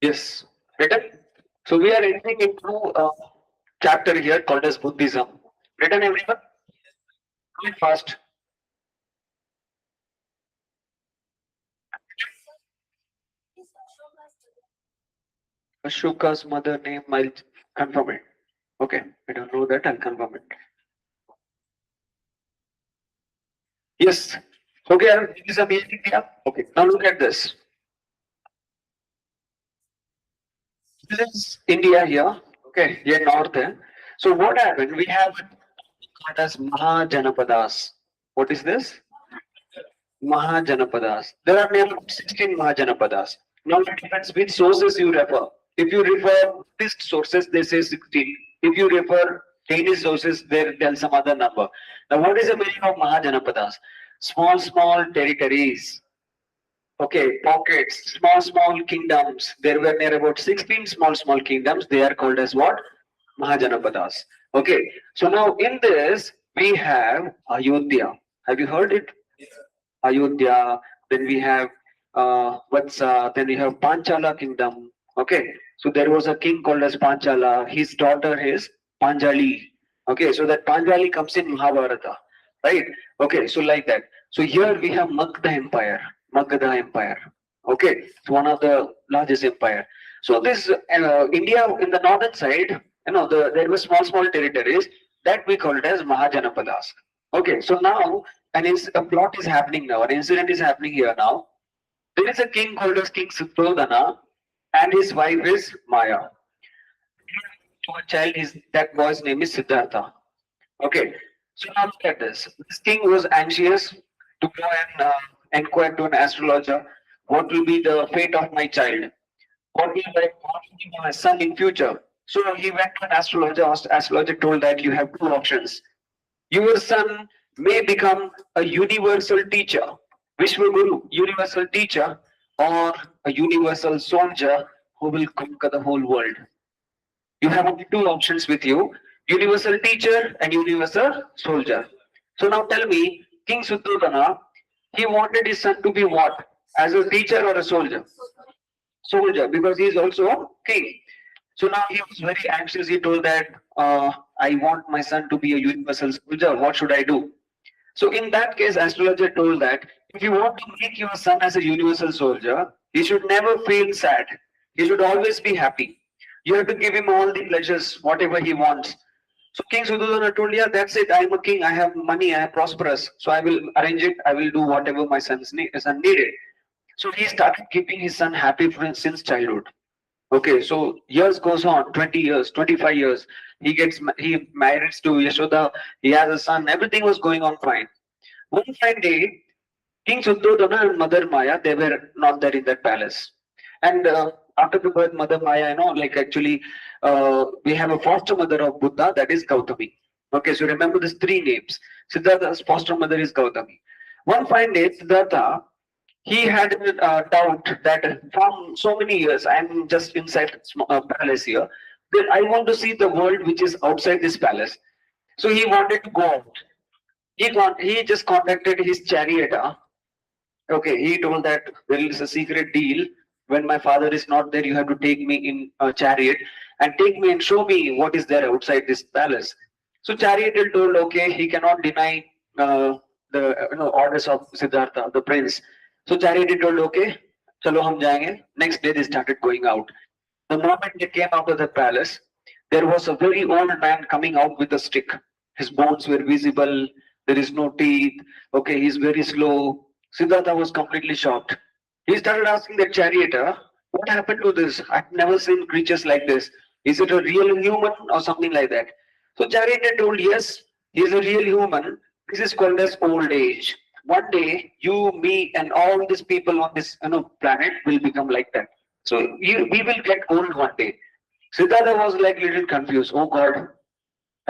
Yes. Written. So we are entering into a chapter here called as Buddhism. Written, everyone? Do it fast. Ashoka's mother name, I'll confirm it. Okay, I don't know that, I'll confirm it. Yes. Okay, this is amazing. Yeah. Okay, now look at this. This is India here. Okay, here north. So what happened? We have called as Mahajanapadas. What is this? Mahajanapadas. There are nearly 16 Mahajanapadas. Now it depends which sources you refer. If you refer Buddhist sources, they say 16. If you refer Danish sources, they tell some other number. Now what is the meaning of Mahajanapadas? Small, small territories. Okay, pockets, small, small kingdoms. There were near about 16 small, small kingdoms. They are called as what? Mahajanapadas. Okay, so now in this, we have Ayodhya. Have you heard it? Ayodhya, then we have Vatsa, then we have Panchala kingdom. Okay, so there was a king called as Panchala. His daughter is Panjali. Okay, so that Panjali comes in Mahabharata, right? Okay, so like that. So here we have Magda Empire. Magadha Empire. Okay, it's one of the largest empire. So this India in the northern side, there were small, small territories that we call it as Mahajanapadas. Okay, so now a plot is happening now. An incident is happening here now. There is a king called as King Suddhodana, and his wife is Maya. To a child, that boy's name is Siddhartha. Okay, so now look at this. This king was anxious to go and inquire to an astrologer what will be the fate of my child, what will be my son in future. So he went to an astrologer. Astrologer told that you have two options. Your son may become a universal teacher, Vishwaguru, universal teacher, or a universal soldier who will conquer the whole world. You have only two options with you, universal teacher and universal soldier. So now tell me, King Suddhodana, he wanted his son to be what? As a teacher or a soldier? Soldier, because he is also a king. So now he was very anxious. He told that, I want my son to be a universal soldier. What should I do? So in that case, astrologer told that if you want to make your son as a universal soldier, he should never feel sad. He should always be happy. You have to give him all the pleasures, whatever he wants. So King Suddhodana told, yeah, that's it. I'm a king. I have money. I am prosperous. So I will arrange it. I will do whatever my son needed. So he started keeping his son happy since childhood. Okay, so years goes on, 20 years, 25 years. He marries to Yashoda. He has a son. Everything was going on fine. One fine day, King Suddhodana and Mother Maya, they were not there in that palace. And after the birth, Mother Maya, we have a foster mother of Buddha, that is Gautami. Okay, so remember these three names. Siddhartha's foster mother is Gautami. One fine day, Siddhartha, he had a doubt that from so many years, I'm just inside palace here, that I want to see the world which is outside this palace. So he wanted to go out. He just contacted his charioteer. Okay, he told that there is a secret deal. When my father is not there, you have to take me in a chariot and take me and show me what is there outside this palace. So charioteer told, okay, he cannot deny the orders of Siddhartha, the prince. So charioteer told, okay, chalo hum jayenge. Next day they started going out. The moment they came out of the palace, there was a very old man coming out with a stick. His bones were visible. There is no teeth. Okay, he's very slow. Siddhartha was completely shocked. He started asking the charioteer, what happened to this? I've never seen creatures like this. Is it a real human or something like that? So charioteer told, yes, he is a real human. This is called as old age. One day, you, me, and all these people on this planet will become like that. So we will get old one day. Siddhartha was like little confused. Oh God,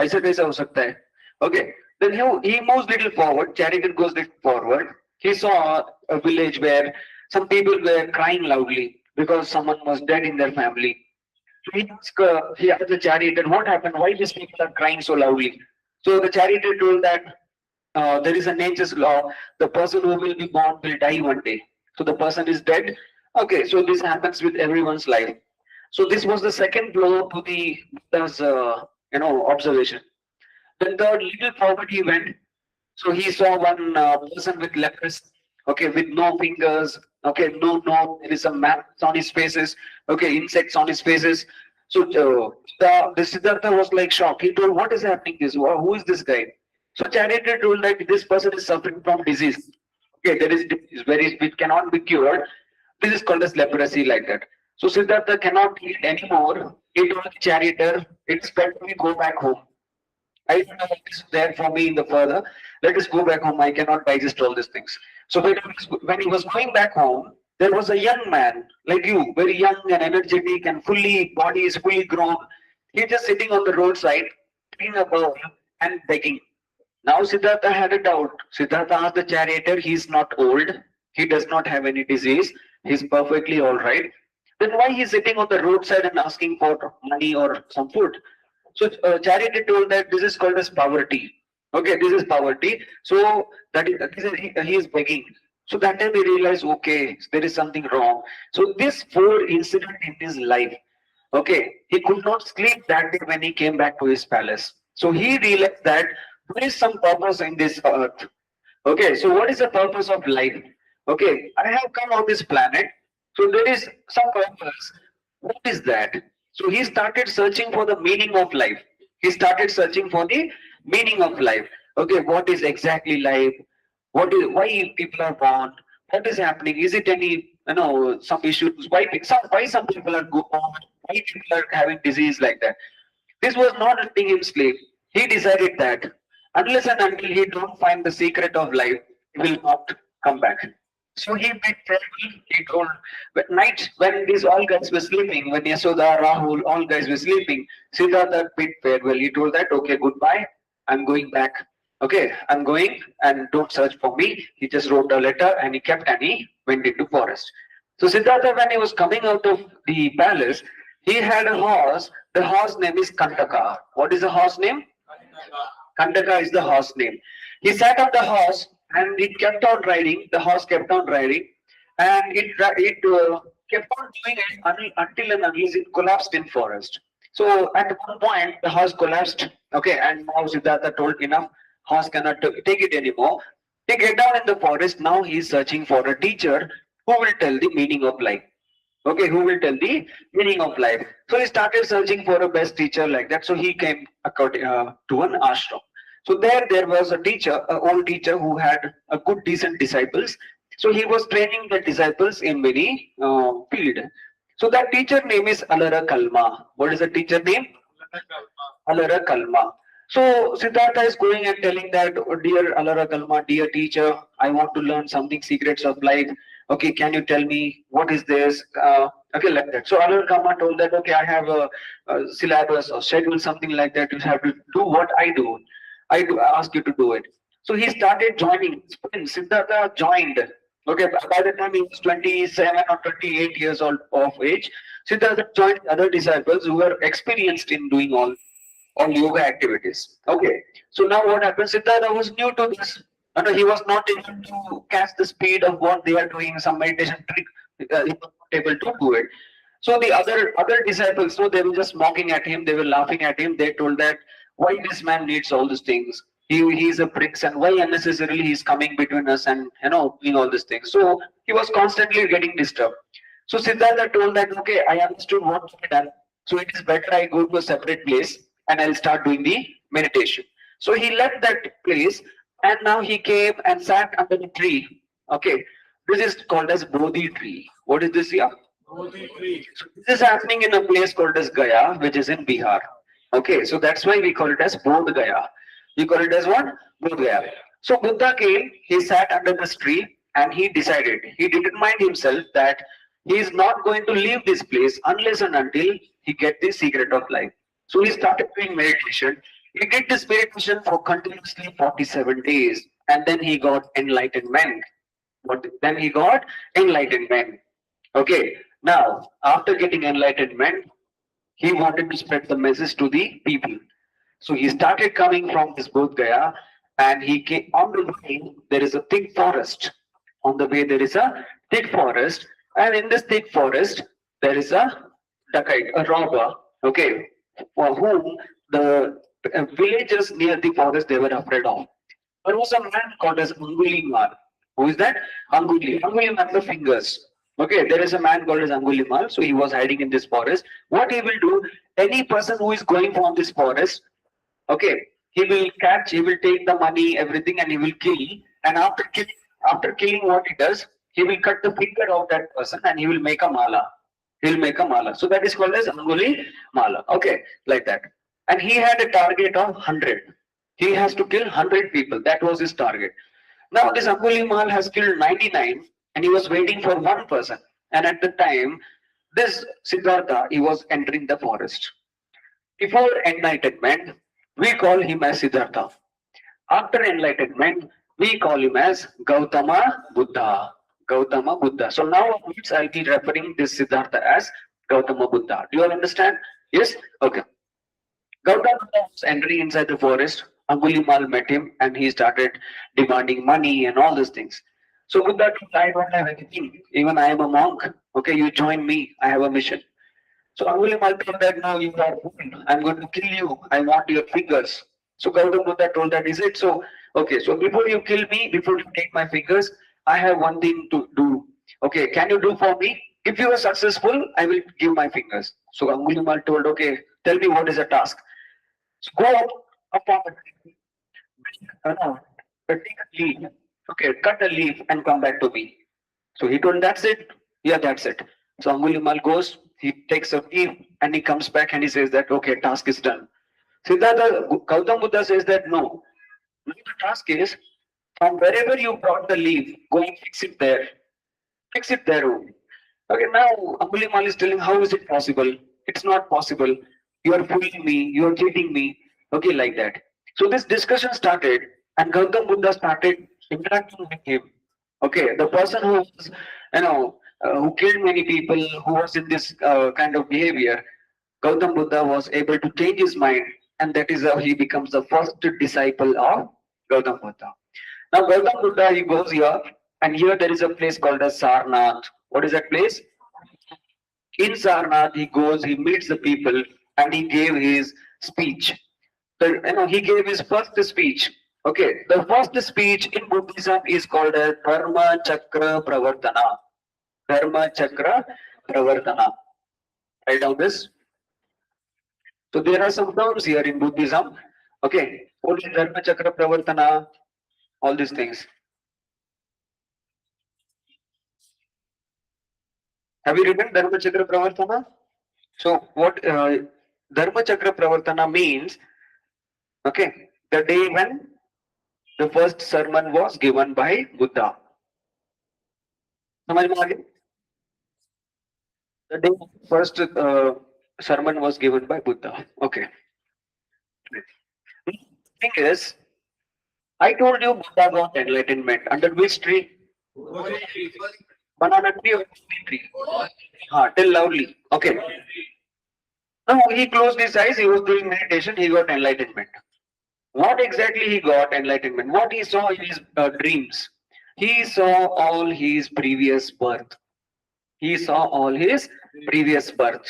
aisa kaisa ho sakta hai? Okay. Then he moves little forward. Charioteer goes little forward. He saw a village where some people were crying loudly because someone was dead in their family. So he asked the charioteer, what happened? Why these people are crying so loudly? So the charioteer told that there is a nature's law. The person who will be born will die one day. So the person is dead. Okay, so this happens with everyone's life. So this was the second blow to the Buddha's, observation. Then the little forward he went, so he saw one person with leprosy, okay, with no fingers, okay, no, there is a mats on his faces, okay, insects on his faces. So the Siddhartha was like shocked. He told, "What is happening? Who is this guy?" So charioteer told that this person is suffering from disease. Okay, there is disease very which cannot be cured. This is called as leprosy, like that. So Siddhartha cannot eat anymore. He told the charioteer, "It's better we go back home. I don't know what is there for me in the further. Let us go back home. I cannot digest all these things." So when he was going back home, there was a young man like you, very young and energetic and body is fully grown. He's just sitting on the roadside, taking a bowl and begging. Now Siddhartha had a doubt. Siddhartha asked the charioteer, he's not old, he does not have any disease, he's perfectly all right. Then why he's sitting on the roadside and asking for money or some food? So charioteer told that this is called as poverty. Okay, this is poverty. So he is begging. So that time he realized, okay, there is something wrong. So this four incident in his life, okay, he could not sleep that day when he came back to his palace. So he realized that there is some purpose in this earth. Okay, so what is the purpose of life? Okay, I have come on this planet, so there is some purpose. What is that? So he started searching for the meaning of life. He started searching for the meaning of life. Okay, what is exactly life? Why people are born? What is happening? Is it any some issues? Why some people are born? Why people are having disease like that? This was not letting him sleep. He decided that unless and until he don't find the secret of life, he will not come back. So he bid farewell. He told night when these all guys were sleeping, when Yasoda, Rahul, all guys were sleeping, Siddhartha bid farewell. He told that, okay, goodbye. I'm going back. Okay, I'm going and don't search for me. He just wrote a letter and he kept and he went into forest. So Siddhartha, when he was coming out of the palace, he had a horse. The horse name is Kantaka. What is the horse name? Kantaka is the horse name. He sat on the horse and it kept on riding. The horse kept on riding, and it kept on doing it until and unless it collapsed in forest. So at one point the horse collapsed. Okay, and now Siddhartha told enough. Horse cannot take it anymore. They get down in the forest. Now he is searching for a teacher who will tell the meaning of life. Okay, who will tell the meaning of life? So he started searching for a best teacher like that. So he came to an ashram. So there was a teacher, an old teacher who had a good, decent disciples. So he was training the disciples in many field. So that teacher name is Alara Kalma. What is the teacher name? Alara Kalma. So Siddhartha is going and telling that, oh, dear Alara Kalma, dear teacher, I want to learn something secrets of life. Okay, can you tell me what is this? Okay, like that. So Alara Kalma told that, okay, I have a syllabus or schedule, something like that. You have to do what I do. I ask you to do it. So he started joining. Siddhartha joined. Okay, by the time he was 27 or 28 years old of age, Siddhartha joined other disciples who were experienced in doing all yoga activities. Okay, so now what happened? Siddhartha was new to this. He was not able to catch the speed of what they are doing, some meditation trick. He was not able to do it. So the other disciples, so they were just mocking at him. They were laughing at him. They told that why this man needs all these things. He's a prince, and why unnecessarily he's coming between us and doing all these things. So he was constantly getting disturbed. So Siddhartha told that, okay, I understood what to be done. So it is better I go to a separate place and I'll start doing the meditation. So he left that place and now he came and sat under the tree. Okay, this is called as Bodhi tree. What is this here? Bodhi tree. So this is happening in a place called as Gaya, which is in Bihar. Okay, so that's why we call it as Bodh Gaya. We call it as what? Bodh Gaya. So Buddha came, he sat under this tree and he decided, he determined himself that he is not going to leave this place unless and until he get the secret of life. So he started doing meditation. He did this meditation for continuously 47 days and then he got enlightenment. Then he got enlightenment. Okay, now after getting enlightenment, he wanted to spread the message to the people. So he started coming from this Bodh Gaya and he came on the way. There is a thick forest. On the way, there is a thick forest, and in this thick forest, there is a dacoit, a robber, okay, for whom the villagers near the forest they were afraid of. There was a man called as Angulimal. Who is that? Angulimal the fingers. Okay, there is a man called as Angulimal. So he was hiding in this forest. What he will do, any person who is going from this forest, okay, he will catch, he will take the money, everything, and he will kill. And after killing, what he does, he will cut the finger of that person and he will make a mala. He will make a mala. So that is called as Anguli mala. Okay, like that. And he had a target of 100. He has to kill 100 people. That was his target. Now this Anguli Mal has killed 99 and he was waiting for one person. And at the time, this Siddhartha, he was entering the forest. Before enlightenment, we call him as Siddhartha. After enlightenment, we call him as Gautama Buddha. Gautama Buddha. So now I'll be referring this Siddhartha as Gautama Buddha. Do you all understand? Yes? Okay. Gautama Buddha was entering inside the forest. Angulimal met him and he started demanding money and all these things. So Buddha told, I don't have anything. Even I am a monk. Okay, you join me. I have a mission. So Angulimal told that, no, you are fool. I'm going to kill you. I want your fingers. So Gautama Buddha told that, is it so? Okay, so before you kill me, before you take my fingers, I have one thing to do. Okay, can you do for me? If you are successful, I will give my fingers. So Angulimal told, okay, tell me what is the task. So go up on the tree, take a leaf, okay, cut a leaf and come back to me. So he told, that's it? Yeah, that's it. So Angulimal goes, he takes a leaf and he comes back and he says that, okay, task is done. Siddhartha, Gautama Buddha says that, no. Now the task is, from wherever you brought the leaf, go and fix it there. Fix it there. Okay, now Angulimal is telling, how is it possible? It's not possible. You are fooling me, you are cheating me. Okay, like that. So this discussion started and Gautama Buddha started interacting with him. Okay, the person who was, who killed many people, who was in this kind of behavior, Gautama Buddha was able to change his mind, and that is how he becomes the first disciple of Gautama Buddha. Now Gautama Buddha, he goes here, and here there is a place called as Sarnath. What is that place? In Sarnath, he goes, he meets the people, and he gave his speech. So, he gave his first speech. Okay, the first speech in Buddhism is called as Dharma Chakra Pravartana. Dharma Chakra Pravartana. Write down this. So there are some terms here in Buddhism. Okay, what is Dharma Chakra Pravartana? All these things. Have you written Dharma Chakra Pravartana? So what Dharma Chakra Pravartana means, okay, the day when the first sermon was given by Buddha. The day first sermon was given by Buddha. Okay. The thing is, I told you Buddha got enlightenment. Under which tree? Banana tree or tree? Tell loudly. Okay. Now he closed his eyes, he was doing meditation, he got enlightenment. What exactly he got enlightenment? What he saw in his dreams? He saw all his previous birth. He saw all his previous birth.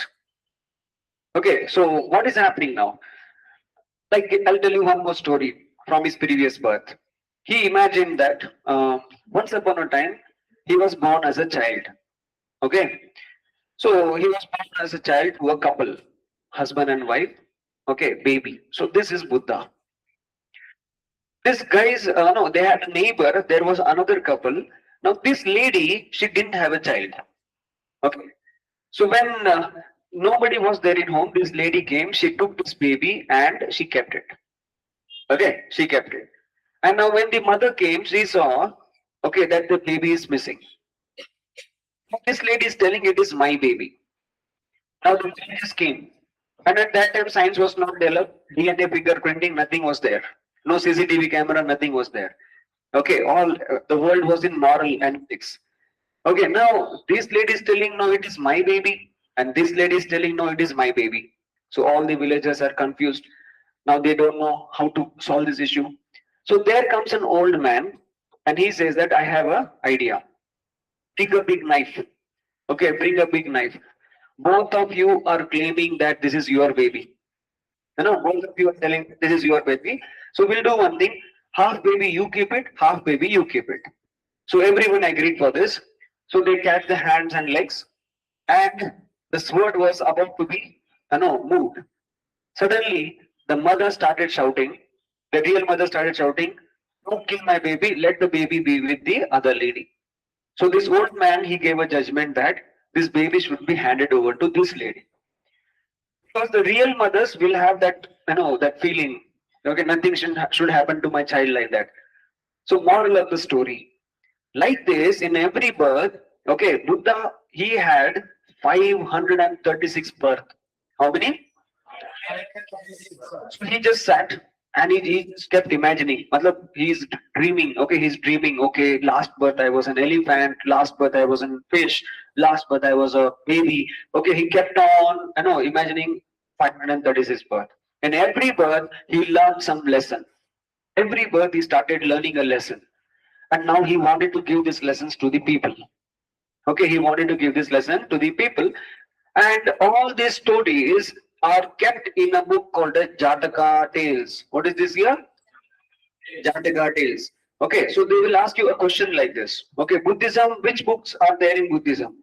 Okay, so what is happening now? Like, I'll tell you one more story from his previous birth. He imagined that once upon a time, he was born as a child. Okay, so he was born as a child to a couple, husband and wife. Okay, baby. So this is Buddha. This guy's, no, they had a neighbor, there was another couple. Now this lady, she didn't have a child. Okay. So when nobody was there in home, this lady came, she took this baby and she kept it. Okay, she kept it. And now when the mother came, she saw, okay, that the baby is missing. This lady is telling it is my baby. Now the villagers came. And at that time, science was not developed, DNA fingerprinting, nothing was there. No CCTV camera, nothing was there. Okay, all the world was in moral ethics. Okay, now this lady is telling, no, it is my baby. And this lady is telling, no, it is my baby. So all the villagers are confused. Now they don't know how to solve this issue. So there comes an old man and he says that I have an idea. Take a big knife. Okay, bring a big knife. Both of you are claiming that this is your baby. Both of you are telling this is your baby. So we'll do one thing. Half baby you keep it, half baby you keep it. So everyone agreed for this. So they catch the hands and legs, and the sword was about to be, moved. Suddenly, the mother started shouting. The real mother started shouting, "Don't kill my baby. Let the baby be with the other lady." So this old man, he gave a judgment that this baby should be handed over to this lady, because the real mothers will have that, that feeling. Okay, nothing should happen to my child like that. So moral of the story, like this, in every birth, okay, Buddha, he had 536 birth. How many? So he just sat and he just kept imagining. Matlab, he's dreaming. Okay, he's dreaming. Okay, last birth I was an elephant. Last birth I was a fish. Last birth I was a baby. Okay, he kept on, imagining 536 birth. In every birth, he learned some lesson. Every birth, he started learning a lesson. And now he wanted to give these lessons to the people. Okay, he wanted to give this lesson to the people. And all these stories are kept in a book called the Jataka Tales. What is this here? Jataka Tales. Okay, so they will ask you a question like this. Okay, Buddhism, which books are there in Buddhism?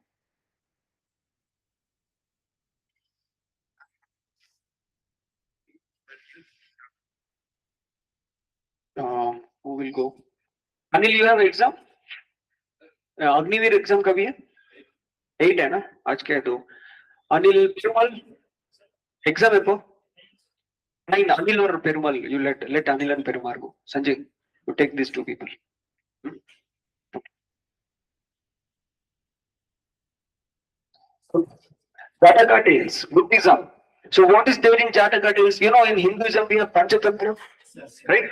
Who will go? Anil, you have exam? Agniveer exam कभी है? 8 है ना? आज क्या है तो? Anil Perumal exam है पो? नहीं, Anil or Perumal. You let Anil and Perumal go. Sanjay, you take these two people. Jataka Tales, Buddhism. So what is there in Jataka Tales? In Hinduism we have Panchatantra, right?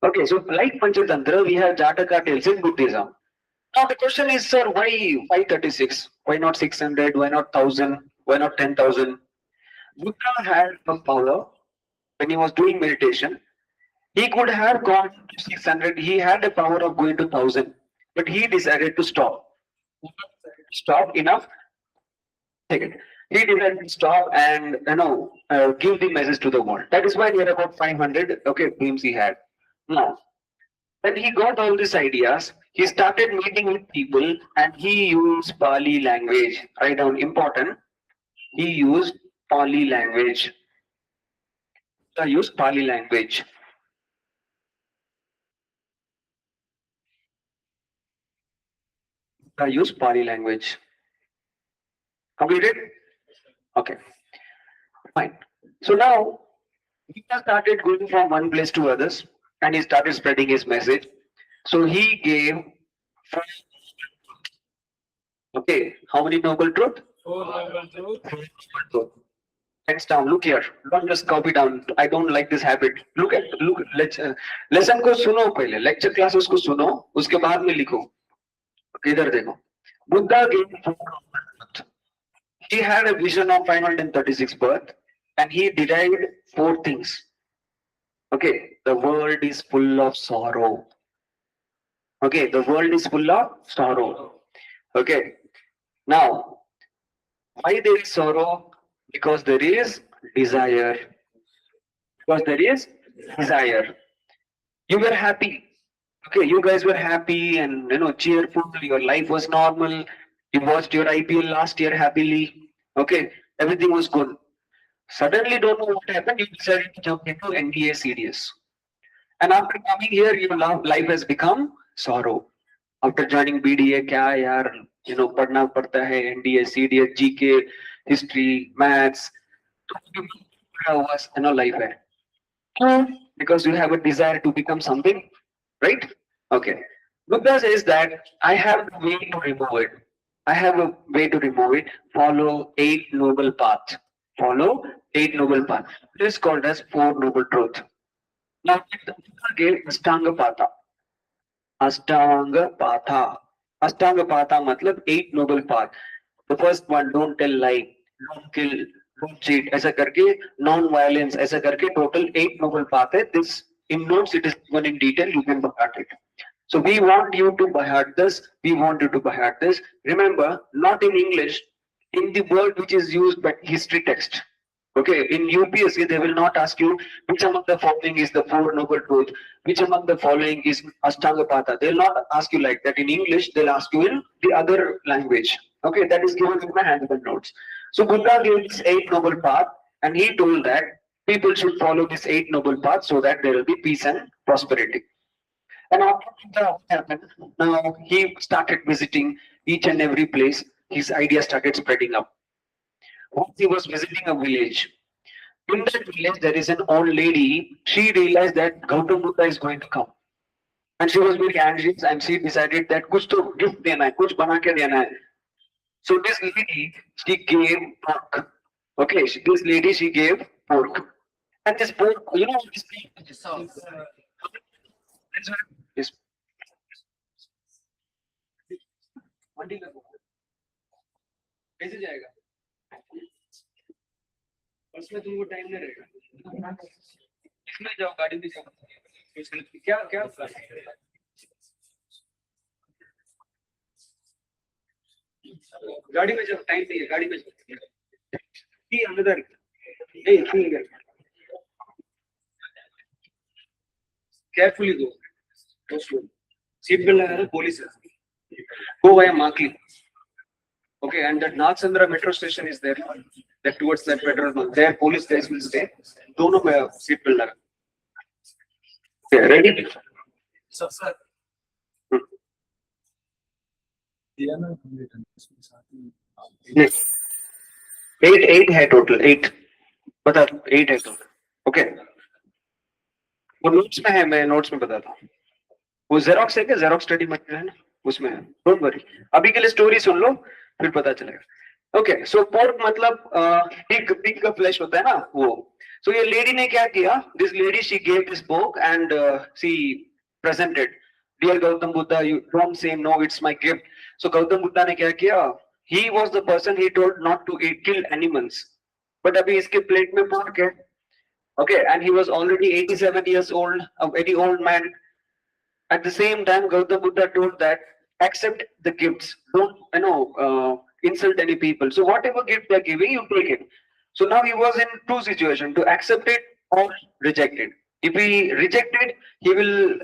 Okay, so like Panchatantra, we have Jataka Tales in Buddhism. Now the question is, sir, why 536? Why not 600? Why not 1000? Why not 10,000? Buddha had a power when he was doing meditation. He could have gone to 600. He had the power of going to 1000, but he decided to stop. Stop, enough. Take it. He decided to stop and give the message to the world. That is why we are about 500 dreams he had. Now, when he got all these ideas, he started meeting with people and he used Pali language. Write down, important. He used Pali language. I use Pali language. I use Pali language. Completed? Okay. Fine. So now, he started going from one place to others and he started spreading his message. So he gave, okay, how many noble truth? 4 noble truth. Hands down, look here. Don't just copy down. I don't like this habit. Look, lesson को सुनो पहले, lecture classes को सुनो, उसके बाद में लिखो. इधर देखो. Buddha gave 4 noble truth. He had a vision of 536 birth and he derived 4 things. Okay, the world is full of sorrow. Okay, the world is full of sorrow. Okay, now, why there is sorrow? Because there is desire. Because there is desire. You were happy. Okay, you guys were happy and cheerful. Your life was normal. You watched your IPL last year happily. Okay, everything was good. Suddenly, don't know what happened. You decided to jump into NDA CDS. And after coming here, your life has become sorrow. After joining BDA, क्या यार, पढ़ना पड़ता है, NDA, CDS, GK, history, maths. Life hai. Because you have a desire to become something, right? Okay. Buddha says that I have a way to remove it. I have a way to remove it. Follow 8 noble paths. Follow 8 noble paths. This is called as 4 noble truth. Now, Buddha gave Ashtanga Patha. Ashtanga Patha. Ashtanga Patha matlab 8 noble paths. The first one, don't tell lie, don't kill, don't cheat, ऐसा करके non-violence, ऐसा करके total 8 noble path है. This in notes it is given in detail. You can look at it. So we want you to by heart this. We want you to by heart this. Remember, not in English. in the word which is used by history text. Okay, in UPSC, they will not ask you which among the following is the Four Noble Truth, which among the following is Ashtanga Patha. They'll not ask you like that. In English, they'll ask you in the other language. Okay, that is given in my handwritten notes. So Buddha gave this Eight Noble Path, and he told that people should follow this Eight Noble Path so that there will be peace and prosperity. And after that happened, now he started visiting each and every place. His idea started spreading up. Once he was visiting a village. In that village, there is an old lady. She realized that Gautam Buddha is going to come. And she was very anxious and she decided that kuch to gift dena hai, kuch bana ke dena hai. So this lady, she gave pork. Okay, this lady, she gave pork. And this pork, you know, this this कैसे जाएगा बस में तुमको time नहीं रहेगा इसमें जाओ गाड़ी में जाओ क्या क्या गाड़ी में जाओ टाइम नहीं है गाड़ी में जाओ अंदर नहीं केयरफुली दो सीट बेल्ट लगा police go via Maki. Okay, and that Nagsandra metro station is there. That towards that petrol bunk. There, police guys will stay. Dono mein seat belt laga. Okay, ready? So, sir. Eight है total. Eight. बता 8 है total. Okay. वो notes में है मैं notes में बताता हूँ. वो Xerox है क्या Xerox study material है ना उसमें है. Don't worry. अभी के लिए story सुन लो फिर पता चलेगा. Okay, so pork मतलब pig का flesh होता है ना वो. So ये lady ने क्या किया? This lady she gave this pork and she presented. Dear Gautam Buddha, you don't say no, it's my gift. So Gautam Buddha ने क्या किया? He was the person he told not to eat, kill animals. But अभी इसके plate में pork है. Okay, and he was already 87 years old, a very old man. At the same time, Gautam Buddha told that accept the gifts. Don't insult any people. So whatever gift they're giving, you take it. So now he was in two situations: to accept it or reject it. If he reject it, he will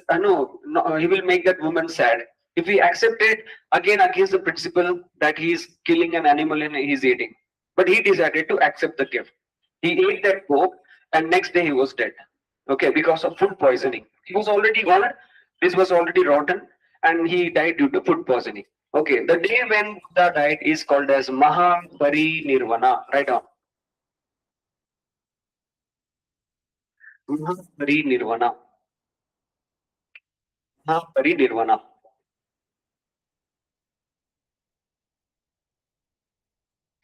he will make that woman sad. If he accept it, again against the principle that he is killing an animal and he is eating. But he decided to accept the gift. He ate that pork, and next day he was dead. Okay, because of food poisoning. He was already gone. This was already rotten, and he died due to food poisoning. Okay, the day when Buddha died is called as Mahaparinirvana. Right on. Mahaparinirvana. Mahaparinirvana.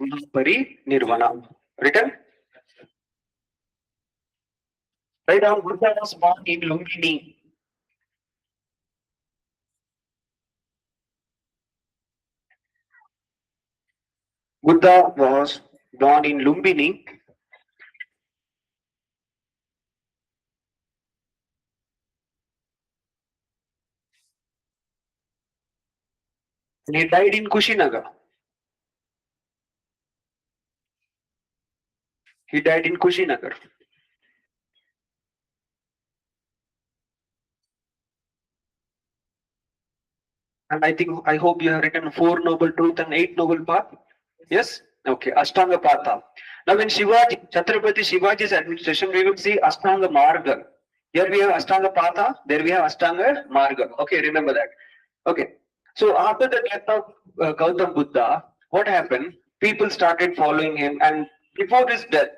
Mahaparinirvana. Written? Right on. Buddha was born in Lumbini. Buddha was born in Lumbini. And he died in Kushinagar. He died in Kushinagar. And I hope you have written 4 noble truth and 8 noble path. Yes? Okay, Ashtanga Patha. Now when Chhatrapati Shivaji's administration, we will see Ashtanga Marga. Here we have Ashtanga Patha, there we have Ashtanga Marga. Okay, remember that. Okay. So after the death of Gautam Buddha, what happened? People started following him, and before his death,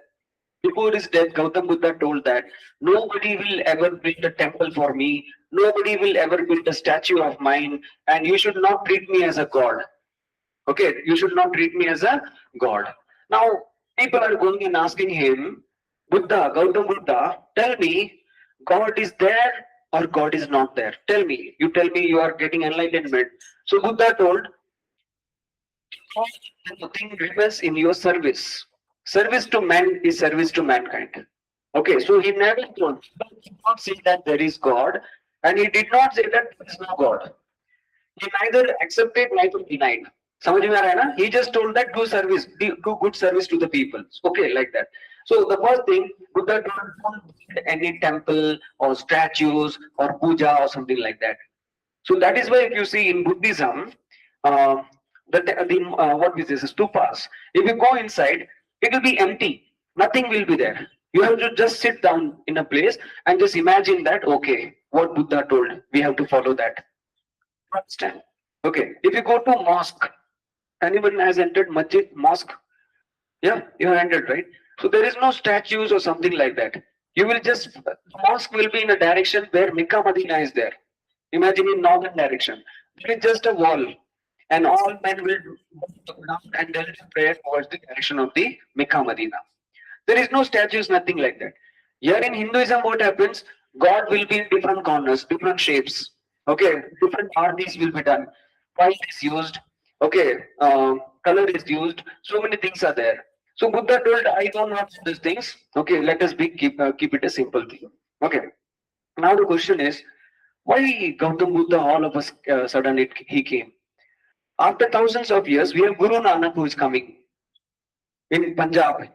Gautam Buddha told that nobody will ever build a temple for me, nobody will ever build a statue of mine, and you should not treat me as a god. Okay, you should not treat me as a god. Now, people are going and asking him, Gautam Buddha, tell me, God is there or God is not there? Tell me, you are getting enlightenment. So Buddha told, nothing remains in your service. Service to man is service to mankind. Okay, so he never told, he did not say that there is God, and he did not say that there is no God. He neither accepted, neither denied. समझ में आ रहा है ना? He just told that do service, do good service to the people. Okay, like that. So the first thing, Buddha don't build any temple or statues or puja or something like that. So that is why if you see in Buddhism, uh, what is this? Stupas. If you go inside, it will be empty. Nothing will be there. You have to just sit down in a place and just imagine that. Okay, what Buddha told, we have to follow that. Understand? Okay. If you go to mosque, anyone has entered masjid, mosque? Yeah, you have entered, right? So there is no statues or something like that. You will just, mosque will be in a direction where Mecca Medina is there. Imagine in northern direction. There is just a wall, and all men will go down and there is a prayer towards the direction of the Mecca Medina. There is no statues, nothing like that. Here in Hinduism, what happens? God will be in different corners, different shapes. Okay, different arties will be done. White is used. Okay, color is used. So many things are there. So Buddha told, I don't want these things. Okay, let us keep it a simple thing. Okay. Now the question is, why Gautam Buddha all of us suddenly he came? After thousands of years, we have Guru Nanak who is coming in Punjab,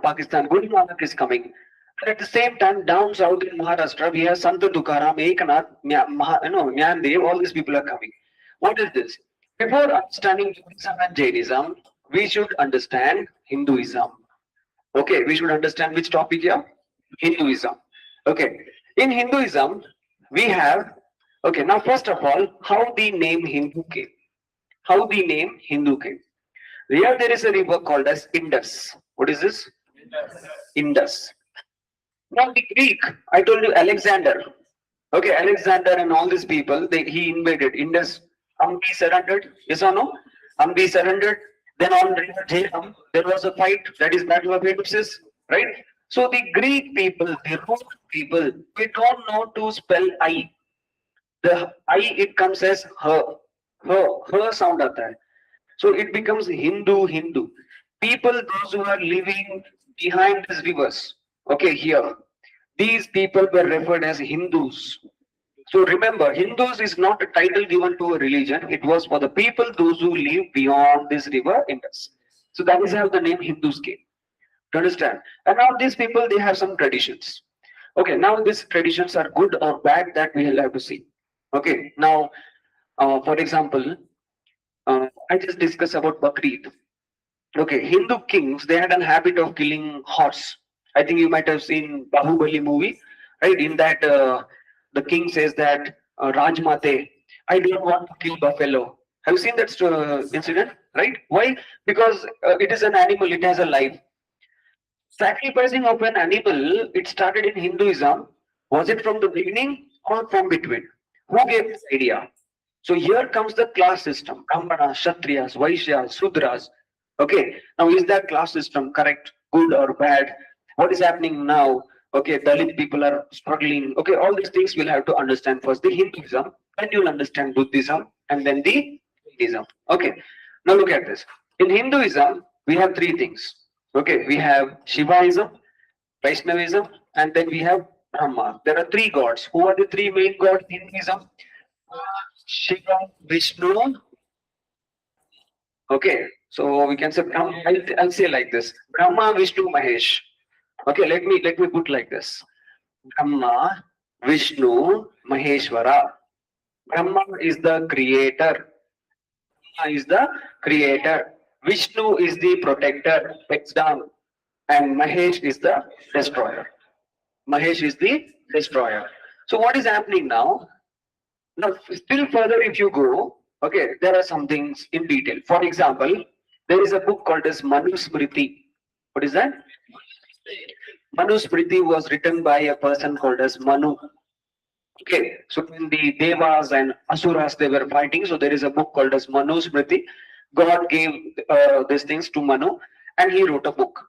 Pakistan. Guru Nanak is coming. And at the same time, down south in Maharashtra, we have Sant Tukaram, Eknath, Nyandev, all these people are coming. What is this? Before understanding Buddhism and Jainism, we should understand Hinduism. Okay, we should understand which topic here? Hinduism. Okay, in Hinduism, we have, okay, now first of all, how the name Hindu came. How the name Hindu came. Here there is a river called as Indus. What is this? Indus. Now the Greek, I told you Alexander. Okay, Alexander and all these people, he invaded Indus. Hampi surrendered. Yes or no? Hampi surrendered. Then on river Jhelum, there was a fight. That is Battle of Ephesus, right? So the Greek people, the Roman people, we don't know to spell I. The I, it comes as her. Her sound aata hai. So it becomes Hindu, Hindu. People, those who are living behind these rivers, okay, here, these people were referred as Hindus. So remember, Hindus is not a title given to a religion. It was for the people, those who live beyond this river Indus. So that is how the name Hindus came. To understand? And now these people, they have some traditions. Okay, now these traditions are good or bad, that we will have to see. Okay, now, for example, I just discussed about Bakrid. Okay, Hindu kings, they had a habit of killing horse. I think you might have seen Bahubali movie, right? In that, the king says that, Rajmate, I don't want to kill buffalo. Have you seen that incident, right? Why? Because it is an animal, it has a life. Sacrificing of an animal, it started in Hinduism. Was it from the beginning or from between? Who gave this idea? So here comes the class system. Brahmanas, Kshatriyas, Vaishyas, Sudras. Okay, now is that class system correct, good or bad? What is happening now? Okay, Dalit people are struggling. Okay, all these things we'll have to understand first the Hinduism, then you'll understand Buddhism, and then the Buddhism. Okay, now look at this. In Hinduism, we have three things. Okay, we have Shivaism, Vaishnavism, and then we have Brahma. There are three gods. Who are the three main gods in Hinduism? Shiva, Vishnu. Okay, so we can say I'll say like this: Brahma, Vishnu, Mahesh. Okay, let me put like this: Brahma, Vishnu, Maheshwara. Brahma is the creator. Brahma is the creator. Vishnu is the protector, takes down, and Mahesh is the destroyer. Mahesh is the destroyer. So what is happening now? Now, still further, if you go, okay, there are some things in detail. For example, there is a book called as Manu Smriti. What is that? Manu Smriti was written by a person called as Manu. Okay, so when the Devas and Asuras, they were fighting, so there is a book called as Manu Smriti. God gave these things to Manu, and he wrote a book.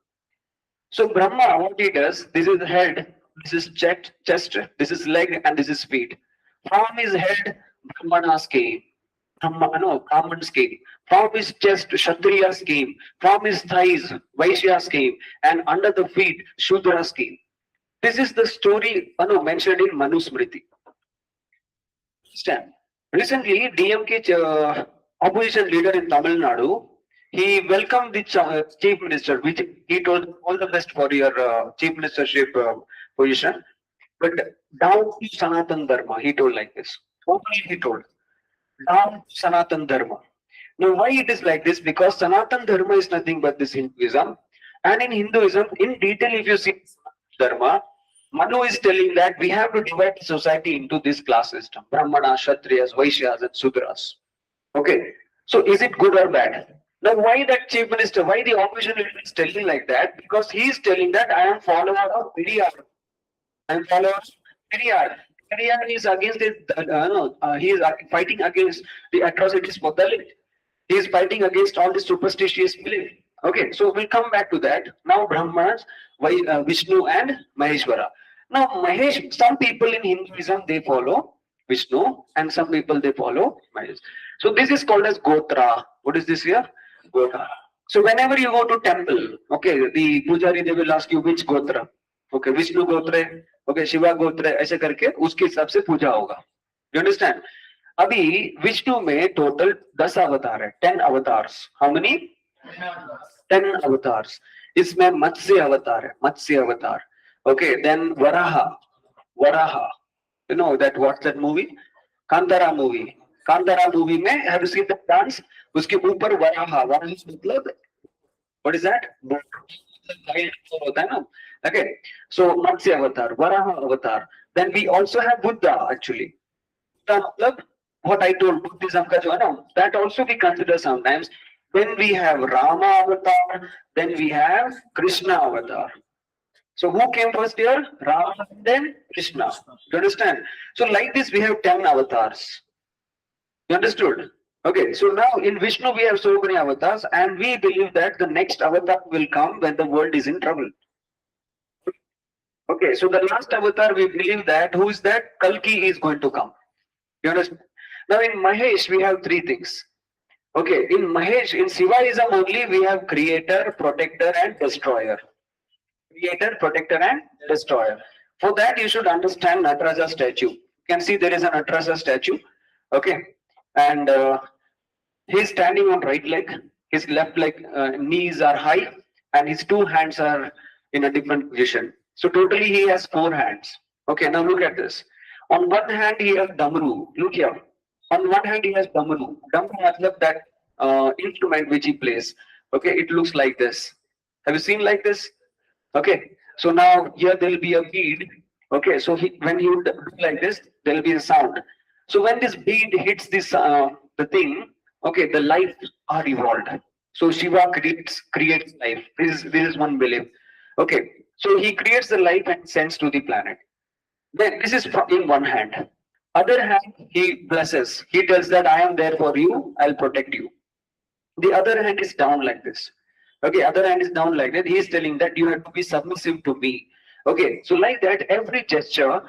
So Brahma, what he does, this is head, this is chest, this is leg, and this is feet. From his head, Brahmanas came. Brahmans came. From his chest, Kshatriyas came. From his thighs, Vaishyas came. And under the feet, Shudras came. This is the story mentioned in Manu Smriti. Understand? Recently, DMK opposition leader in Tamil Nadu, he welcomed the chief minister, which he told all the best for your chief ministership position. But down to Sanatan Dharma, he told like this. Openly he told, down to Sanatan Dharma. Now, why it is like this? Because Sanatan Dharma is nothing but this Hinduism. And in Hinduism, in detail, if you see Dharma, Manu is telling that we have to divide society into this class system: Brahmana, Kshatriyas, Vaishyas, and Sudras. Okay. So is it good or bad? Now, why that chief minister, why the opposition leader is telling like that? Because he is telling that I am follower of Periyar. I am follower of Periyar. Periyar is against it. He is fighting against the atrocities for Dalit. He is fighting against all the superstitious belief. Okay, so we'll come back to that. Now, Brahmanas, Vishnu, and Maheshwara. Now, Mahesh, some people in Hinduism they follow Vishnu, and some people they follow Mahesh. So this is called as Gotra. What is this here? Gotra. So whenever you go to temple, okay, the pujari they will ask you which Gotra. Okay, Vishnu Gotra, okay, Shiva Gotra, ऐसे करके उसके हिसाब से पूजा होगा. You understand? अभी विष्णु में total 10 अवतार है, 10 अवतार्स. How many? 10 avatars. इसमें मत्स्य अवतार है, मत्स्य अवतार. Okay, then Varaha. You know that what's that movie? Kantara movie. Kantara movie में have you seen the dance? उसके ऊपर Varaha. Varaha मतलब what is that? होता है ना? Okay, so मत्स्य अवतार, Varaha avatar. Then we also have Buddha actually. Buddha मतलब what I told Buddhism का जो है ना, that also we consider sometimes. Then we have Rama avatar, then we have Krishna avatar. So who came first here? Rama, then Krishna. You understand? So like this we have 10 avatars. You understood? Okay, so now in Vishnu we have so many avatars, and we believe that the next avatar will come when the world is in trouble. Okay, so the last avatar we believe that, who is that? Kalki is going to come. You understand? Now in Mahesh we have 3 things. Okay, in Mahesh, in Shivaism only we have creator, protector, and destroyer. Creator, protector, and destroyer. For that you should understand Nataraja statue. You can see there is an Nataraja statue. Okay, and he is standing on right leg. His left leg knees are high, and his 2 hands are in a different position. So totally he has 4 hands. Okay, now look at this. On one hand he has Damru. Look here. On one hand he has Damru. Damru matlab that instrument which he plays. Okay, it looks like this. Have you seen like this? Okay, so now here there will be a bead. Okay, so when you do like this, there will be a sound. So when this bead hits this the thing, okay, the life are evolved. So Shiva creates life. This is one belief. Okay, so he creates the life and sends to the planet. Then this is in one hand. Other hand, he blesses. He tells that I am there for you, I'll protect you. The other hand is down like this. Okay, other hand is down like that. He is telling that you have to be submissive to me. Okay, so like that, every gesture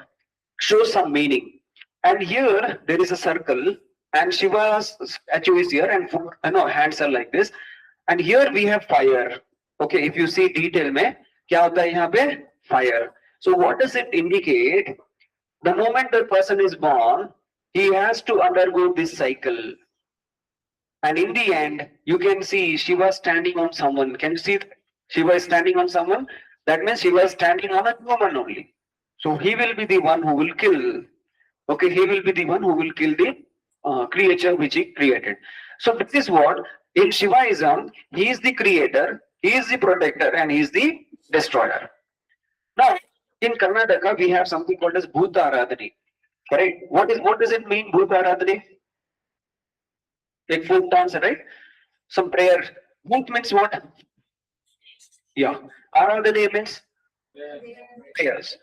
shows some meaning. And here there is a circle, and Shiva's statue is here, and 4 hands are like this. And here we have fire. Okay, if you see detail में क्या होता है यहाँ पे? Fire. So what does it indicate? The moment the person is born, he has to undergo this cycle. And in the end, you can see Shiva standing on someone. Can you see Shiva is standing on someone? That means Shiva is standing on a woman only. So he will be the one who will kill. Okay, he will be the one who will kill the creature which he created. So this is what, in Shivaism, he is the creator, he is the protector, and he is the destroyer. Now, in Karnataka, we have something called as Bhuta Aradhani. Correct? What does it mean, Bhuta Aradhani? Like folk dance, right? Some prayer. Bhut means what? Yeah. Aradhani means prayers.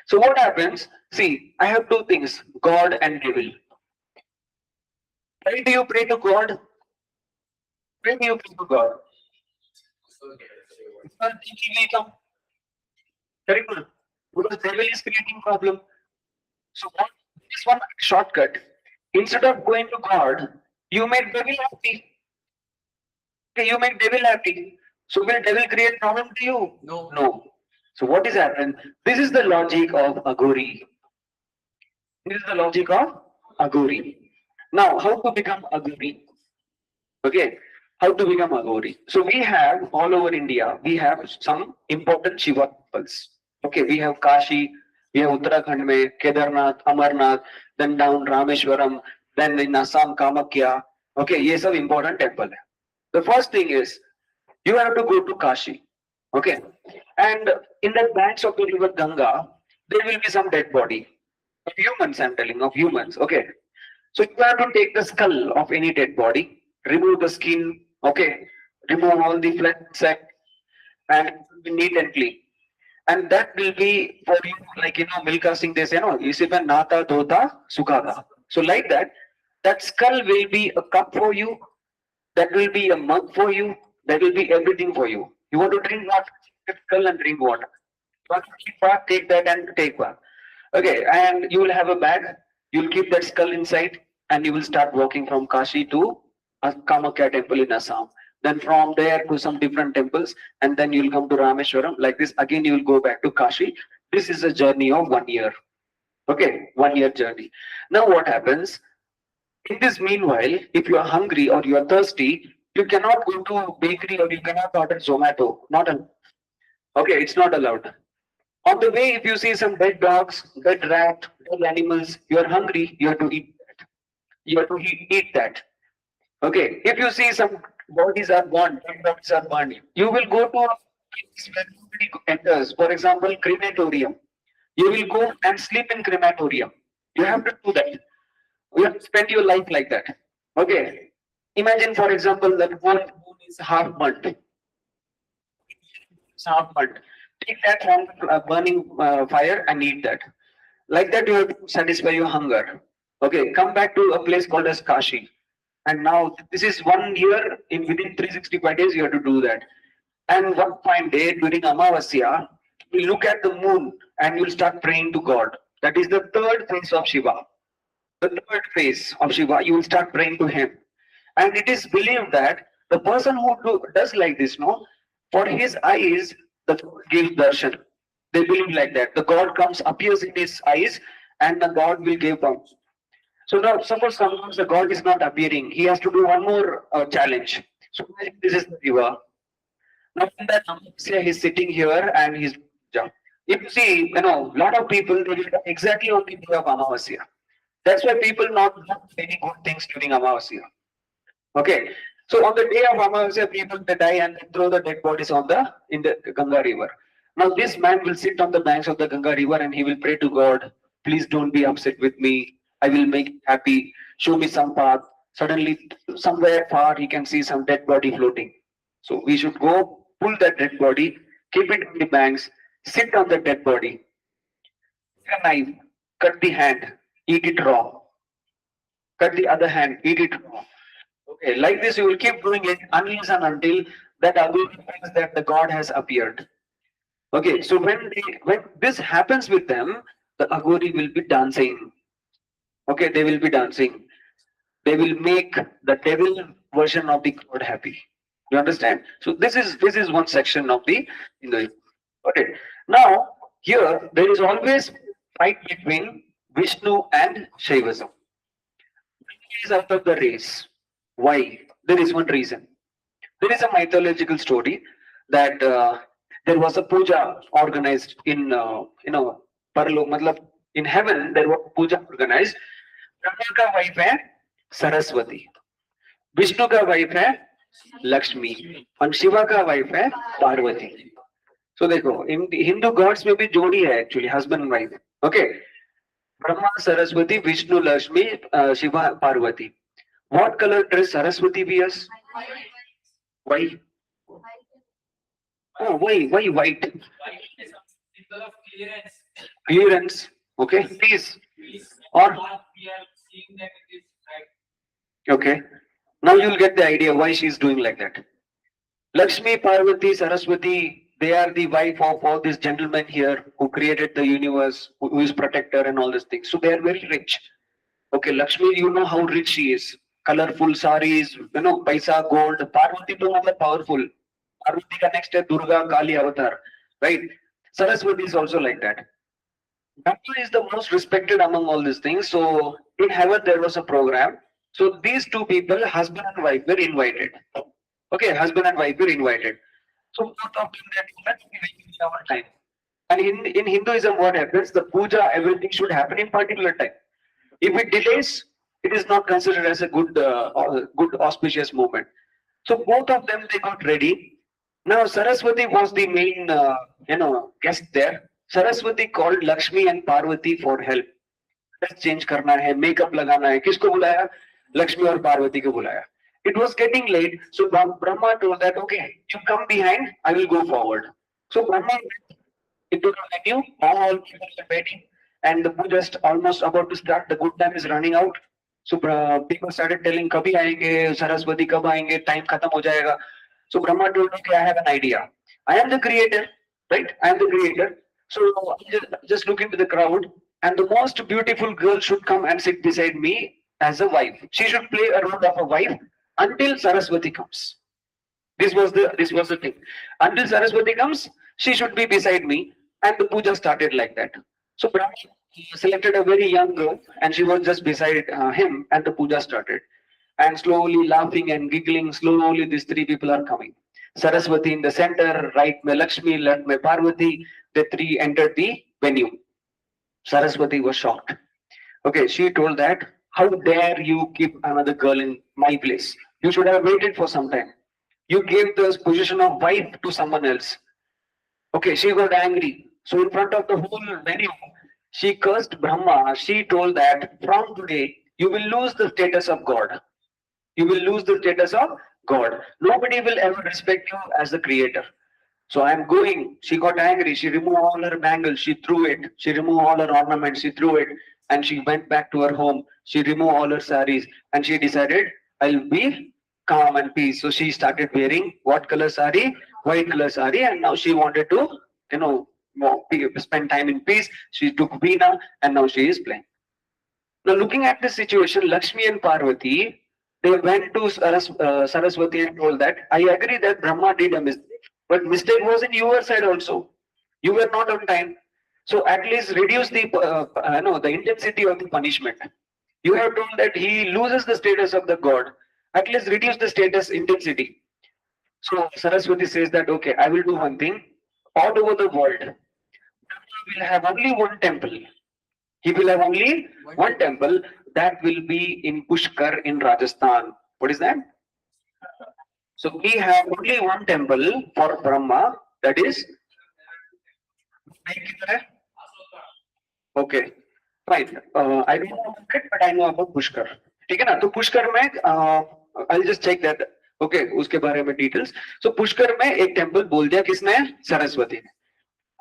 So what happens? See, I have 2 things, God and devil. Why do you pray to God? Why do you pray to God? Correct? Because devil is creating problem. So what is one shortcut? Instead of going to God, you make devil happy. Okay, you make devil happy. So will devil create problem to you? No. No. So what is happened? This is the logic of Agori. This is the logic of Agori. Now, how to become Agori? Okay, how to become a Gauri? So we have all over India, we have some important Shiva temples. Okay, we have Kashi, we have Uttarakhand mein, Kedarnath, Amarnath, then down Rameshwaram, then in Assam, Kamakya. Okay, ये सब important temple है. The first thing is you have to go to Kashi. Okay, and in the banks of the river Ganga, there will be some dead body of humans. I'm telling of humans. Okay, so you have to take the skull of any dead body, remove the skin, okay, remove all the flesh sac, and it will be neat and clean. And that will be for you, like Milka Singh, they say, no, Isipan Nata Dhota Sukada. So, like that, that skull will be a cup for you, that will be a mug for you, that will be everything for you. You want to drink water, take skull and drink water. You want to keep bath, take that and take bath. Okay, and you will have a bag, you will keep that skull inside, and you will start walking from Kashi to a Kamakya temple in Assam. Then from there to some different temples, and then you will come to Rameshwaram. Like this, again you will go back to Kashi. This is a journey of 1 year. Okay, 1 year journey. Now what happens? In this meanwhile, if you are hungry or you are thirsty, you cannot go to bakery or you cannot order Zomato. Not allowed. Okay, it's not allowed. On the way, if you see some dead dogs, dead rat, dead animals, you are hungry, you have to eat that. You have to eat that. Okay, if you see some bodies are burned, dead bodies are burned, you will go to a place where nobody enters. For example, crematorium. You will go and sleep in crematorium. You have to do that. You have to spend your life like that. Okay. Imagine, for example, that one bone is half burnt. It's half burnt. Take that from burning fire and eat that. Like that, you have to satisfy your hunger. Okay, come back to a place called as Kashi. And now this is 1 year, in within 365 days, you have to do that. And one fine day during Amavasya, you look at the moon and you'll start praying to God. That is the third phase of Shiva. The third phase of Shiva, you will start praying to him. And it is believed that the person who does like this, no, for his eyes, the God gives darshan. They believe like that. The God comes, appears in his eyes, and the God will give bounce. So now, suppose sometimes the God is not appearing, he has to do one more challenge. So this is the river. Now, in that Amasya, he's sitting here and he's. If you see, lot of people, they will exactly on the day of Amavasya. That's why people not do any good things during Amavasya. Okay. So on the day of Amavasya, people they die and they throw the dead bodies in the Ganga river. Now this man will sit on the banks of the Ganga river and he will pray to God, please don't be upset with me. I will make you happy. Show me some path. Suddenly, somewhere far, he can see some dead body floating. So we should go pull that dead body, keep it on the banks, sit on the dead body, take a knife, cut the hand, eat it raw. Cut the other hand, eat it raw. Okay, like this you will keep doing it unless and until that ability thinks that the God has appeared. Okay, so when this happens with them, the Agori will be dancing. Okay, they will be dancing. They will make the devil version of the God happy. You understand? So this is one section of the Hindu. Okay. Now here there is always fight between Vishnu and Shaivism. Vishnu is out of the race. Why? There is one reason. There is a mythological story that there was a puja organized in Parlok, in heaven there was a puja organized. Brahma का wife है सरस्वती, विष्णु का wife है लक्ष्मी और शिवा का wife है Parvati. So देखो, in the Hindu gods में भी जोड़ी है actually, husband and wife. Okay, Brahma, Saraswati, Vishnu, Lakshmi, Shiva, Parvati. What color dress Saraswati wears? Why? Oh, why white? White is a symbol of clearance. Clearance. Okay, please. Or We are seeing that it is right. okay. Now you'll get the idea why she's doing like that. Lakshmi, Parvati, Saraswati, they are the wife of all these gentlemen here who created the universe, who is protector and all these things. So they are very rich. Okay, Lakshmi, you know how rich she is. Colorful saris, paisa, gold. Parvati to another powerful. Parvati ka next is Durga, Kali avatar. Right? Saraswati is also like that. Brahma is the most respected among all these things. So in heaven there was a program. So these two people, husband and wife, were invited. Okay, husband and wife were invited. So both of them said, let's be our time. And in Hinduism, what happens? The puja, everything should happen in particular time. If it delays, it is not considered as a good auspicious moment. So both of them, they got ready. Now Saraswati was the main guest there. Saraswati called Lakshmi and Parvati for help. Dress change करना है, makeup लगाना है, किसको बुलाया? लक्ष्मी और पार्वती को बुलाया. It was getting late, so Brahma told that, okay, you come behind, I will go forward. So Brahma went into the venue, all people were waiting, and the puja is almost about to start. The good time is running out. So people started telling, कभी आएंगे, सरस्वती कब आएंगे, time खत्म हो जाएगा. So Brahma told, okay, I have an idea. I am the creator, right? I am the creator. So just look into the crowd. And the most beautiful girl should come and sit beside me as a wife. She should play a role of a wife until Saraswati comes. This was the thing. Until Saraswati comes, she should be beside me, and the puja started like that. So Brahma selected a very young girl, and she was just beside him, and the puja started. And slowly laughing and giggling, slowly these three people are coming. Saraswati in the center, right mein Lakshmi, left mein Parvati. The three entered the venue. Saraswati was shocked. Okay, she told that, how dare you keep another girl in my place? You should have waited for some time. You gave the position of wife to someone else. Okay, she got angry. So in front of the whole venue, she cursed Brahma. She told that from today, you will lose the status of God. You will lose the status of God. Nobody will ever respect you as the creator. So I am going. She got angry. She removed all her bangles. She threw it. She removed all her ornaments. She threw it. And she went back to her home. She removed all her saris. And she decided, I'll be calm and peace. So she started wearing what color sari? White color sari. And now she wanted to, spend time in peace. She took Veena and now she is playing. Now looking at this situation, Lakshmi and Parvati, they went to Saraswati and told that, I agree that Brahma did a mistake. But mistake was in your side also. You were not on time. So at least reduce the the intensity of the punishment. You have told that he loses the status of the god. At least reduce the status intensity. So Saraswati says that, okay, I will do one thing. All over the world, Brahma will have only one temple. He will have only one temple. That will be in Pushkar in Rajasthan. What is that? So we have only one temple for Brahma, that is. Okay, fine. I don't know about it, but I know about Pushkar. ठीक है ना? तो पुष्कर में I'll just check that. Okay, उसके बारे में details. So Pushkar में एक temple बोल दिया किसने? सरस्वती ने.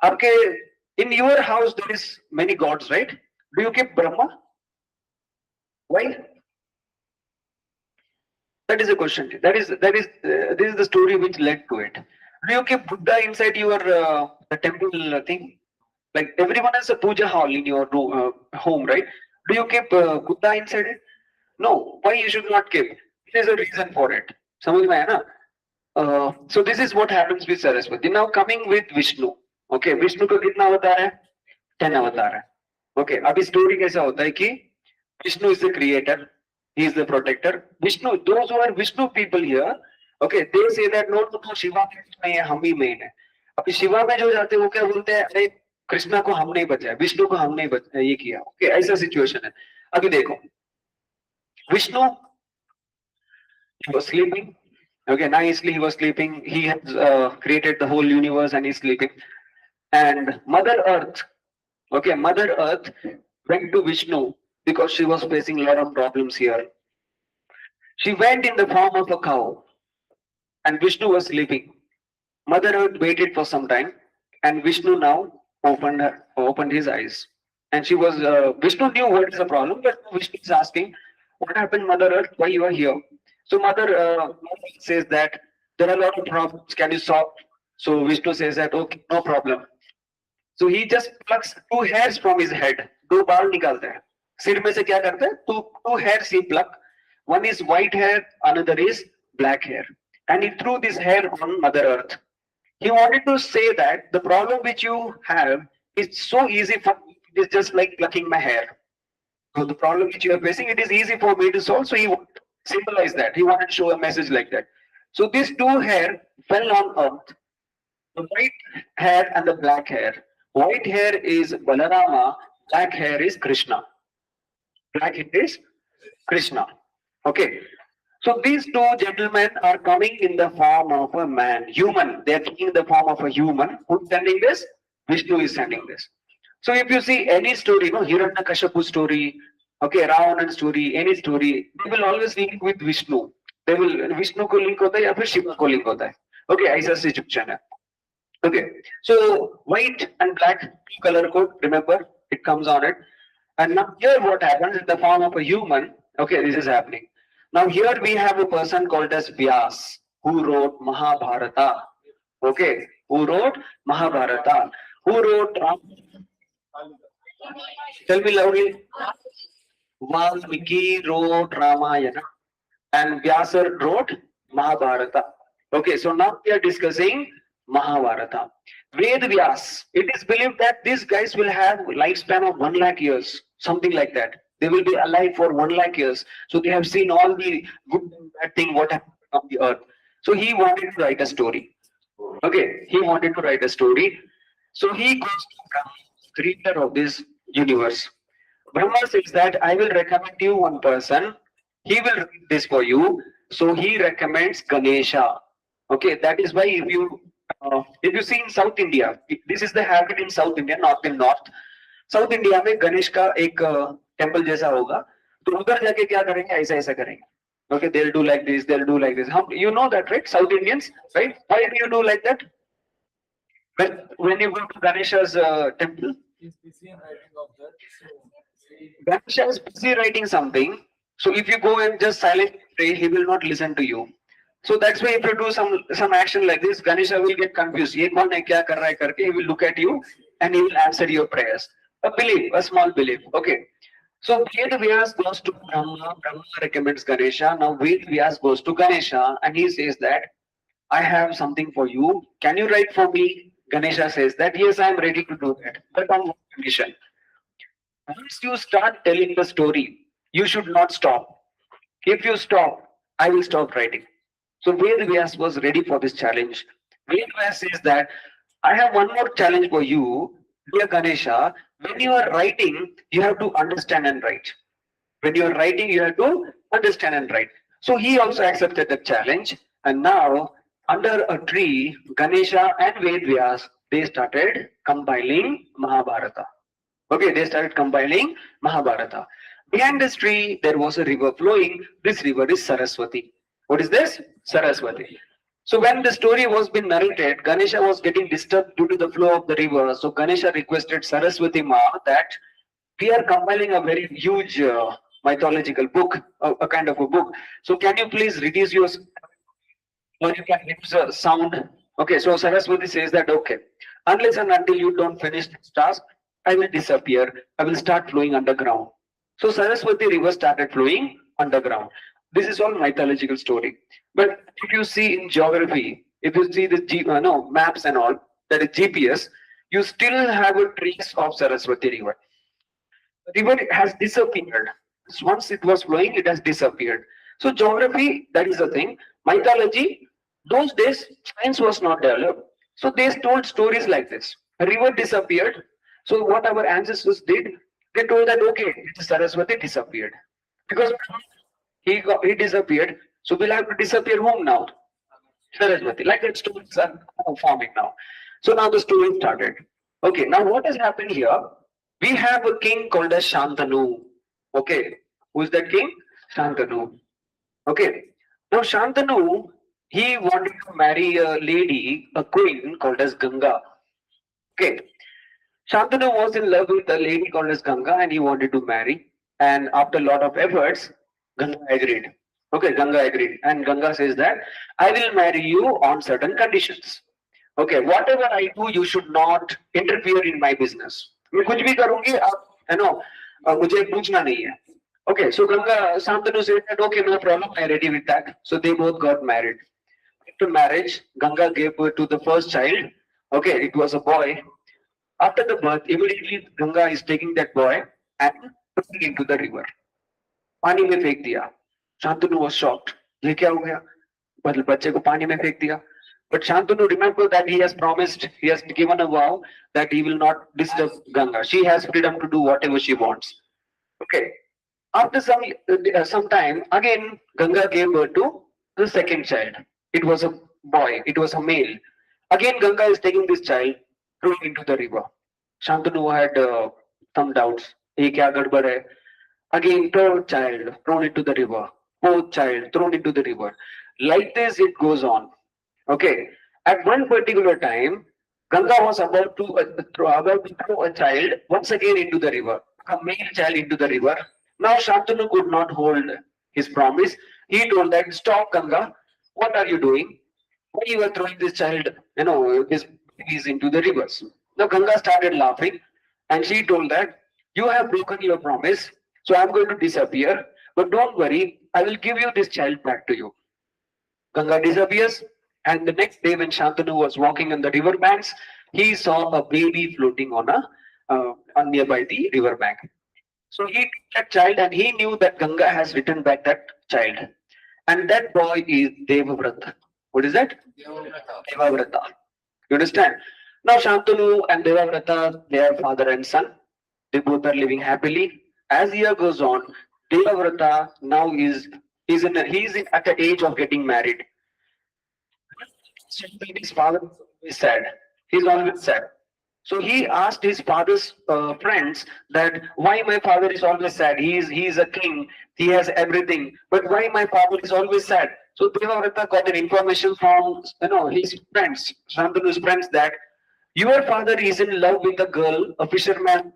आपके in your house there is many gods, right? Do you keep Brahma? Why? That is a question. This is the story which led to it. Do you keep Buddha inside your temple thing? Like everyone has a puja hall in your home, right? Do you keep Buddha inside it? No. Why you should not keep? There is a reason for it. समझ में आया ना? So this is what happens with Saraswati. Now coming with Vishnu. Okay, Vishnu का कितना अवतार है? 10 अवतार है. Okay, अभी story कैसा होता है कि Vishnu is the creator. He is the protector. Vishnu, those who are Vishnu people here, okay, they say that no, Shiva में है, हम ही main है. अभी शिवा में जो जाते हैं वो क्या बोलते हैं? अरे कृष्णा को हम नहीं बचाया, विष्णु को हम नहीं बचाया, ये किया. ओके, ऐसा सिचुएशन है. अभी देखो, Vishnu he was sleeping. Okay, nicely he was sleeping. He has created the whole universe and he's sleeping. And Mother Earth, okay, Mother Earth went to Vishnu because she was facing a lot of problems here. She went in the form of a cow and Vishnu was sleeping. Mother Earth waited for some time and Vishnu now opened his eyes. And she was, Vishnu knew what is the problem, but Vishnu is asking, what happened, Mother Earth? Why you are here? So Mother Earth says that there are a lot of problems, can you solve? So Vishnu says that, okay, no problem. So he just plucks 2 hairs from his head. 2 बाल निकालता है. सिर में से क्या करता है? 2 hairs he plucked. One is white hair, another is black hair. And he threw this hair on Mother Earth. He wanted to say that the problem which you have is so easy for me. It is just like plucking my hair. So the problem which you are facing, it is easy for me to solve. So he wanted to symbolize that. He wanted to show a message like that. So these two hair fell on earth. The white hair and the black hair. White hair is Balarama, black hair is Krishna. Black hair is Krishna. Okay. So these two gentlemen are coming in the form of a man, human. They are taking the form of a human. Who's sending this? Vishnu is sending this. So if you see any story, Hiranyakashipu story, okay, Ravanan story, any story, they will always link with Vishnu. They will Vishnu को link होता है या फिर शिव को link होता है. Okay, ऐसा situation है. Okay, so white and black color code, remember, it comes on it. And now here what happens in the form of a human, okay, this is happening. Now here we have a person called as Vyas, who wrote Mahabharata. Okay, who wrote Mahabharata. Who wrote Tell me loudly. Valmiki wrote Ramayana and Vyasa wrote Mahabharata. Okay, so now we are discussing Mahabharata. Ved Vyas, it is believed that these guys will have lifespan of 1 lakh years, something like that. They will be alive for 1 lakh years. So they have seen all the good and bad thing what happened on the earth. So he wanted to write a story. Okay, he wanted to write a story. So he goes to Brahma, creator of this universe. Brahma says that I will recommend you one person. He will read this for you. So he recommends Ganesha. Okay, that is why if you see in South India, this is the habit in South India, not in North. South India में गणेश का एक temple जैसा होगा, तो उधर जाके क्या करेंगे, ऐसा ऐसा करेंगे. Okay, they'll do like this, they'll do like this. You know that, right? South Indians, right? Why do you do like that? When you go to Ganesha's temple, He's busy in writing of that. So Ganesha is busy writing something. So if you go and just silently pray, he will not listen to you. So that's why if you do some action like this, Ganesha will get confused. Ye kaun hai, kya kar raha hai karke, he will look at you and he will answer your prayers. A belief, a small belief. Okay. So Ved Vyas goes to Brahma, Brahma recommends Ganesha. Now Ved Vyas goes to Ganesha and he says that I have something for you. Can you write for me? Ganesha says that yes, I am ready to do that. But on one condition. Once you start telling the story, you should not stop. If you stop, I will stop writing. So Ved Vyas was ready for this challenge. Ved Vyas says that I have one more challenge for you, dear Ganesha. When you are writing, you have to understand and write. When you are writing, you have to understand and write. So he also accepted the challenge. And now, under a tree, Ganesha and Ved Vyas, they started compiling Mahabharata. Okay, they started compiling Mahabharata. Behind this tree, there was a river flowing. This river is Saraswati. What is this? Saraswati. So when the story was being narrated, Ganesha was getting disturbed due to the flow of the river. So Ganesha requested Saraswati Ma that we are compiling a very huge mythological book, a kind of a book. So can you please reduce your, or you can reduce the sound? Okay, so Saraswati says that okay, unless and until you don't finish this task, I will disappear. I will start flowing underground. So Saraswati river started flowing underground. This is all mythological story. But if you see in geography, if you see the maps and all, that is GPS, you still have a trace of Saraswati river. The river has disappeared. Once it was flowing, it has disappeared. So geography, that is the thing. Mythology, those days, science was not developed. So they told stories like this. A river disappeared. So what our ancestors did, they told that, okay, Saraswati disappeared. Because he disappeared. So we'll have to disappear whom now? Saraswati. Like that stories are forming now. So now the story started. Okay, now what has happened here? We have a king called as Shantanu. Okay, who is that king? Shantanu. Okay, now Shantanu, he wanted to marry a lady, a queen called as Ganga. Okay, Shantanu was in love with a lady called as Ganga and he wanted to marry. And after a lot of efforts, Ganga agreed. Okay, Ganga agreed. And Ganga says that I will marry you on certain conditions. Okay, whatever I do, you should not interfere in my business. मैं कुछ भी करूंगी आप मुझे पूछना नहीं है. Okay, so Ganga, Shantanu said that okay, no problem, I'm ready with that. So they both got married. After marriage, Ganga gave birth to the first child. Okay, it was a boy. After the birth, immediately Ganga is taking that boy and into the river. पानी में फेंक दिया. Shantanu was shocked. ये क्या हो गया? मतलब बच्चे को पानी में फेंक दिया. But Shantanu remembered that he has promised, he has given a vow that he will not disturb Ganga. She has freedom to do whatever she wants. Okay. After some time, again Ganga gave birth to the second child. It was a boy. It was a male. Again, Ganga is taking this child, thrown into the river. Shantanu had some doubts. ये क्या गड़बड़ है? Again, third child thrown into the river. Fourth child thrown into the river. Like this, it goes on. Okay. At one particular time, Ganga was about to throw a child once again into the river, a male child into the river. Now Shantanu could not hold his promise. He told that, "Stop, Ganga. What are you doing? Why you are throwing this child, this babies into the rivers?" Now Ganga started laughing, and she told that, "You have broken your promise, so I'm going to disappear. But don't worry, I will give you this child back to you." Ganga disappears, and the next day when Shantanu was walking on the river banks, he saw a baby floating on nearby the river bank. So he took that child and he knew that Ganga has returned back that child. And that boy is Devavrata. What is that? Devavrata. You understand? Now Shantanu and Devavrata, they are father and son. They both are living happily. As year goes on, Devavrata now he's at the age of getting married. His father is always sad. He's always sad. So he asked his father's friends that why my father is always sad. He is a king. He has everything. But why my father is always sad? So Devavrata got an information from his friends, Shantanu's friends, that your father is in love with a girl, a fisherman's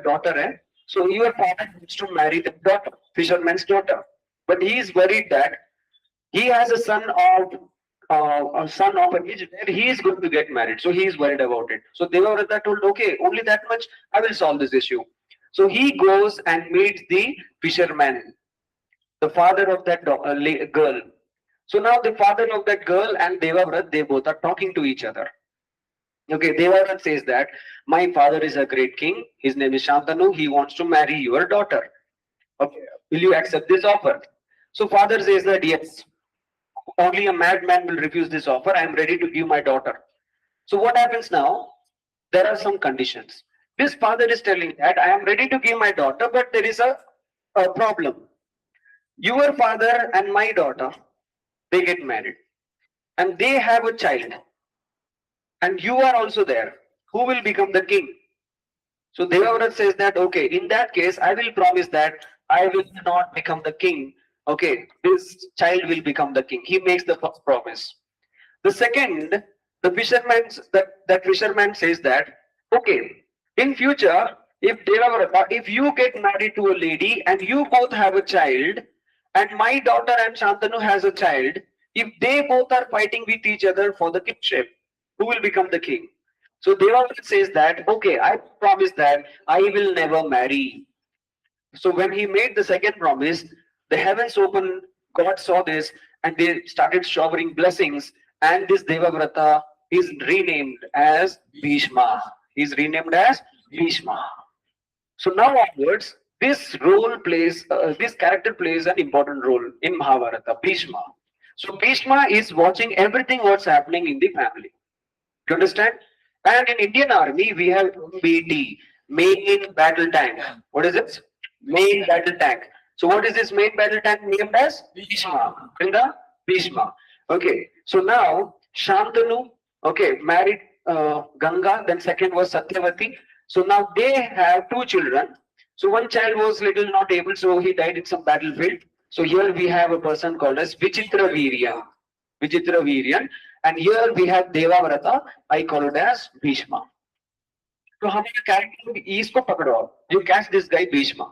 daughter. So your father wants to marry the daughter, fisherman's daughter. But he is worried that he has a son of an age where he is going to get married. So he is worried about it. So Devavrata told, okay, only that much, I will solve this issue. So he goes and meets the fisherman, the father of that girl. So now the father of that girl and Devavrata, they both are talking to each other. Okay, Devavrata says that my father is a great king. His name is Shantanu. He wants to marry your daughter. Okay, will you accept this offer? So father says that yes, only a madman will refuse this offer. I am ready to give my daughter. So what happens now? There are some conditions. This father is telling that I am ready to give my daughter, but there is a problem. Your father and my daughter, they get married and they have a child. And you are also there. Who will become the king? So Devavrata says that, okay, in that case, I will promise that I will not become the king. Okay, this child will become the king. He makes the first promise. The second, that fisherman says that, okay, in future, if Devavrata, if you get married to a lady and you both have a child, and my daughter and Shantanu has a child, if they both are fighting with each other for the kingship, who will become the king? So Devavrata says that, okay, I promise that I will never marry. So when he made the second promise, the heavens opened, God saw this, and they started showering blessings. And this Devavrata is renamed as Bhishma. He's renamed as Bhishma. So now onwards, this character plays an important role in Mahabharata, Bhishma. So Bhishma is watching everything what's happening in the family. You understand? And in Indian Army, we have MBT, main battle tank. What is it? Main battle tank. So what is this main battle tank named as? Bhishma. Brinda? Bhishma. Okay. So now Shantanu, okay, married Ganga. Then second was Satyavati. So now they have two children. So one child was little not able, so he died in some battlefield. So here we have a person called as Vichitra Virya. Vichitra Viryan. And here we have Devavrata. I call it as Bhishma. So हमारे character इसको पकड़ो. You catch this guy Bhishma.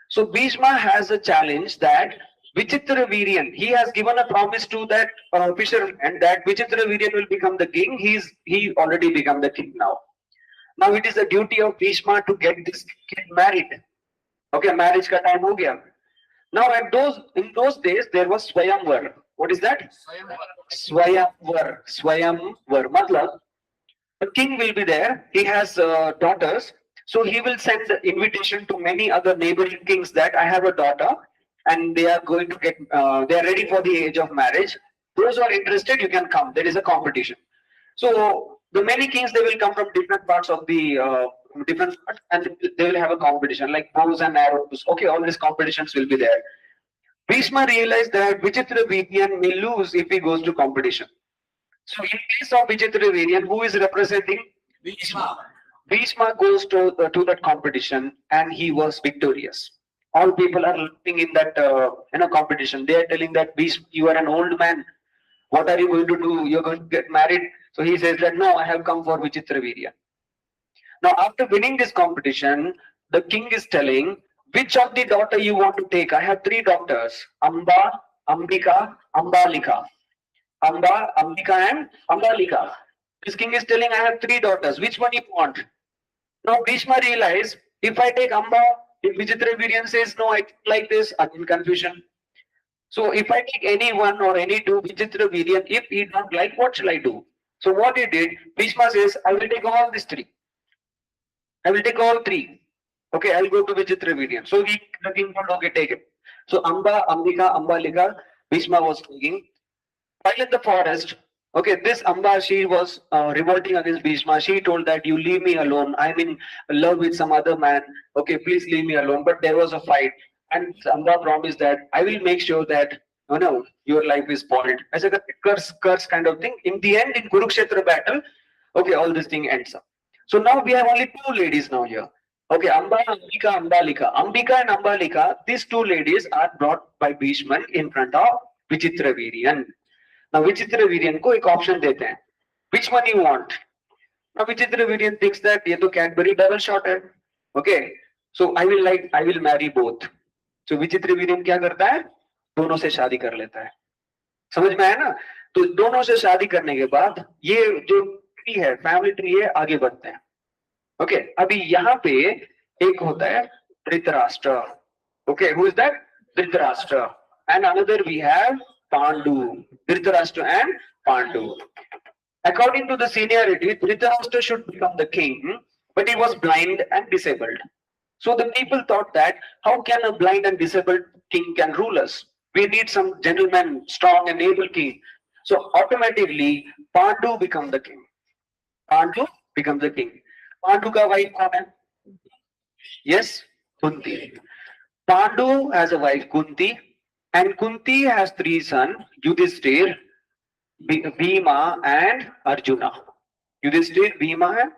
So Bhishma has a challenge that Vichitra Viryan, he has given a promise to that fisherman that Vichitra Viryan will become the king. He already become the king now. Now it is the duty of Bhishma to get this kid married. Okay, marriage ka time ho gaya. Now in those days there was Swayamvar. What is that? Swayamvar. Matlab, the king will be there. He has daughters. So he will send the invitation to many other neighboring kings that I have a daughter and they are going to get, they are ready for the age of marriage. Those who are interested, you can come. There is a competition. So the many kings, they will come from different parts of the different parts, and they will have a competition like bows and arrows. Okay, all these competitions will be there. Bhishma realized that Vichitra Vidyan may lose if he goes to competition. So in case of Vichitra Vidyan, who is representing Bhishma? Bhishma goes to that competition and he was victorious. All people are looking in that competition. They are telling that Bhishma, you are an old man. What are you going to do? You're going to get married. So he says that no, I have come for Vichitra Virya. Now after winning this competition, the king is telling which of the daughter you want to take. I have three daughters: Amba, Ambika, Ambalika. Amba, Ambika, and Ambalika. This king is telling I have three daughters. Which one you want? Now Bhishma realized if I take Amba, if Vichitra Viryan says no, I like this, I'm in confusion. So if I take any one or any two Vichitra Viryan, if he don't like, what shall I do? So what he did, Bhishma says, I will take all these three. I will take all three. Okay, I'll go to Vichitra Viryan. So the king told, okay, take it. So Amba, Ambika, Ambalika, Bhishma was taking. While in the forest, okay, this Amba, she was revolting against Bhishma. She told that you leave me alone. I'm in love with some other man. Okay, please leave me alone. But there was a fight. And Amba promised that I will make sure that your life is spoiled. As a curse kind of thing. In the end, in Kurukshetra battle, okay, all this thing ends up. So now we have only two ladies now here. Okay, Amba, Ambika, Ambalika. Ambika and Ambalika, these two ladies are brought by Bhishma in front of Vichitra Viryan. Now Vichitra Viryan को एक option देते हैं. Which one you want? Now Vichitra Viryan thinks that ये तो Cadbury double shot है. Okay, so I will marry both. So Vichitra Viryan क्या करता है? दोनों से शादी कर लेता है. समझ में आया ना? तो दोनों से शादी करने के बाद ये जो ट्री है, फैमिली ट्री है, आगे बढ़ते हैं. ओके, अभी यहाँ पे एक होता है Dhritarashtra. Okay, who is that? Dhritarashtra. And another we have Pandu. Dhritarashtra and Pandu. According to the seniority, Dhritarashtra should become the king, but he was blind and disabled. So the people thought that how can a blind and disabled king can rule us? We need some gentleman, strong and able king. So automatically Pandu becomes the king. Pandu becomes the king. Pandu ka wife kaun hai? Yes, Kunti. Pandu has a wife Kunti, and Kunti has three sons: Yudhishthir, Bhima, and Arjuna. Yudhishthir, Bhima, and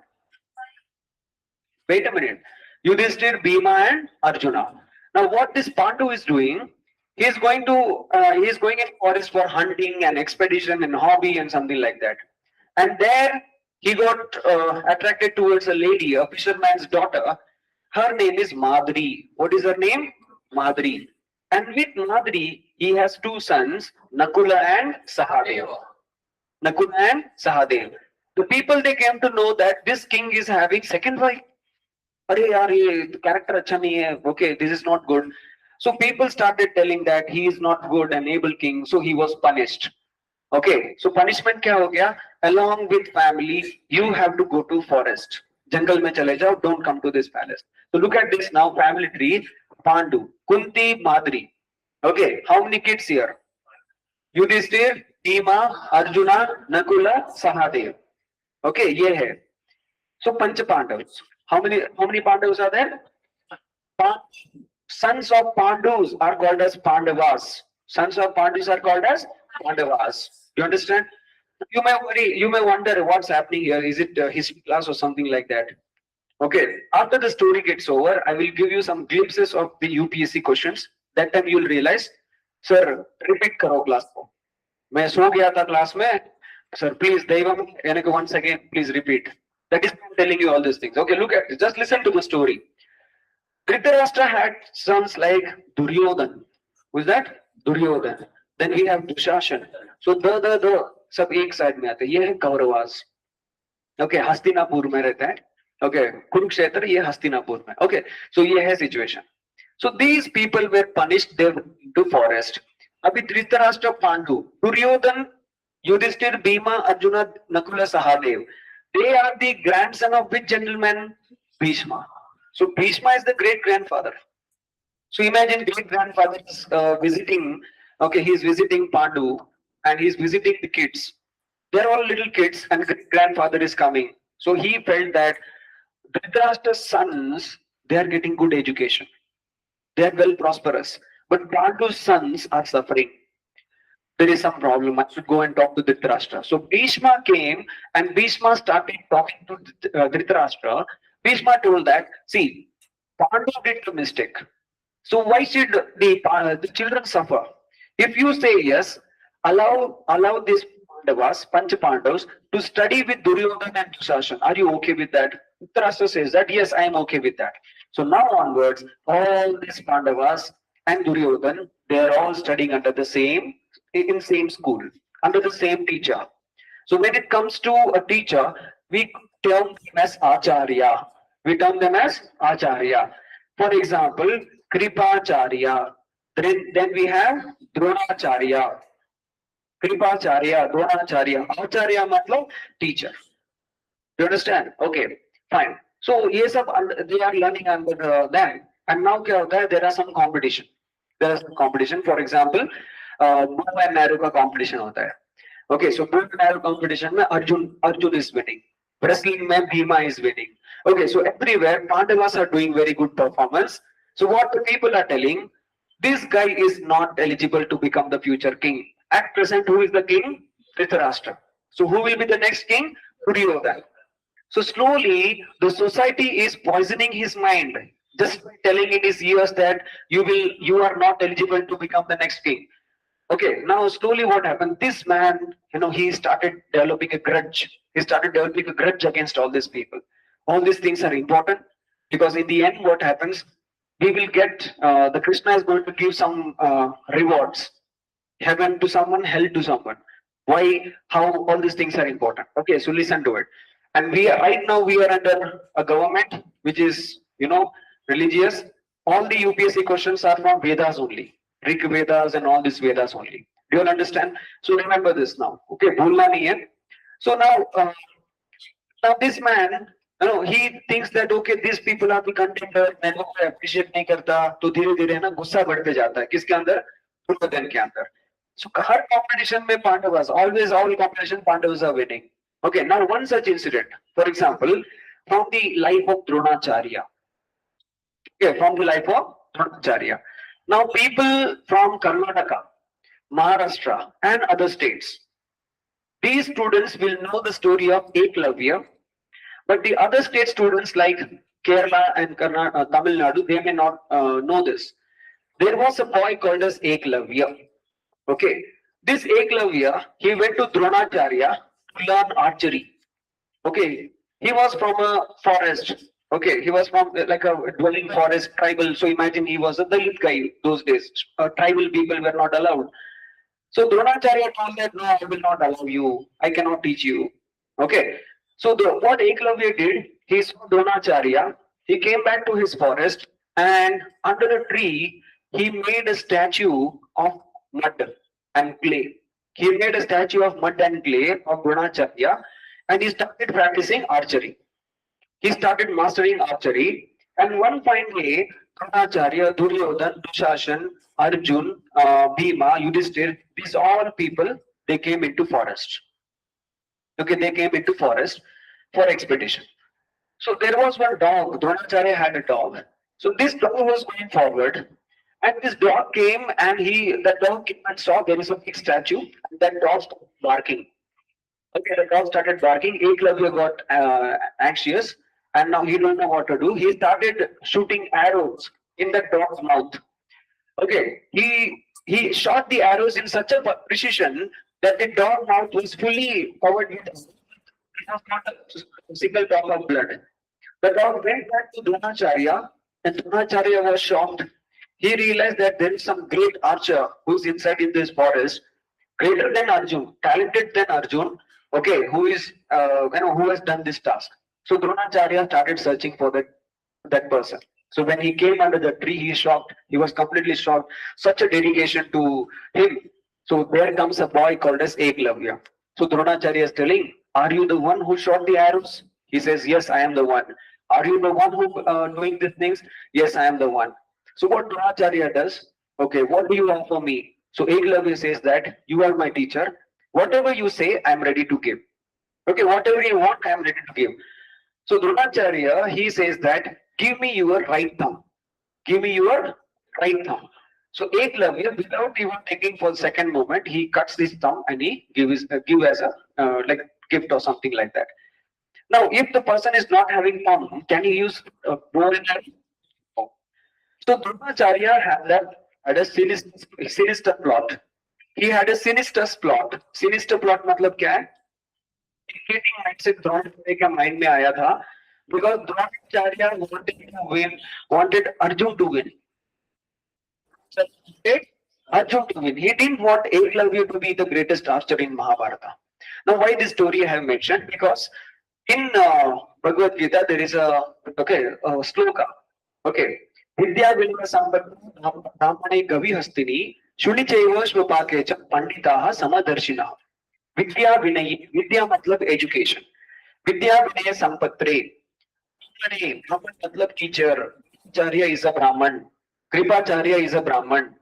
wait a minute. Yudhishthir, Bhima, and Arjuna. Now, what this Pandu is doing? He is going in forest for hunting and expedition and hobby and something like that. And there he got attracted towards a lady, a fisherman's daughter. Her name is Madri. What is her name? Madri. And with Madri, he has two sons, Nakula and Sahadev. Nakula and Sahadev. The people, they came to know that this king is having second wife. Arey yaar, ye character acha nahi hai. Okay, this is not good. So people started telling that he is not good and able king, so he was punished. Okay, so punishment kya ho gaya? Along with family, you have to go to forest. Jungle mein chale jao, don't come to this palace. So look at this now, family tree. Pandu, Kunti, Madri. Okay, how many kids here? Yudhishthir, Bhima, Arjuna, Nakula, Sahadev. Okay, ye hai. So Pancha Pandavas. How many Pandavas are there? Sons of Pandus are called as Pandavas. Sons of Pandus are called as Pandavas. You understand? You may wonder what's happening here. Is it history class or something like that? Okay. After the story gets over, I will give you some glimpses of the UPSC questions. That time you'll realize, sir, repeat karo class ko. मैं सो गया था class में. Sir, please, Daivam, once again, please repeat. That is I'm telling you all these things. Okay, look at it. Just listen to the story. Dhritarashtra had sons like Duryodhan. Who is that? Duryodhan. Then we have Dushashan. So the सब एक side में आते हैं. ये है Kauravas. Okay, Hastinapur में रहता है. Okay, कुरुक्षेत्र ये हस्तिनापुर में. Okay, so ये है situation. So these people were punished. They went to forest. अभी Dhritarashtra, Pandu, Duryodhan, Yudhishthir, Bhima, Arjuna, Nakula, Sahadev. They are the grandson of which gentleman? Bhishma. So Bhishma is the great grandfather. So imagine great grandfather is visiting, okay, he's visiting Pandu and he's visiting the kids. They're all little kids and great grandfather is coming. So he felt that Dhritarashtra's sons, they are getting good education. They are well prosperous. But Pandu's sons are suffering. There is some problem. I should go and talk to Dhritarashtra. So Bhishma came and Bhishma started talking to Dhritarashtra. Bhishma told that, see, Pandu did the mistake. So why should the children suffer? If you say yes, allow these Pandavas, Pancha Pandavas, to study with Duryodhana and Dushasan. Are you okay with that? Dhritarashtra says that yes, I am okay with that. So now onwards, all these Pandavas and Duryodhana, they are all studying under the same in same school, under the same teacher. So when it comes to a teacher, we term them as Acharya. We term them as Acharya. For example, Kripacharya. Then we have Dronacharya. Kripacharya, Dronacharya. Acharya matlab teacher. You understand? Okay, fine. So ये सब they are learning under them. And now क्या होता है? There are some competition. There is some competition. For example, bow and arrow का competition होता है. Okay, so bow and arrow competition में Arjun is winning. Wrestling में Bhima is winning. Okay, so everywhere Pandavas are doing very good performance. So what the people are telling, this guy is not eligible to become the future king. At present, who is the king? Dhritarashtra. So who will be the next king? Duryodhana. So slowly the society is poisoning his mind, just telling in his ears that you are not eligible to become the next king. Okay, now slowly what happened? This man, he started developing a grudge. He started developing a grudge against all these people. All these things are important because in the end, what happens? We will get the Krishna is going to give some rewards, heaven to someone, hell to someone. Why? How all these things are important. Okay, so listen to it. And right now we are under a government which is religious. All the UPSC questions are from Vedas only. Rig Vedas and all these Vedas only. Do you all understand? So remember this now. Okay, bhulna nahi hai. So now this man, he thinks that okay, these people are the contender. मैं लोग को appreciate नहीं करता, तो धीरे-धीरे ना गुस्सा बढ़ते जाता है. किसके अंदर? दुर्योधन के अंदर. So हर competition में Pandavas, always all competition Pandavas are winning. Okay, now one such incident, for example, from the life of Dronacharya. Okay, from the life of Dronacharya. Now people from Karnataka, Maharashtra and other states, these students will know the story of Eklavya, but the other state students like Kerala and Tamil Nadu, they may not know this. There was a boy called as Eklavya. Okay, this Eklavya, he went to Dronacharya to learn archery. Okay, he was from a forest. Okay, he was from like a dwelling forest, tribal. So imagine he was a Dalit guy those days. Tribal people were not allowed. So Dronacharya told that, no, I will not allow you. I cannot teach you. Okay. So what Eklavya did, he saw Dronacharya. He came back to his forest and under a tree, he made a statue of mud and clay. He made a statue of mud and clay of Dronacharya and he started practicing archery. He started mastering archery and one fine day, Dronacharya, Duryodhana, Dushasan, Arjun, Bhima, Yudhishthir, these all people, they came into forest. Okay, they came into forest for expedition. So there was one dog, Dronacharya had a dog. So this dog was going forward and this dog came and that dog came and saw there is a big statue and that dog started barking. Okay, the dog started barking, Eklavya got anxious and now he don't know what to do. He started shooting arrows in the dog's mouth. Okay, he shot the arrows in such a precision that the dog mouth was fully covered with, it was not a single drop of blood. The dog went back to Dronacharya and Dronacharya was shocked. He realized that there is some great archer who is inside in this forest, greater than Arjun, talented than Arjun, okay, who is who has done this task. So Dronacharya started searching for that person. So when he came under the tree, he shocked. He was completely shocked. Such a dedication to him. So there comes a boy called as Eklavya. So Dronacharya is telling, are you the one who shot the arrows? He says, yes, I am the one. Are you the one who doing these things? Yes, I am the one. So what Dronacharya does? Okay, what do you offer me? So Eklavya says that you are my teacher. Whatever you say, I am ready to give. Okay, whatever you want, I am ready to give. So Dronacharya, he says that give me your right thumb. Give me your right thumb. So Eklavya, without even taking for the second moment, he cuts his thumb and he give as a like gift or something like that. Now, if the person is not having thumb, can he use bow and arrow? No. So Dronacharya had a sinister plot. He had a sinister plot. Sinister plot मतलब क्या है? Indicating mind से द्रोणाचार्य का mind में आया था because Dronacharya wanted to win, wanted Arjun to win. So he wanted Arjun to win. He didn't want Eklavya to be the greatest archer in Mahabharata. Now, why this story I have mentioned? Because in Bhagavad Gita there is a sloka. Okay, Vidya Vinaya Sampatti Brahmane Gavi Hastini Shunichaiva Shvapake Cha Panditaha Samadarshina. Vidya Vinay, Vidya matlab education. Vidya Vinaya Sampatre. Brahman matlab teacher. Acharya is a Brahman. Kripacharya is a Brahman.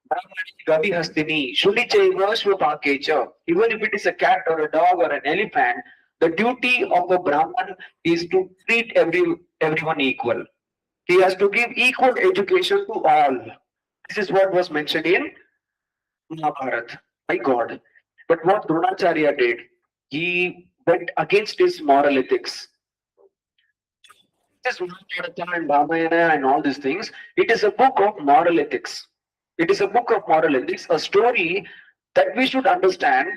Brahmani Gavi Hastini Shunichaiva Shvapake Cha. Even if it is a cat or a dog or an elephant, the duty of a Brahman is to treat everyone equal. He has to give equal education to all. This is what was mentioned in Mahabharata by God. But what Dronacharya did, he went against his moral ethics. This Mahabharata and Ramayana and all these things, it is a book of moral ethics. It is a book of moral ethics, a story that we should understand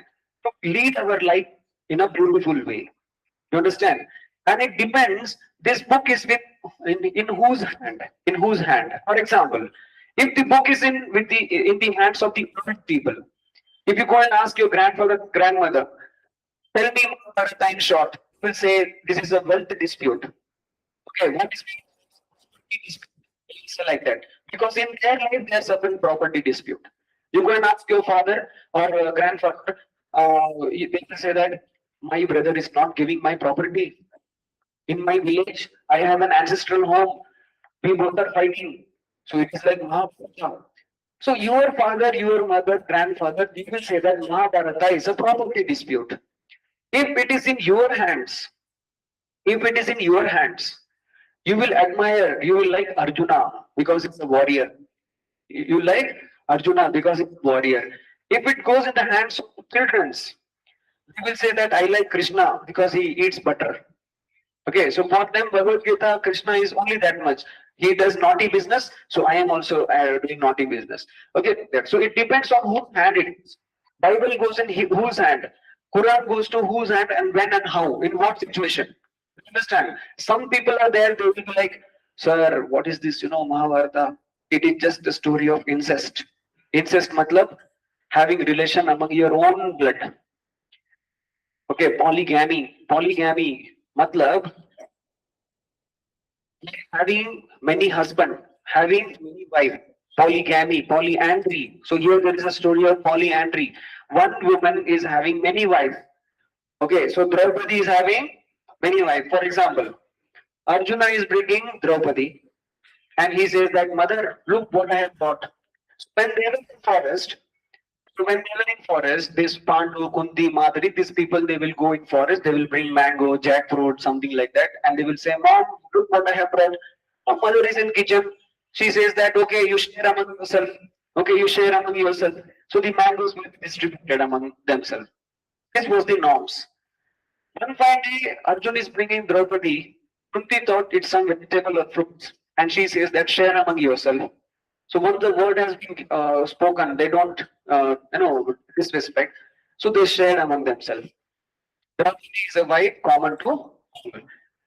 to lead our life in a beautiful way. You understand? And it depends, this book is in whose hand? In whose hand? For example, if the book is in the hands of the old people, if you go and ask your grandfather, grandmother, tell me Mahabharata in short, you will say this is a wealth dispute. Okay, what is like that? Because in their life they are suffering property dispute. You go and ask your father or grandfather, they will say that my brother is not giving my property. In my village, I have an ancestral home. We both are fighting. So it is like Mahabharata. So your father, your mother, grandfather, they will say that Mahabharata is a property dispute. If it is in your hands, if it is in your hands, you will admire, you will like Arjuna because it's a warrior. You like Arjuna because it's a warrior. If it goes in the hands of children's, you will say that I like Krishna because he eats butter. Okay, so for them, Bhagavad Gita, Krishna is only that much. He does naughty business, so I am also doing naughty business. Okay, so it depends on whose hand it is. Bible goes in whose hand. Quran goes to whose hand and when and how, in what situation. Understand? Some people are there, they will be like, sir, what is this, Mahabharata? It is just the story of incest. Incest matlab, having relation among your own blood. Okay, polygamy matlab having many husband, having many wife, polygamy, polyandry. So here there is a story of polyandry. One woman is having many wives. Okay, so Draupadi is having many wives. For example, Arjuna is bringing Draupadi and he says that mother, look what I have bought. So when they were in forest, this Pandu, Kunti, Madhuri, these people, they will go in forest, they will bring mango, jackfruit, something like that, and they will say, Mom, look what I have brought. Our mother is in kitchen. She says that, okay, you share among yourself. Okay, you share among yourself. So the mangoes will be distributed among themselves. This was the norms. One fine day, Arjun is bringing Draupadi. Kunti thought it's some vegetable or fruits, and she says that share among yourself. So once the word has been spoken, they don't, disrespect. So they share among themselves. Draupadi is a wife common to all.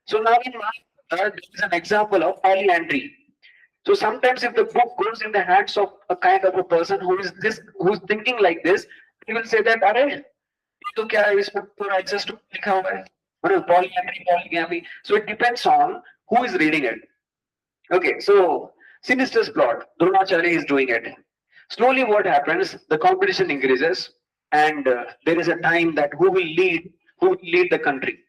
So now in Mahabharata, there is an example of polyandry. So sometimes if the book goes in the hands of a kind of a person who's thinking like this, he will say that, "Arey, तो क्या है इसमें तो righteous to लिखा हुआ है, polyandry, polygamy." So it depends on who is reading it. Okay, so sinister's plot, Dronacharya is doing it. Slowly what happens, the competition increases and there is a time that who will lead the country.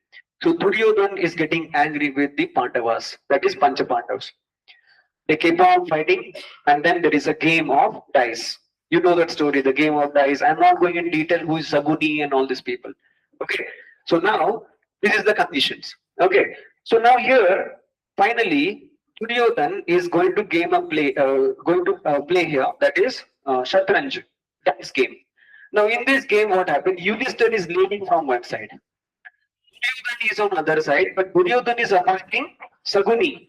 So Duryodhan is getting angry with the Pandavas, that is Pancha Pandavas. They keep on fighting, and then there is a game of dice. You know that story, the game of dice. I'm not going in detail who is Saguni and all these people. Okay, so now this is the conditions. Okay, so now here finally Duryodhan is going to play here. That is Shatranj, dice game. Now in this game, what happened? Yudhishthir is leading from one side. Duryodhan is on other side, but Duryodhan is appointing Saguni.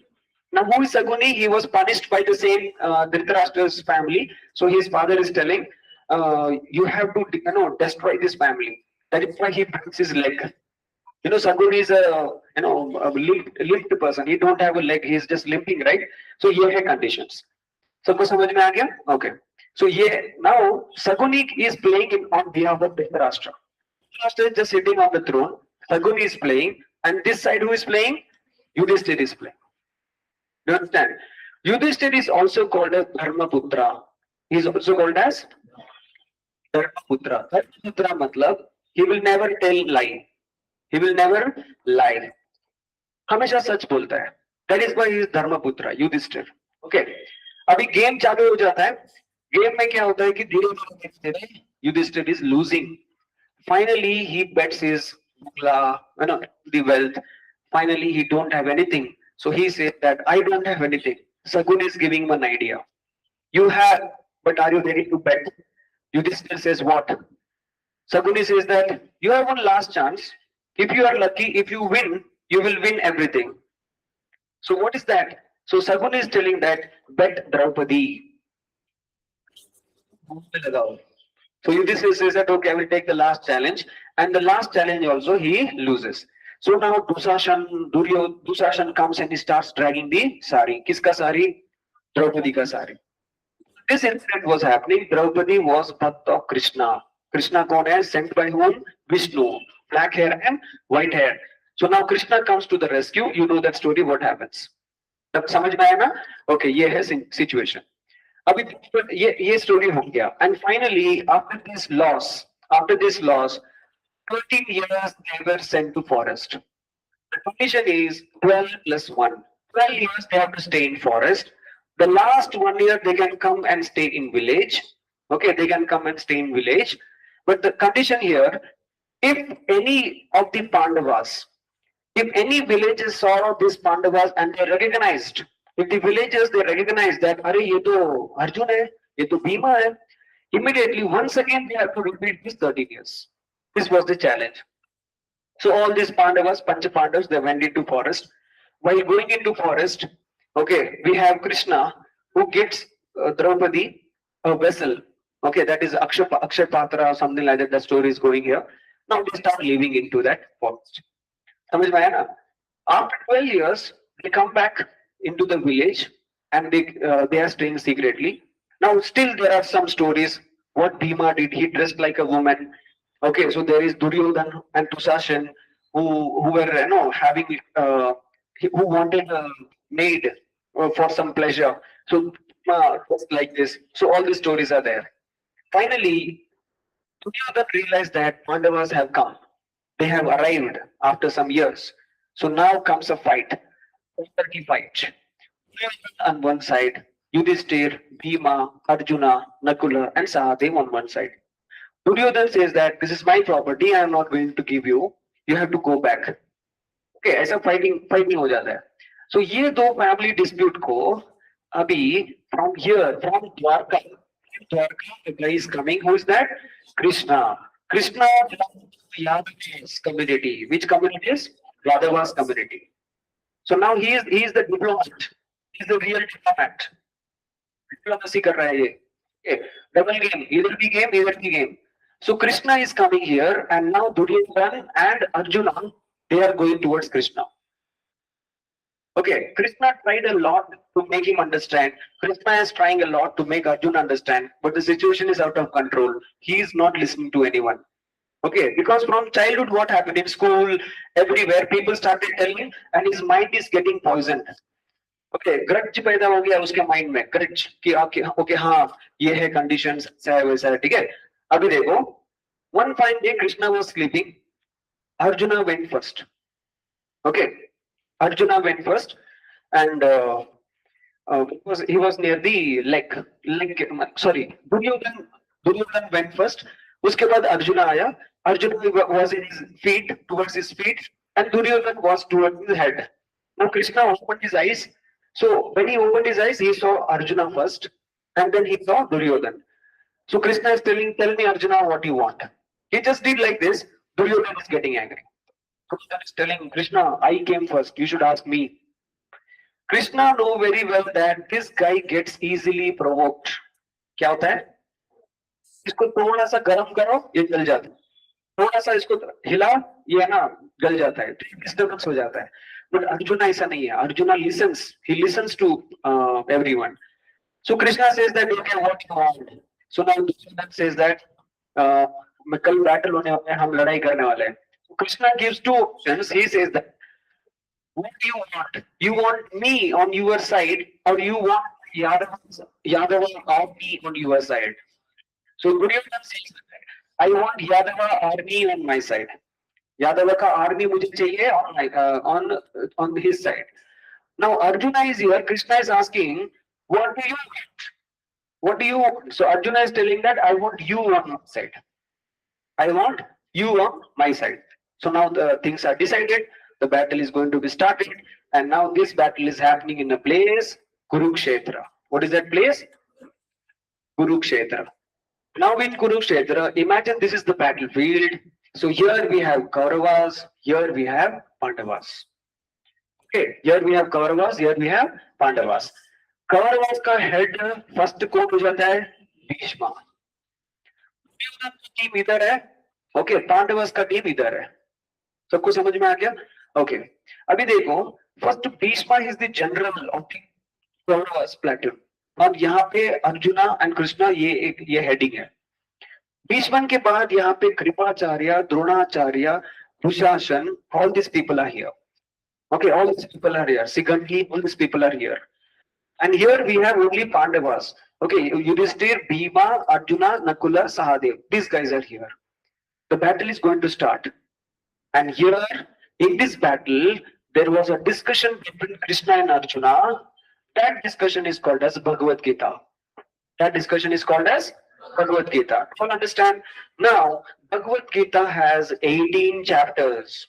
Now, who is Saguni? He was punished by the same Dhritarashtra's family. So his father is telling, you have to, destroy this family. That is why he breaks his leg. Saguni is a limped person. He don't have a leg. He is just limping, right? So ये है conditions. सबको समझ में आ गया? Okay. So now Saguni is playing on behalf of Dhritarashtra. Dhritarashtra is just sitting on the throne. Saguni is playing, and this side who is playing? Yudhishthir is playing. Do you understand? Yudhishthir is also called as Dharmaputra. He is also called as Dharmaputra. Dharmaputra matlab, he will never tell lie. He will never lie. हमेशा सच बोलता है. That is why he is Dharmaputra, Yudhishthir. Okay. अभी game चालू हो जाता है. Game में क्या होता है कि धीरे-धीरे Yudhishthir is losing. Finally, he bets his the wealth. Finally, he don't have anything. So he says that I don't have anything. Sagun is giving him an idea. You have, but are you ready to bet? Yudhishthir says what? Saguni says that you have one last chance. If you are lucky, if you win, you will win everything. So what is that? So Saguni is telling that bet Draupadi. So Yudhishthir says that okay, I will take the last challenge, and the last challenge also he loses. So now Dusashan comes and he starts dragging the sari. Kiska sari? Draupadi ka sari. This incident was happening. Draupadi was Bhakt of Krishna. Krishna kaun hai? Sent by whom? Vishnu. Black hair and white hair. So now Krishna comes to the rescue. You know that story, what happens. तब समझ में आया ना? Okay, ये है situation. अभी ये story हो गया. And finally, after this loss, 13 years they were sent to forest. The condition is 12 plus 1. 12 years they have to stay in forest. The last 1 year they can come and stay in village. Okay, they can come and stay in village. But the condition here, if any of the Pandavas, if any villagers saw these Pandavas and they recognized, if the villagers they recognize that, Are, ye to Arjun hai, ye to Bhima hai, immediately once again they have to repeat this 13 years. This was the challenge. So all these Pandavas, Pancha Pandavas, they went into forest. While going into forest, okay, we have Krishna who gets Draupadi a vessel. Okay, that is Akshay Patra or something like that. The story is going here. Now they start living into that forest. समझ में आया ना? After 12 years, they come back into the village and they are staying secretly. Now still there are some stories. What Bhima did, he dressed like a woman. Okay, so there is Duryodhan and Dusashan who were having who wanted a maid for some pleasure. So just like this. So all these stories are there. Finally, Duryodhan realized that Pandavas have come. They have arrived after some years. So now comes a fight. Fight. On one side, Yudhishthir, Bhima, Arjuna, Nakula, and Sahadev on one side. Duryodhan says that this is my property, I am not going to give you. You have to go back. Okay, ऐसा fighting हो जाता है. So ये दो family dispute को अभी from here, from Dwarka, the guy is coming. Who is that? Krishna. Krishna belongs to Yadava's community. Which community is? Yadava's community. So now he is the diplomat. He is the real diplomat. Diplomacy कर रहा है ये. Okay. Double game. Either be game. So Krishna is coming here, and now Duryodhan and Arjuna, they are going towards Krishna. Okay, Krishna tried a lot to make him understand. Krishna is trying a lot to make Arjuna understand, but the situation is out of control. He is not listening to anyone. Okay, because from childhood, what happened in school, everywhere, people started telling, and his mind is getting poisoned. Okay, grudge पैदा हो गया उसके mind में, grudge कि okay हाँ ये है conditions ऐसा है वैसा है, ठीक है? अभी देखो, one fine day Krishna was sleeping. Arjuna went first. Okay, Arjuna went first, and because he was near the leg. Sorry, Duryodhan went first. उसके बाद अर्जुन आया. Arjuna was in his feet, towards his feet, and Duryodhan was towards his head. Now Krishna opened his eyes. So when he opened his eyes, he saw Arjuna first, and then he saw Duryodhan. So Krishna is telling, tell me Arjuna what you want. He just did like this. Duryodhan is getting angry. Krishna is telling Krishna, I came first. You should ask me. Krishna know very well that this guy gets easily provoked. क्या होता है? इसको थोड़ा सा गरम करो, ये जल जाता है. थोड़ा सा इसको हिला, ये ना गल जाता है. डिस्टर्बेंस हो जाता है. But Arjuna ऐसा नहीं है. Arjuna listens. He listens to everyone. So Krishna says that okay, what you want. So now Arjuna says that कल बैटल होने वाला है, हम लड़ाई करने वाले हैं. So Krishna gives two options. He says that what do you want? You want me on your side, or you want Yadava army on your side? So Duryodhan says that I want Yadava army on my side. Yadava का army मुझे चाहिए on his side. Now Arjuna is here. Krishna is asking, what do you want? What do you want? So Arjuna is telling that I want you on my side. I want you on my side. So now the things are decided. The battle is going to be started, and now this battle is happening in a place, Kurukshetra. What is that place? Kurukshetra. Now in Kurukshetra, imagine this is the battlefield. So here we have Kauravas, here we have Pandavas. Okay, here we have Kauravas, here we have Pandavas. Kauravas का head first कौन हो जाता है? Bheeshma. Team इधर है. Okay, Pandavas का team इधर है. सबको समझ में आ गया? Okay. अभी देखो, first Bhishma is the general of the Kauravas platoon. और यहाँ पे अर्जुना and कृष्णा ये heading है. भीष्मन के बाद यहाँ पे Kripacharya, Dronacharya, Dushasan, all these people are here. Okay, all these people are here. Sigandhi, all these people are here. And here we have only Pandavas. Okay, Yudhishthir, Bhima, Arjuna, Nakula, Sahadev. These guys are here. The battle is going to start. And here, in this battle, there was a discussion between Krishna and Arjuna. That discussion is called as Bhagavad Gita. That discussion is called as Bhagavad Gita. You all understand? Now, Bhagavad Gita has 18 chapters.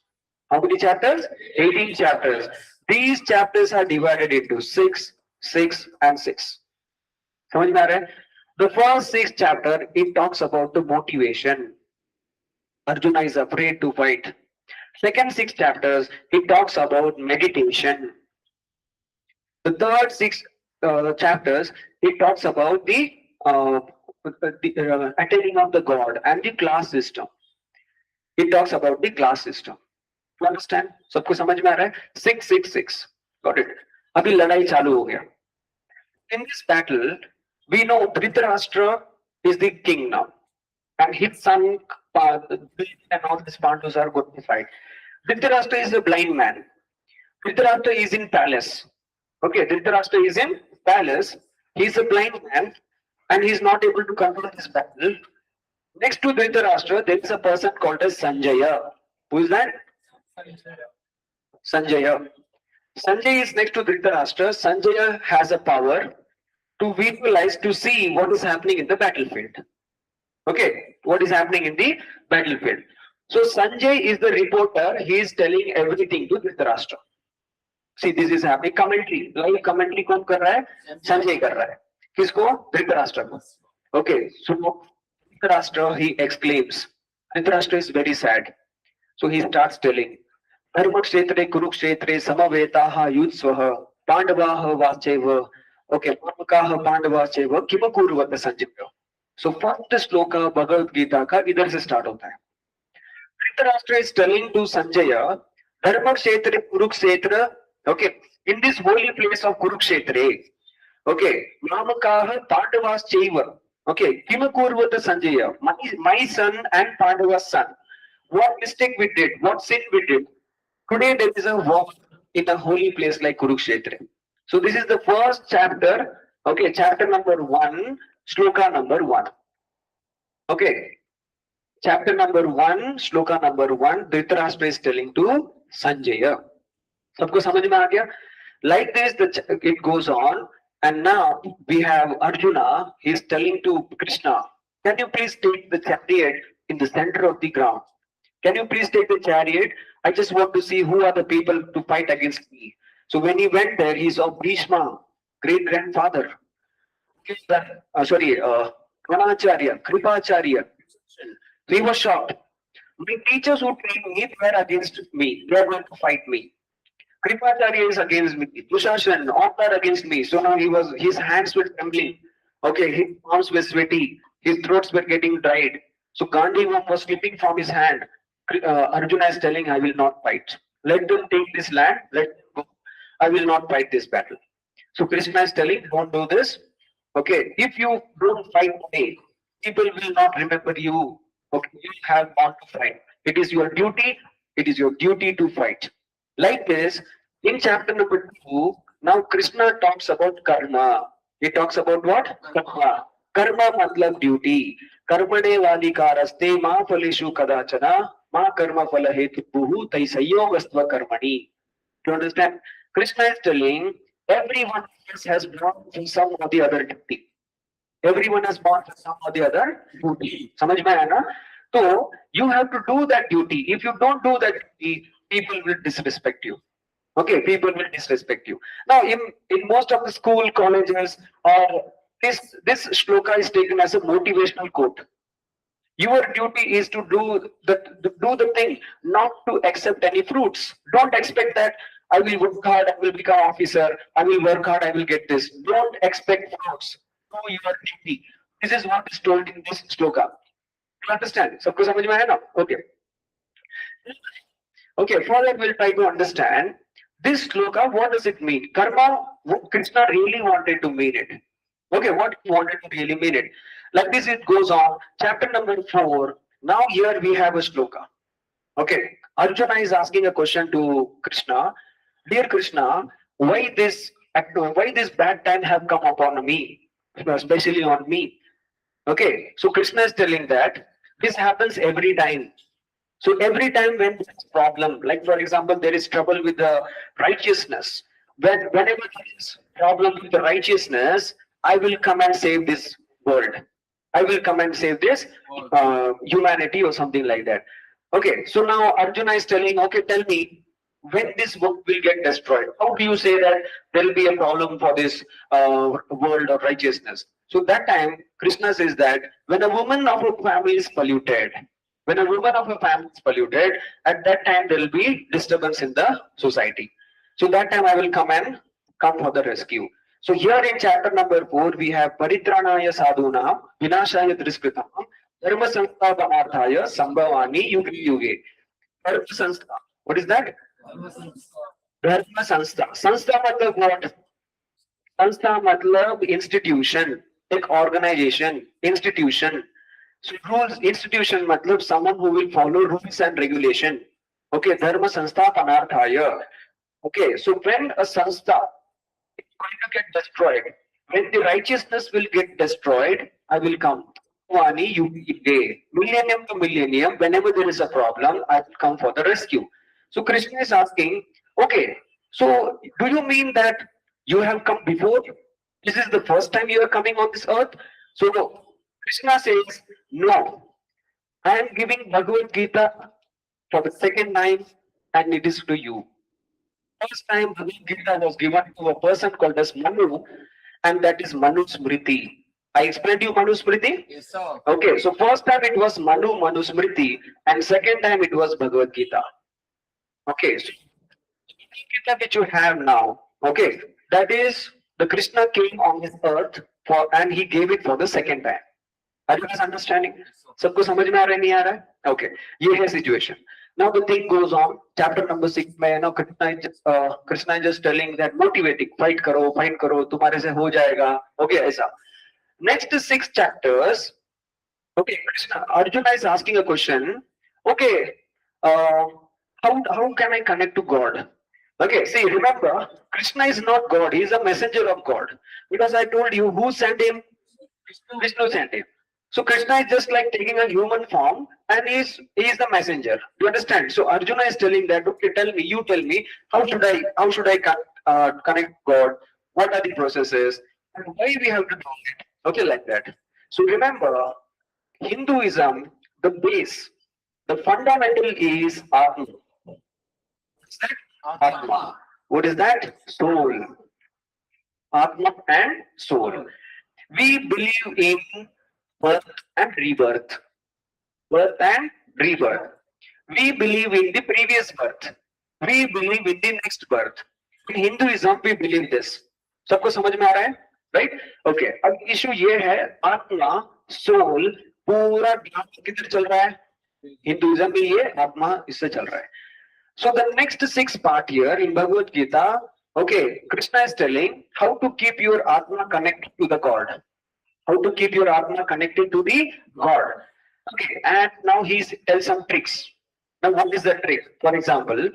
How many chapters? 18 chapters. These chapters are divided into 6, 6, and 6. समझ में आ रहा है? The first 6 chapter, it talks about the motivation. Arjuna is afraid to fight. Second 6 chapters, it talks about meditation. The third 6 chapters, it talks about the attaining of the God and the class system. It talks about the class system. You understand? सबको समझ में आ रहा है? 6, 6, 6. Got it? अभी लड़ाई चालू हो गया. In this battle, we know Dhritarashtra is the king now, and his son and all these Pandus are going to fight. Dhritarashtra is a blind man. Dhritarashtra is in palace. Okay, Dhritarashtra is in palace. He is a blind man, and he is not able to control this battle. Next to Dhritarashtra, there is a person called as Sanjaya. Who is that? Sanjaya. Sanjay is next to Dhritarashtra. Sanjaya has a power to visualize, to see what is happening in the battlefield. Okay, what is happening in the battlefield. So Sanjay is the reporter. He is telling everything to Dhritarashtra. See, this is happening. Commentary, live commentary कौन कर रहा है? Sanjay कर रहा है. किसको? Dhritarashtra को. Okay, so Dhritarashtra, he exclaims. Dhritarashtra is very sad. So he starts telling. धर्मक्षेत्रे कुरुक्षेत्रे समवेताः युत्स्वः पांडवाः वाचैव. Okay, मामकाः पांडवाश्चैव किम कुर्वत संजय. So first श्लोका भगवद गीता का इधर से स्टार्ट होता है. Dhritarashtra is telling to Sanjaya, धर्मक्षेत्रे Kurukshetra. Okay, in this holy place of Kurukshetra. Okay, मामकाः पांडवाश्चैव. Okay, Kim कुर्वत Sanjay. My son and Pandava's son. What mistake we did? What sin we did? Today there is a war in a holy place like Kurukshetra. So this is the first chapter. Okay, chapter number 1, shloka number 1. Okay, chapter number 1, shloka number 1. Dhritarashtra is telling to Sanjaya. सबको समझ में आ गया? Like this, it goes on, and now we have Arjuna. He is telling to Krishna, "Can you please take the chariot in the center of the ground? Can you please take the chariot? I just want to see who are the people to fight against me." So when he went there, he's of Bhishma, great grandfather. Dronacharya, Kripacharya. He was shocked. My teachers who trained me were against me. They are going to fight me. Kripacharya is against me. Dushashan, all are against me. So now his hands were trembling. Okay, his arms were sweaty. His throats were getting dried. So Gandhi was slipping from his hand. Arjuna is telling, I will not fight. Let them take this land. Let them go. I will not fight this battle. So Krishna is telling, don't do this. Okay, if you don't fight today, people will not remember you. Okay, you have gone to fight. It is your duty. It is your duty to fight. Like this, in chapter number 2, now Krishna talks about karma. He talks about what? Karma. Karma matlab duty. Karmane vadikaraste ma phaleshu kadachana ma karma phala hetupuhu taisayyogastva karmani. Do you understand? Krishna is telling everyone else has born from some or the other duty. Everyone has born from some or the other duty. Samajh mein aaya na? So you have to do that duty. If you don't do that duty, people will disrespect you. Okay, people will disrespect you. Now, in most of the school, colleges, or this shloka is taken as a motivational quote. Your duty is to do the thing, not to accept any fruits. Don't expect that I will work hard, I will become officer, I will work hard, I will get this. Don't expect fruits. Do your duty. This is what is told in this shloka. You understand? Sabko samajh mein hai na? Okay. Okay, further we'll try to understand this shloka. What does it mean? Karma, what Krishna really wanted to mean it. Okay, what he wanted to really mean it. Like this, it goes on. Chapter number 4. Now here we have a shloka. Okay, Arjuna is asking a question to Krishna. Dear Krishna, why this bad time have come upon me, especially on me? Okay, so Krishna is telling that this happens every time. So every time when there is problem, like for example, there is trouble with the righteousness, whenever there is problem with the righteousness, I will come and save this world. I will come and save this humanity or something like that. Okay, so now Arjuna is telling, okay, tell me, when this world will get destroyed? How do you say that there will be a problem for this world of righteousness? So that time, Krishna says that when a woman of a family is polluted, at that time there will be disturbance in the society. So that time I will come for the rescue. So here in chapter number 4, we have Paritranaya Sadhuna, Vinashaya Driskritam, Dharma Sanstha Banarthaya, Sambhavani Yuge Yuge. Dharma Sanstha. What is that? Dharma Sanstha. Sanstha matlab what? Sanstha matlab institution, like organization, institution. So rules, institution matlab someone who will follow rules and regulation. Okay, Dharma Sanstha Panarthaya. Okay, so when a sanstha is going to get destroyed, when the righteousness will get destroyed, I will come. Vani Yuge. Millennium to millennium, whenever there is a problem, I will come for the rescue. So Krishna is asking, okay, so do you mean that you have come before? This is the first time you are coming on this earth? So Krishna says, no, I am giving Bhagavad Gita for the second time and it is to you. First time Bhagavad Gita was given to a person called as Manu, and that is Manu Smriti. I explained to you Manu Smriti? Yes, sir. Okay, so first time it was Manu Smriti, and second time it was Bhagavad Gita. Okay, so Gita which you have now, okay, that is the Krishna came on this earth for, and he gave it for the second time. Are you guys understanding? सबको समझ में आ रहा है नहीं आ रहा है? Okay, ये है situation. Now the thing goes on. Chapter number 6 में now Krishna is just telling that motivating, fight करो, तुम्हारे से हो जाएगा. Okay, ऐसा. Next 6 chapters. Okay, Arjuna is asking a question. Okay, how can I connect to God? Okay, see, remember, Krishna is not God. He is a messenger of God. Because I told you, who sent him? Vishnu sent him. So Krishna is just like taking a human form and he is the messenger. You understand? So Arjuna is telling that, okay, you tell me, how should I connect God? What are the processes? And why we have to do it? Okay, like that. So remember, Hinduism, the base, the fundamental is Atma. What's that? Atma. What is that? Soul. Atma and soul. We believe in birth and rebirth. Birth and rebirth. We believe in the previous birth. We believe in the next birth. In Hinduism, we believe this. सबको समझ में आ रहा है? Right? Okay. अब issue ये है, आत्मा, soul, पूरा ध्यान किधर चल रहा है? हिंदुइज्म में ये आत्मा इससे चल रहा है. So the next 6 part here in Bhagavad Gita, okay, Krishna is telling how to keep your Atma connected to the God. How to keep your Atma connected to the God. Okay, and now he tells some tricks. Now what is the trick? For example,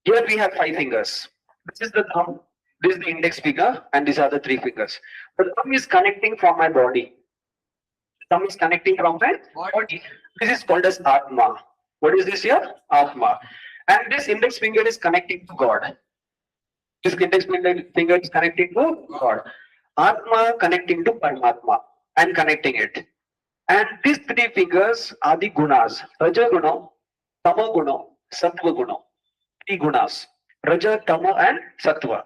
here we have 5 fingers. This is the thumb, this is the index finger, and these are the 3 fingers. The thumb is connecting from my body. Thumb is connecting from my body. This is called as Atma. What is this here? Atma. And this index finger is connecting to God. This index finger is connecting to God. Atma connecting to Paramatma and connecting it. And these 3 fingers are the gunas. Raja guna, tama guna, sattva guna. 3 gunas. Raja, tama and sattva.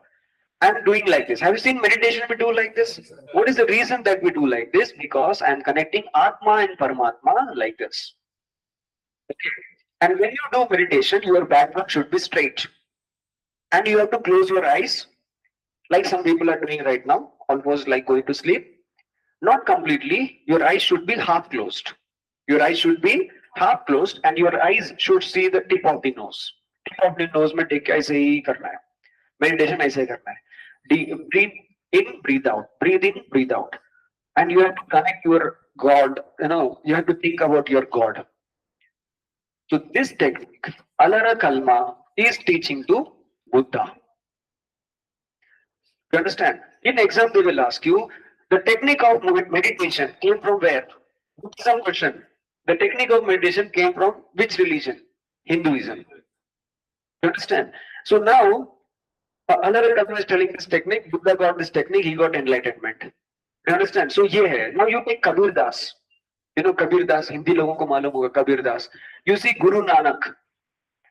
I'm doing like this. Have you seen meditation we do like this? What is the reason that we do like this? Because I'm connecting Atma and Paramatma like this. Okay. And when you do meditation, your background should be straight. And you have to close your eyes, like some people are doing right now, almost like going to sleep. Not completely, your eyes should be half closed. Your eyes should be half closed and your eyes should see the tip of the nose. Tip of the nose में take ऐसे ही करना है. Meditation ऐसे ही करना है. Breathe in, breathe out. Breathe in, breathe out. And you have to connect your God. You have to think about your God. So this technique, Alara Kalma, is teaching to Buddha. You understand? In exam, they will ask you, the technique of meditation came from where? Some question. The technique of meditation came from which religion? Hinduism. You understand? So now, Alara Kalma is telling this technique, Buddha got this technique, he got enlightenment. You understand? So ये है. Now you take Kabir Das. You know Kabir Das, Hindi लोगों को मालूम होगा Kabir Das. You see Guru Nanak.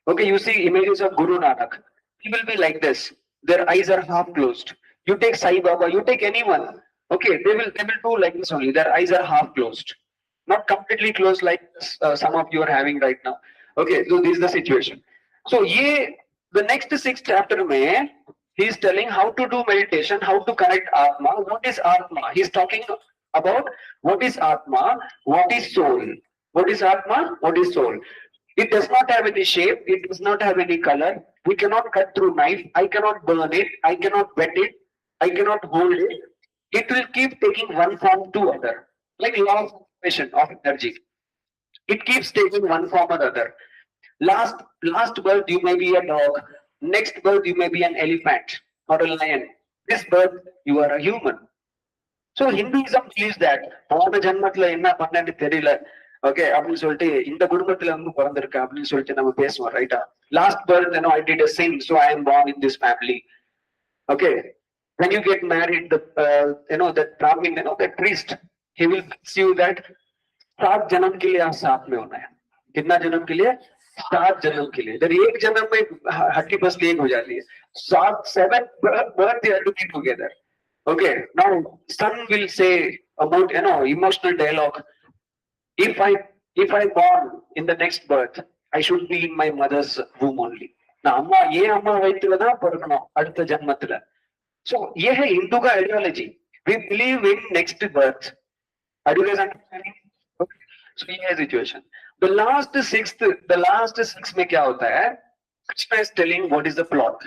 Okay, you see images of Guru Nanak. He will be like this. Their eyes are half closed. You take Sai Baba, you take anyone. Okay, they will do like this only. Their eyes are half closed, not completely closed like some of you are having right now. Okay, so this is the situation. So the next 6 chapter mein, he is telling how to do meditation, how to connect Atma. What is Atma? He is talking about what is Atma, what is soul. What is Atma? What is soul? It does not have any shape. It does not have any color. We cannot cut through knife. I cannot burn it. I cannot wet it. I cannot hold it. It will keep taking one form to other, like law of conservation of energy. It keeps taking one form or other. Last birth you may be a dog. Next birth you may be an elephant or a lion. This birth you are a human. So Hinduism believes that போன ஜன்மத்துல என்ன பண்ணேன்னு தெரியல. Okay, அப்படின்னு சொல்லிட்டு இந்த குடும்பத்துல வந்து பிறந்திருக்கேன் அப்படின்னு சொல்லிட்டு நம்ம பேசுவோம், ரைட்டா? Last birth, I did a sin, so I am born in this family. Okay, when you get married, that Brahmin, that priest, he will teach you that 7 जन्म के लिए आप साथ में होना है. कितना जन्म के लिए? 7 जन्म के लिए. इधर एक जन्म में हड्डी बसली एक हो जाती है. 7 birth they are to be together. Okay, now son will say about emotional dialogue. If I born in the next birth, I should be in my mother's womb only. Now amma vaythula da porukano adutha janmathula. So ye hai Hindu ka ideology. We believe in next birth. Are you guys understanding? Okay. So ye hai situation. The last 6 mein kya hota hai? Krishna is telling what is the plot.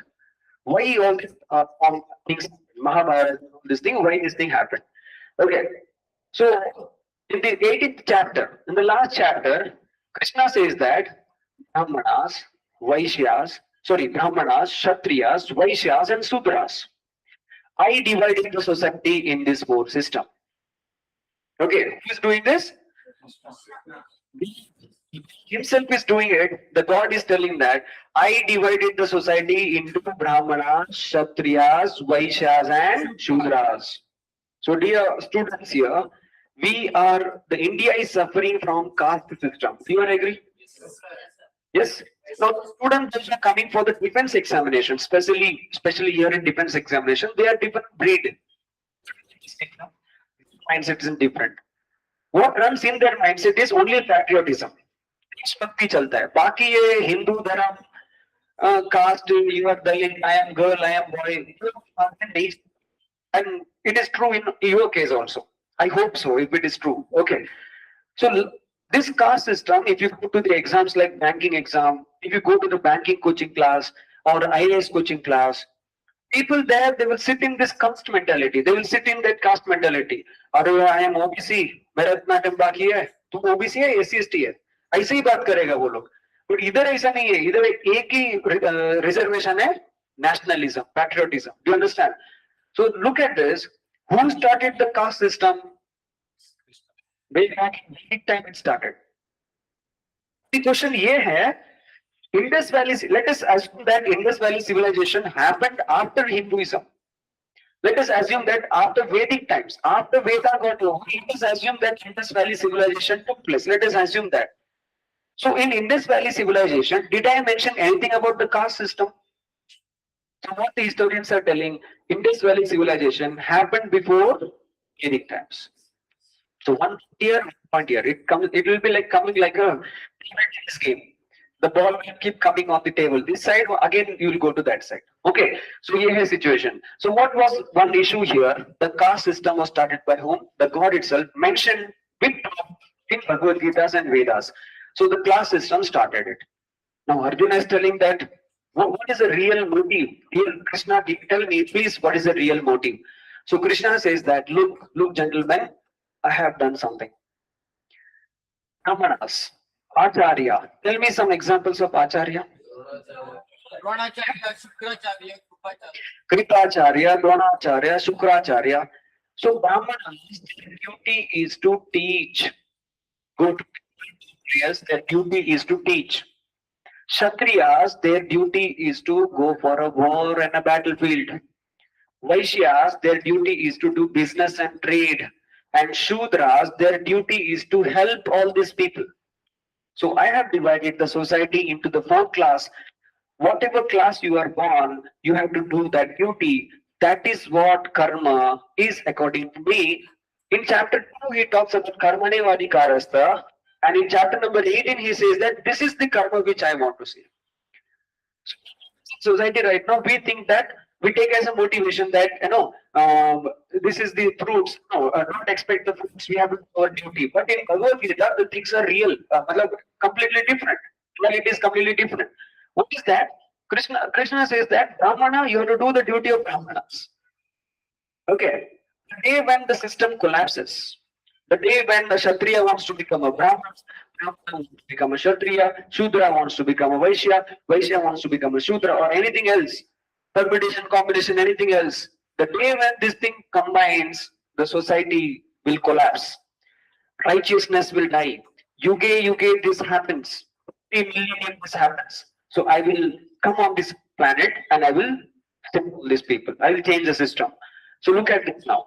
Why all these things, Mahabharata, this thing, why this thing happened. Okay. So in the 18th chapter, in the last chapter, Krishna says that Brahmanas, Kshatriyas, Vaishyas and Sudras. I divided the society in this 4 system. Okay, who is doing this? Himself is doing it. The God is telling that I divided the society into Brahmanas, Kshatriyas, Vaishyas, and Shudras. So, dear students here, the India is suffering from caste system. Do you agree? Yes. Now, students those are coming for the defense examination, especially here in defense examination, they are different breed. Mindset is different. What runs in their mindset is only patriotism. देशभक्ति चलता है बाकी ये हिंदू धर्म caste you are Dalit I am girl I am boy and it is true in your case also. I hope so if it is true. Okay, so this caste system, if you go to the exams like banking exam, if you go to the banking coaching class or IAS coaching class, people there they will sit in this caste mentality. They will sit in that caste mentality. अरे I am OBC, मेरा इतना time बाकी है, तुम OBC है, SC/ST है, ऐसे ही बात करेगा वो लोग. बट इधर ऐसा नहीं है, इधर एक ही रिजर्वेशन है, nationalism, patriotism. Do you understand? So look at this. Who started the caste system? Way back in Vedic time it started. The question ये है, Indus Valley. Let us assume that Indus Valley civilization happened after Hinduism. Let us assume that after Vedic times, after Veda got over, let us assume that Indus Valley civilization took place. Let us assume that. So in Indus Valley civilization, did I mention anything about the caste system? So what the historians are telling, Indus Valley civilization happened before Vedic times. So one point here, it will be like coming like a tennis game. The ball will keep coming on the table. This side, again, you will go to that side. Okay, so here is situation. So what was one issue here? The caste system was started by whom? The God itself mentioned with in Bhagavad Gita's and Vedas. So the caste system started it. Now Arjuna is telling that what is the real motive? Here, Krishna, tell me please what is the real motive? So Krishna says that look gentlemen, I have done something. Brahmanas, Acharya. Tell me some examples of Acharya. Kripacharya, Dronacharya, Shukracharya. So Brahmanas, their duty is to teach. Go to Kshatriyas, their duty is to teach. Kshatriyas, their duty is to go for a war and a battlefield. Vaishyas, their duty is to do business and trade. And Shudras, their duty is to help all these people. So I have divided the society into the 4 class. Whatever class you are born, you have to do that duty. That is what karma is according to me. In chapter 2, he talks about karmane vadikarastha. And in chapter number 18, he says that this is the karma which I want to see. Society right now, we think that we take as a motivation that, this is the fruits. No, not expect the fruits. We have to do our duty. But in Bhagavad Gita, the things are real, completely different. Reality is completely different. What is that? Krishna says that Brahmana, you have to do the duty of Brahmanas. Okay. The day when the system collapses, the day when the Kshatriya wants to become a Brahman, Brahman wants to become a Kshatriya, Shudra wants to become a Vaishya, Vaishya wants to become a Shudra or anything else, permutation, combination, anything else. The day when this thing combines, the society will collapse. Righteousness will die. Yuge, this happens. 50 million this happens. So I will come on this planet and I will settle these people. I will change the system. So look at this now.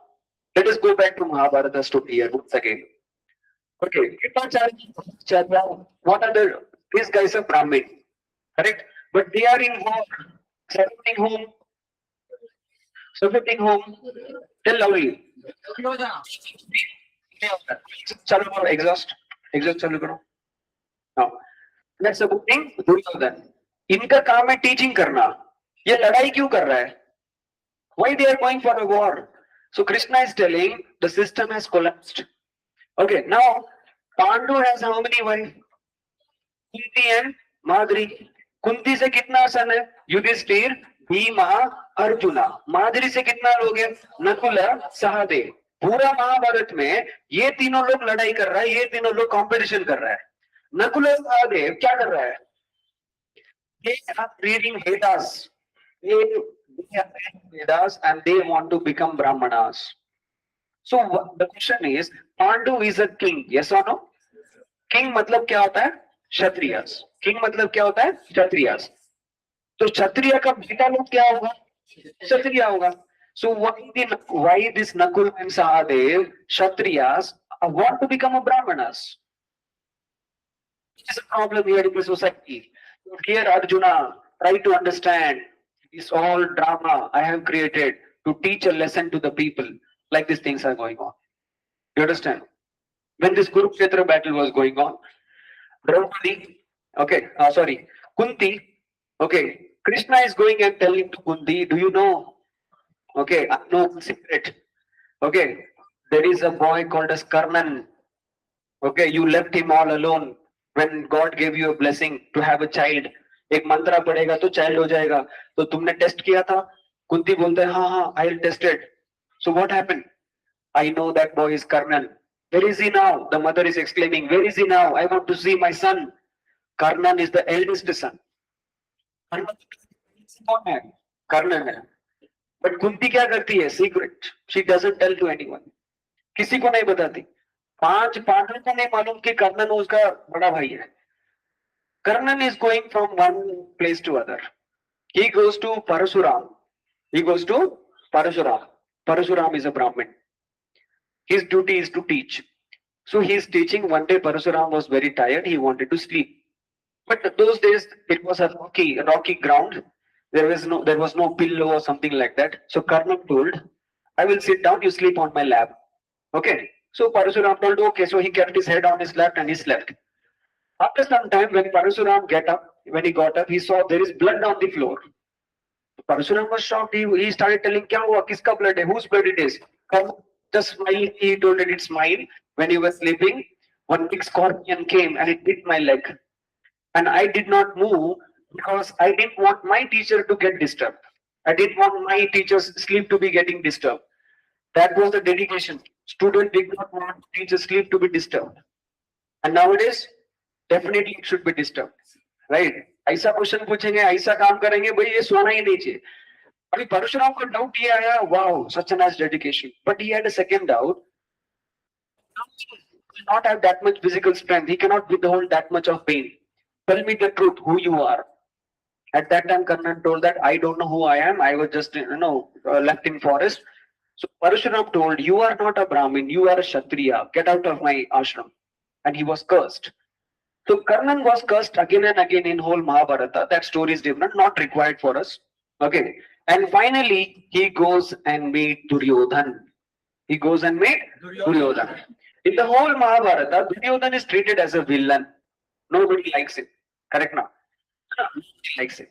Let us go back to Mahabharata story here once again. Okay, what are these guys are Brahmin, correct? But they are in war, separating whom? Separating whom? Tell loudly. Chalo karo, exhaust chalo karo. Now, let's supporting Duryodhan. इनका काम है teaching करना. ये लड़ाई क्यों कर रहा है? Why they are going for a war? So Krishna is telling the system has collapsed. Okay, now Pandu has how many wives? Kunti and Madri. Kunti से कितना सन है? युधिष्ठिर, भीमा, अर्जुना. माद्री से कितना लोग हैं? नकुल, सहदेव. पूरा महाभारत में ये तीनों लोग लड़ाई कर रहा है, ये तीनों लोग कंपटीशन कर रहा है. नकुल और सहदेव क्या कर रहा है? They are reading Vedas. They are reading Vedas and they want to become Brahmanas. So the question is, Pandu is a king, yes or no? King मतलब क्या होता है? क्षत्रियस. King मतलब क्या होता है? क्षत्रियस. तो क्षत्रिय का बेटा लोग क्या होगा? क्षत्रिय होगा. So why this Nakul and Sahadev, Kshatriyas, want to become a Brahmanas? Which is a problem here in the society. Here Arjuna, try to understand this all drama I have created to teach a lesson to the people. Like these things are going on. You understand? When this Kurukshetra battle was going on, Draupadi, okay, sorry, Kunti, okay, Krishna is going and telling to Kunti, do you know? Okay, I know one secret. Okay, there is a boy called as Karnan. Okay, you left him all alone when God gave you a blessing to have a child. एक मंत्रा पड़ेगा तो child हो जाएगा. तो तुमने test किया था? कुंती बोलते हैं हाँ हाँ I'll test it. So what happened? I know that boy is Karnan. Where is he now? The mother is exclaiming, where is he now? I want to see my son. Karnan is the eldest son. Karnan है. But Kunti क्या करती है? Secret. She doesn't tell to anyone. किसी को नहीं बताती. 5 पांडवों को नहीं मालूम कि कर्णन उसका बड़ा भाई है. Karnan is going from one place to other. He goes to Parasuram. He goes to Parasuram. Parasuram is a Brahmin. His duty is to teach. So he is teaching. One day Parasuram was very tired. He wanted to sleep. But those days it was a rocky ground. There was no pillow or something like that. So Karnan told, I will sit down, you sleep on my lap. Okay. So Parasuram told, okay. So he kept his head on his lap and he slept. After some time, when Parasuram when he got up, he saw there is blood on the floor. Parasuram was shocked. He started telling, "Kya hua? Kiska blood hai? Whose blood it is?" Just smiling, he told that it's mine. When he was sleeping, one big scorpion came and it bit my leg. And I did not move because I didn't want my teacher to get disturbed. I didn't want my teacher's sleep to be getting disturbed. That was the dedication. Student did not want teacher's sleep to be disturbed. And nowadays, definitely it should be disturbed. Right? ऐसा question पूछेंगे, ऐसा काम करेंगे, भाई ये सोना ही नहीं चाहिए. अभी परशुराम को डाउट ये आया, wow, such a nice dedication. But he had a second doubt. He will not have that much physical strength. He cannot withhold that much of pain. Tell me the truth, who you are. At that time, Karnan told that I don't know who I am. I was just, left in forest. So Parashuram told, you are not a Brahmin. You are a Kshatriya. Get out of my ashram. And he was cursed. So Karnan was cursed again and again in whole Mahabharata. That story is different, not required for us. Okay. And finally, he goes and meet Duryodhan. He goes and meet Duryodhan. In the whole Mahabharata, Duryodhan is treated as a villain. Nobody likes him. Correct now? Nobody likes him.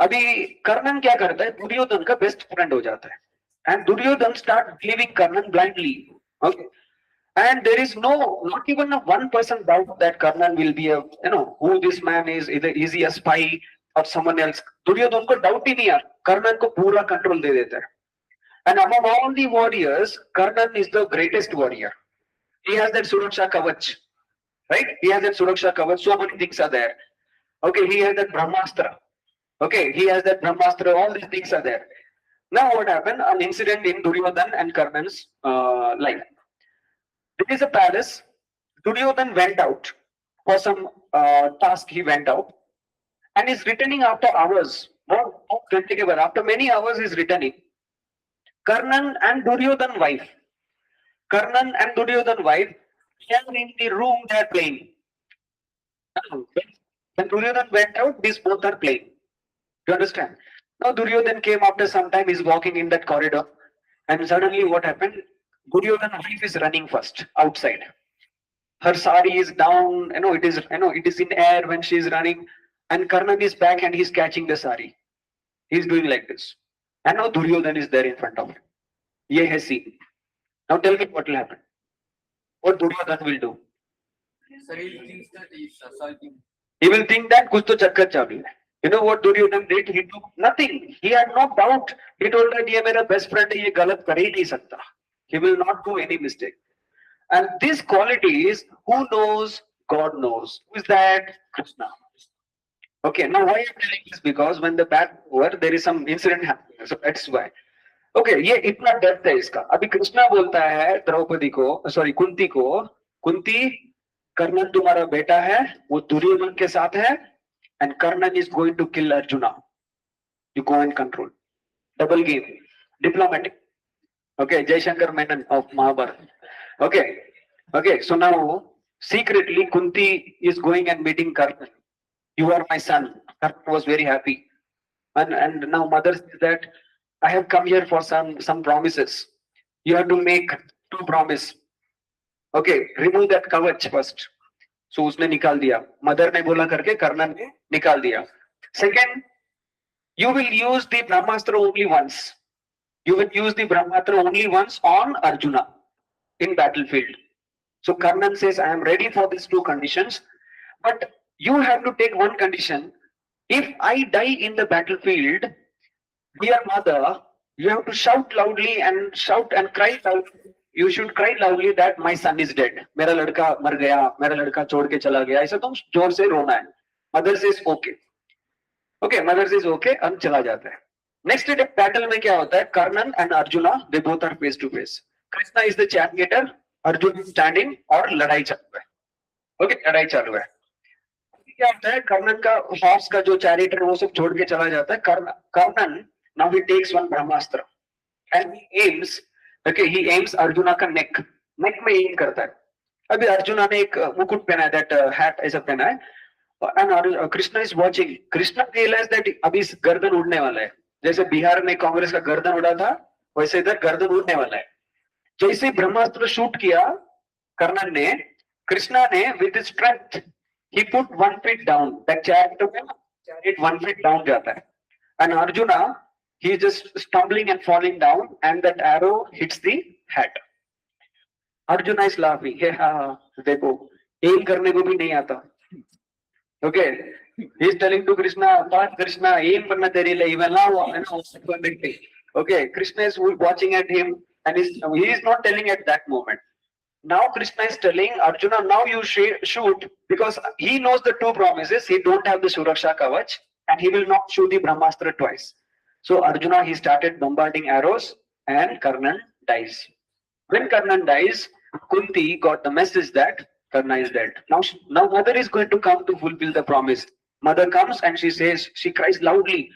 अभी कर्णन क्या करता है? दुर्योधन का best friend हो जाता है. And Duryodhan start believing Karnan blindly. Okay. And there is not even a 1% doubt that Karnan will be who this man is. Either is he a spy or someone else. Duryodhan को doubt ही नहीं यार. Karnan को पूरा control दे देता है. And among all the warriors, Karnan is the greatest warrior. He has that Suraksha Kavach. Right? He has that Suraksha Kavach. So many things are there. Okay, he has that Brahmastra. Okay, he has that Brahmastra. All these things are there. Now what happened? An incident in Duryodhan and Karnan's life. There is a palace. Duryodhan went out for some task. He went out and is returning after hours. After many hours, he is returning. Karnan and Duryodhan wife. Karnan and Duryodhan wife, they are in the room. They are playing. When Duryodhan went out, these both are playing. You understand? Now Duryodhan came after some time. He's walking in that corridor, and suddenly what happened? Duryodhan's wife is running first outside. Her sari is down. It is in air when she is running, and Karnan is back and he's catching the sari. He's doing like this, and now Duryodhan is there in front of him. Ye hai scene. Now tell me what will happen. What Duryodhan will do? Sir, he thinks that he is assaulting. He will think that kuch to chakkar chalu hai. You know what Duryodhan did? He took nothing. He had no doubt. He told that ye mera best friend hai, ye galat kar hi nahi sakta. He will not do any mistake. And this quality is, who knows? God knows. Who is that? Krishna. Okay, now why I am telling this? Because when the battle over, there is some incident happening. So that's why. Okay ये इतना depth है इसका. अभी कृष्णा बोलता है द्रौपदी को, sorry Kunti को, कुंती कर्णन तुम्हारा बेटा है, वो दुर्योधन के साथ है, and Karnan is going to kill Arjuna, you go and control. Double game, diplomatic. Okay, Jaishankar Menon of Mahabharat. Okay, okay, so now secretly Kunti is going and meeting Karna. You are my son. Karna was very happy, and now mother says that I have come here for some promises. You have to make 2 promise. Okay, remove that kavach first. So उसने निकाल दिया, mother ने बोला करके कर्णन ने निकाल दिया. Second, you will use the brahmastra only once. You will use the brahmastra only once on Arjuna in battlefield. So Karnan says, I am ready for these 2 conditions, but you have to take one condition. If I die in the battlefield, dear mother, you have to shout loudly and shout and cry loudly. You should cry loudly that my son is dead. मेरा लड़का मर गया, मेरा लड़का छोड़ के चला गया, ऐसा तुम जोर से रोना है. Mother says okay. Okay, mother says okay, हम चला जाता है. Next day battle में क्या होता है? Karnan and Arjuna, they both are face to face. Krishna is the chariot, Arjun standing और लड़ाई चालू है. ओके, लड़ाई चालू है. क्या होता है? कर्णन का हॉर्स का जो चैरियट है वो सब छोड़ के चला जाता है. Karnan now he takes one Brahmastra and he aims, okay, he aims Arjuna का नेक में एम करता है. अभी अर्जुना ने एक मुकुट पहना है, दैट हैट ऐसा पहना है, and Krishna is watching. Krishna realize that अभी गर्दन उड़ने वाला है. जैसे बिहार में कांग्रेस का गर्दन उड़ा था, वैसे इधर गर्दन उड़ने वाला है. जैसे ब्रह्मास्त्र शूट किया कर्णन ने, कृष्णा ने with strength he put 1 feet down. That chariot 1 feet down जाता है, and Arjuna he just stumbling and falling down, and that arrow hits the head. Arjuna is laughing. Hey हाँ, देखो एम करने को भी नहीं आता. Okay, he is telling to Krishna, Krishna aim करना तेरे लिए even now. Okay, Krishna is watching at him. And he is not telling at that moment. Now Krishna is telling Arjuna, now you shoot, because he knows the 2 promises. He don't have the Suraksha Kavach, and he will not shoot the Brahmastra twice. So Arjuna, he started bombarding arrows, and Karnan dies. When Karnan dies, Kunti got the message that Karna is dead. Now mother is going to come to fulfill the promise. Mother comes and she says, she cries loudly,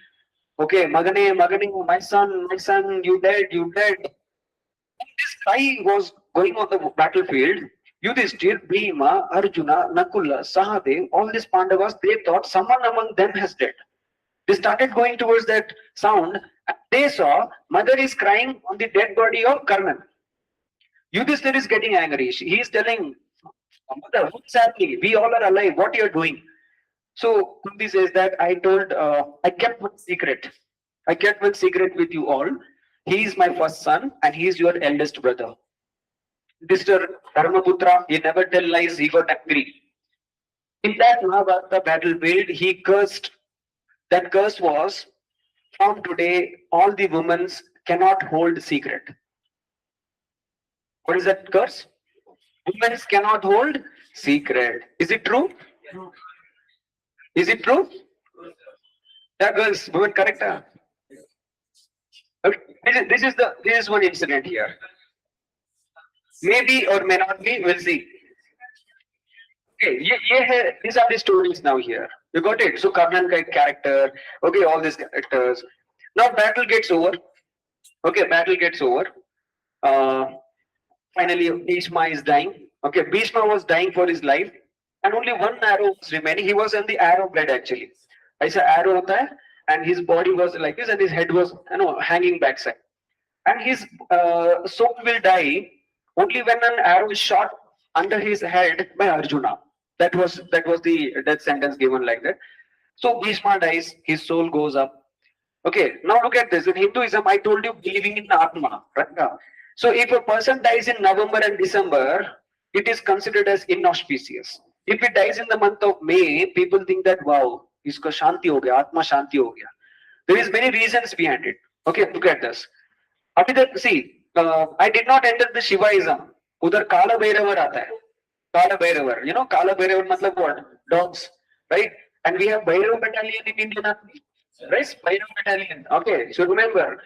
okay, Magane, my son, you dead. This cry was going on the battlefield. Yudhishthir, Bhima, Arjuna, Nakula, Sahadev, all these Pandavas, they thought someone among them has died. They started going towards that sound. They saw mother is crying on the dead body of Karnan. Yudhishthir is getting angry. He is telling mother, what's happening? We all are alive. What you are doing? So Kunti says that I kept one secret. I kept one secret with you all. He is my first son, and he is your eldest brother. Mr. Dharmaputra, he never tell lies, he got angry. In that Mahabharata battlefield, he cursed. That curse was, from today, all the women cannot hold secret. What is that curse? Women cannot hold secret. Is it true? Is it true? Yeah, girls, women correct. Okay. This is one incident here. Maybe or may not be, we'll see. Okay, these are the stories now here. You got it? So Karnan ka character. Okay, all these characters. Now battle gets over. Okay, battle gets over. Finally, Bhishma is dying. Okay, Bhishma was dying for his life, and only 1 arrow was remaining. He was in the arrow bed actually. ऐसा arrow होता है, and his body was like this, and his head was, hanging backside. And his soul will die only when an arrow is shot under his head by Arjuna. That was the death sentence given like that. So Bhishma dies, his soul goes up. Okay, now look at this. In Hinduism, I told you, believing in Atma. Right? So if a person dies in November and December, it is considered as inauspicious. If it dies in the month of May, people think that, wow, iska shanti ho gaya, Atma shanti ho gaya. There is many reasons behind it. Okay, look at this. See, I did not enter the Shivaism. Udhar Kala Bhairavar aata hai. Kala Bhairavar. You know, Kala Bhairavar matlab what? Dogs, right? And we have Bhairav battalion in Indian Army. Right? Bhairav battalion. Okay, so remember,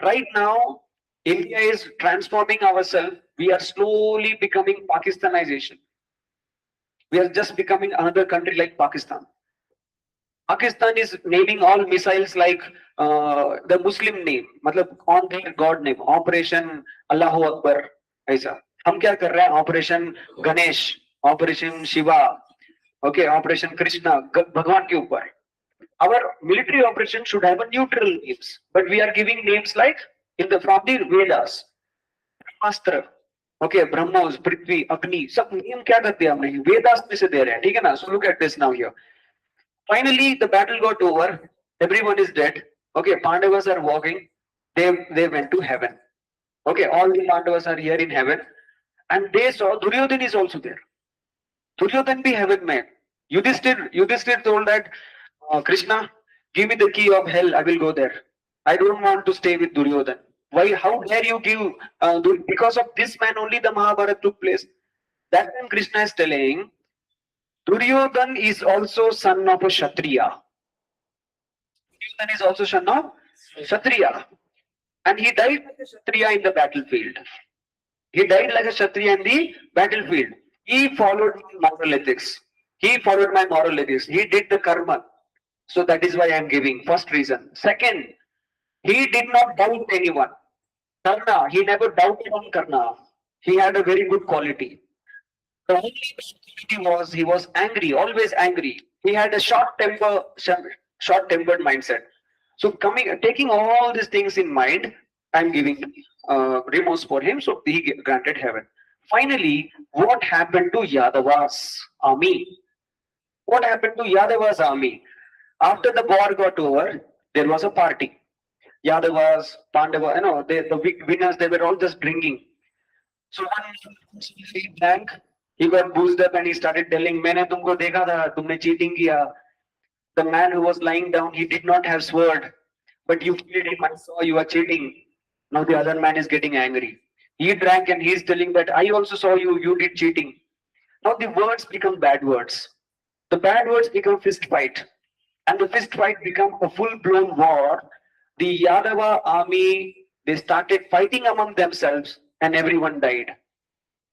Right now, India is transforming ourselves. We are slowly becoming Pakistanization. We are just becoming another country like Pakistan. Pakistan is naming all missiles like the Muslim name, मतलब on their God name. Operation Allahu Akbar ऐसा. हम क्या कर रहे हैं? Operation Ganesh, Operation Shiva, okay, Operation Krishna, भगवान के ऊपर. Our military operation should have a neutral names, but we are giving names like in the from the Vedas, Brahmastra, okay, Brahmos, Prithvi, Agni, सब नियम क्या करते हैं हमने? वेदास में से दे रहे हैं, ठीक है ना? So look at this now here. Finally, the battle got over. Everyone is dead. Okay, Pandavas are walking. They went to heaven. Okay, all the Pandavas are here in heaven, and they saw Duryodhan is also there. Duryodhan be heaven mein. Yudhishthir told that Krishna, give me the key of hell. I will go there. I don't want to stay with Duryodhan. Why? How dare you give? Because of this man only the Mahabharata took place. That time Krishna is telling, Duryodhan is also son of a Kshatriya. Duryodhan is also son of Kshatriya. And he died like a Kshatriya in the battlefield. He died like a Kshatriya in the battlefield. He followed moral ethics. He followed my moral ethics. He did the karma. So that is why I am giving. First reason. Second, he did not doubt anyone. Karna, he never doubted on Karna. He had a very good quality. The only quality was he was angry, always angry. He had a short-tempered mindset. So taking all these things in mind, I am giving remorse for him. So he granted heaven. Finally, what happened to Yadava's army? What happened to Yadava's army? After the war got over, there was a party. Yadavas, Pandava, the winners, they were all just drinking. So one he drank, he got boozed up and he started telling, "Maine tumko dekha tha, tumne cheating kiya." The man who was lying down, he did not have sword, but you killed him. I saw you are cheating. Now the other man is getting angry. He drank and he is telling that I also saw you did cheating. Now the words become bad words. The bad words become fist fight. And the fist fight become a full-blown war. The Yadava army, they started fighting among themselves and everyone died.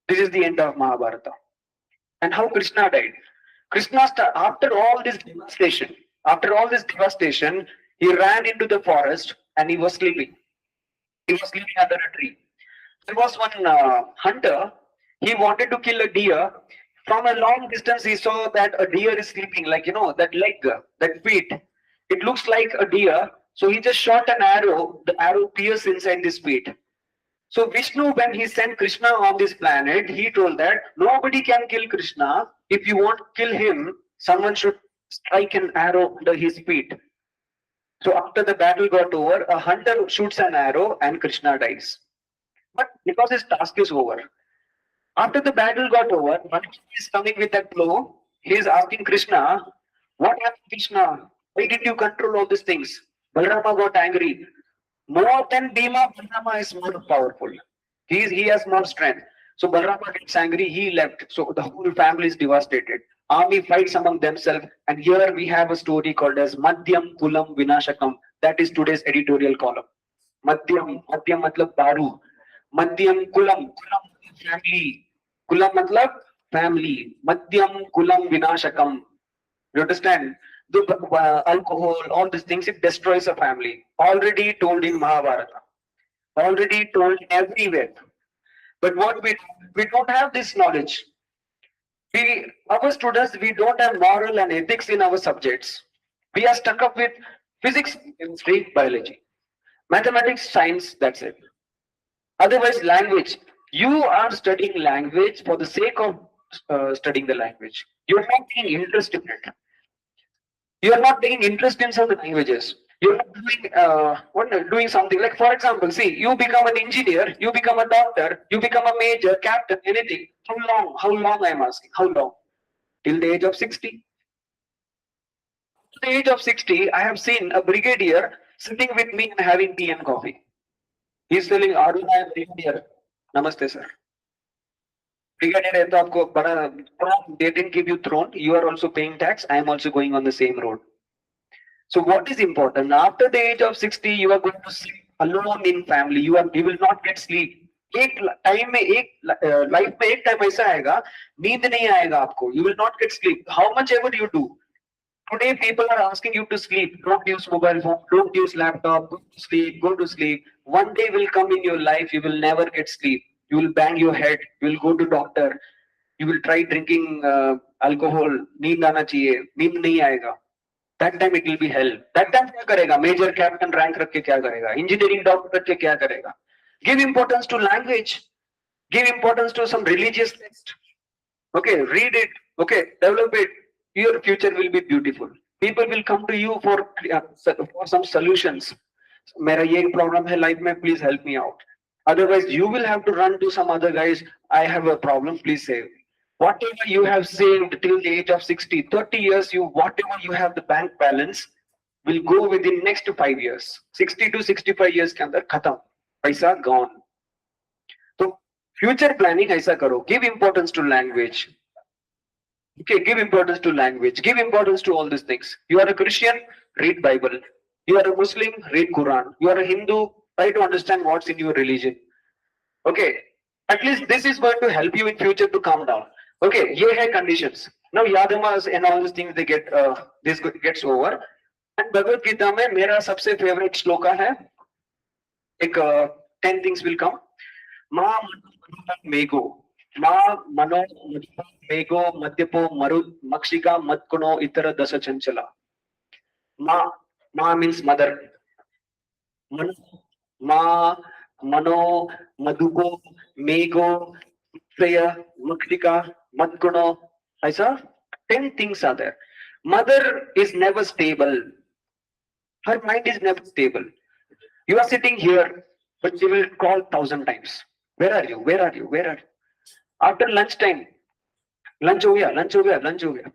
This is the end of Mahabharata. And how Krishna died? After all this devastation, he ran into the forest and he was sleeping. He was sleeping under a tree. There was one hunter, he wanted to kill a deer. From a long distance, he saw that a deer is sleeping, like, that leg, that feet. It looks like a deer. So he just shot an arrow. The arrow pierced inside this feet. So Vishnu, when he sent Krishna on this planet, he told that nobody can kill Krishna. If you want to kill him, someone should strike an arrow under his feet. So after the battle got over, a hunter shoots an arrow and Krishna dies. But because his task is over, after the battle got over, one is coming with that blow. He is asking Krishna, "What happened, Krishna? Why did you control all these things?" Balarama got angry. More than Bhima, Balarama is more powerful. He has more strength. So Balarama gets angry. He left. So the whole family is devastated. Army fights among themselves. And here we have a story called as Madhyam Kulam Vinashakam. That is today's editorial column. Madhyam matlab baru. Madhyam Kulam family. Kulam matlab family. Madhyam Kulam Vinashakam. You understand? The alcohol, all these things, it destroys a family. Already told in Mahabharata. Already told everywhere. But what we don't have this knowledge. Our students, we don't have moral and ethics in our subjects. We are stuck up with physics, chemistry, biology. Mathematics, science, that's it. Otherwise, language. You are studying language for the sake of studying the language. You are not taking interest in it. You are not taking interest in some languages. You are doing something like, for example, see, you become an engineer, you become a doctor, you become a major, captain, anything. How long? How long I am asking? How long? Till the age of 60. Till the age of 60, I have seen a brigadier sitting with me and having tea and coffee. He is telling, "Arun, I am brigadier. Namaste, sir." Brigadier hai to aapko bada throne, they didn't give you throne. You are also paying tax. I am also going on the same road. So what is important? After the age of 60, you are going to sleep. alone in family. You will not get sleep. एक time में एक life में एक time ऐसा आएगा नींद नहीं आएगा आपको. You will not get sleep. How much ever you do. Today people are asking you to sleep. Don't use mobile phone. Don't use laptop. Go to sleep. Go to sleep. One day will come in your life. You will never get sleep. You will bang your head. You will go to doctor. You will try drinking alcohol. नींद आना चाहिए. नींद नहीं आएगा. That time it will be hell. That time क्या करेगा? Major captain rank रख के क्या करेगा? Engineering doctor रख के क्या करेगा? Give importance to language. Give importance to some religious text. Okay, read it. Okay, develop it. Your future will be beautiful. People will come to you for some solutions. मेरा ये problem है life में, please help me out. Otherwise, you will have to run to some other guys. I have a problem, please save me. Whatever you have saved till the age of 60, 30 years, whatever you have the bank balance will go within next 5 years. 60 to 65 years के अंदर खत्म. पैसा gone. तो future planning ऐसा करो. Give importance to language. Okay, give importance to language. Give importance to all these things. You are a Christian, read Bible. You are a Muslim, read Quran. You are a Hindu, try to understand what's in your religion. Okay, at least this is going to help you in future to calm down. Okay, ये है conditions. Now Yadamas and all these things they get this gets over. And Bhagavad Gita में मेरा सबसे favorite shloka है. एक 10 things will come. Ma mego, ma mano mego madhyapo maru makshika matkuno itara dasa chanchala. Ma means mother. Man, ma mano madhupo mego praya makshika matkuno. Aisa 10 things are there. Mother is never stable. Her mind is never stable. You are sitting here, but she will call 1,000 times. Where are you? Where are you? Where are you? After lunchtime, lunch ho gaya, lunch ho gaya, lunch ho gaya.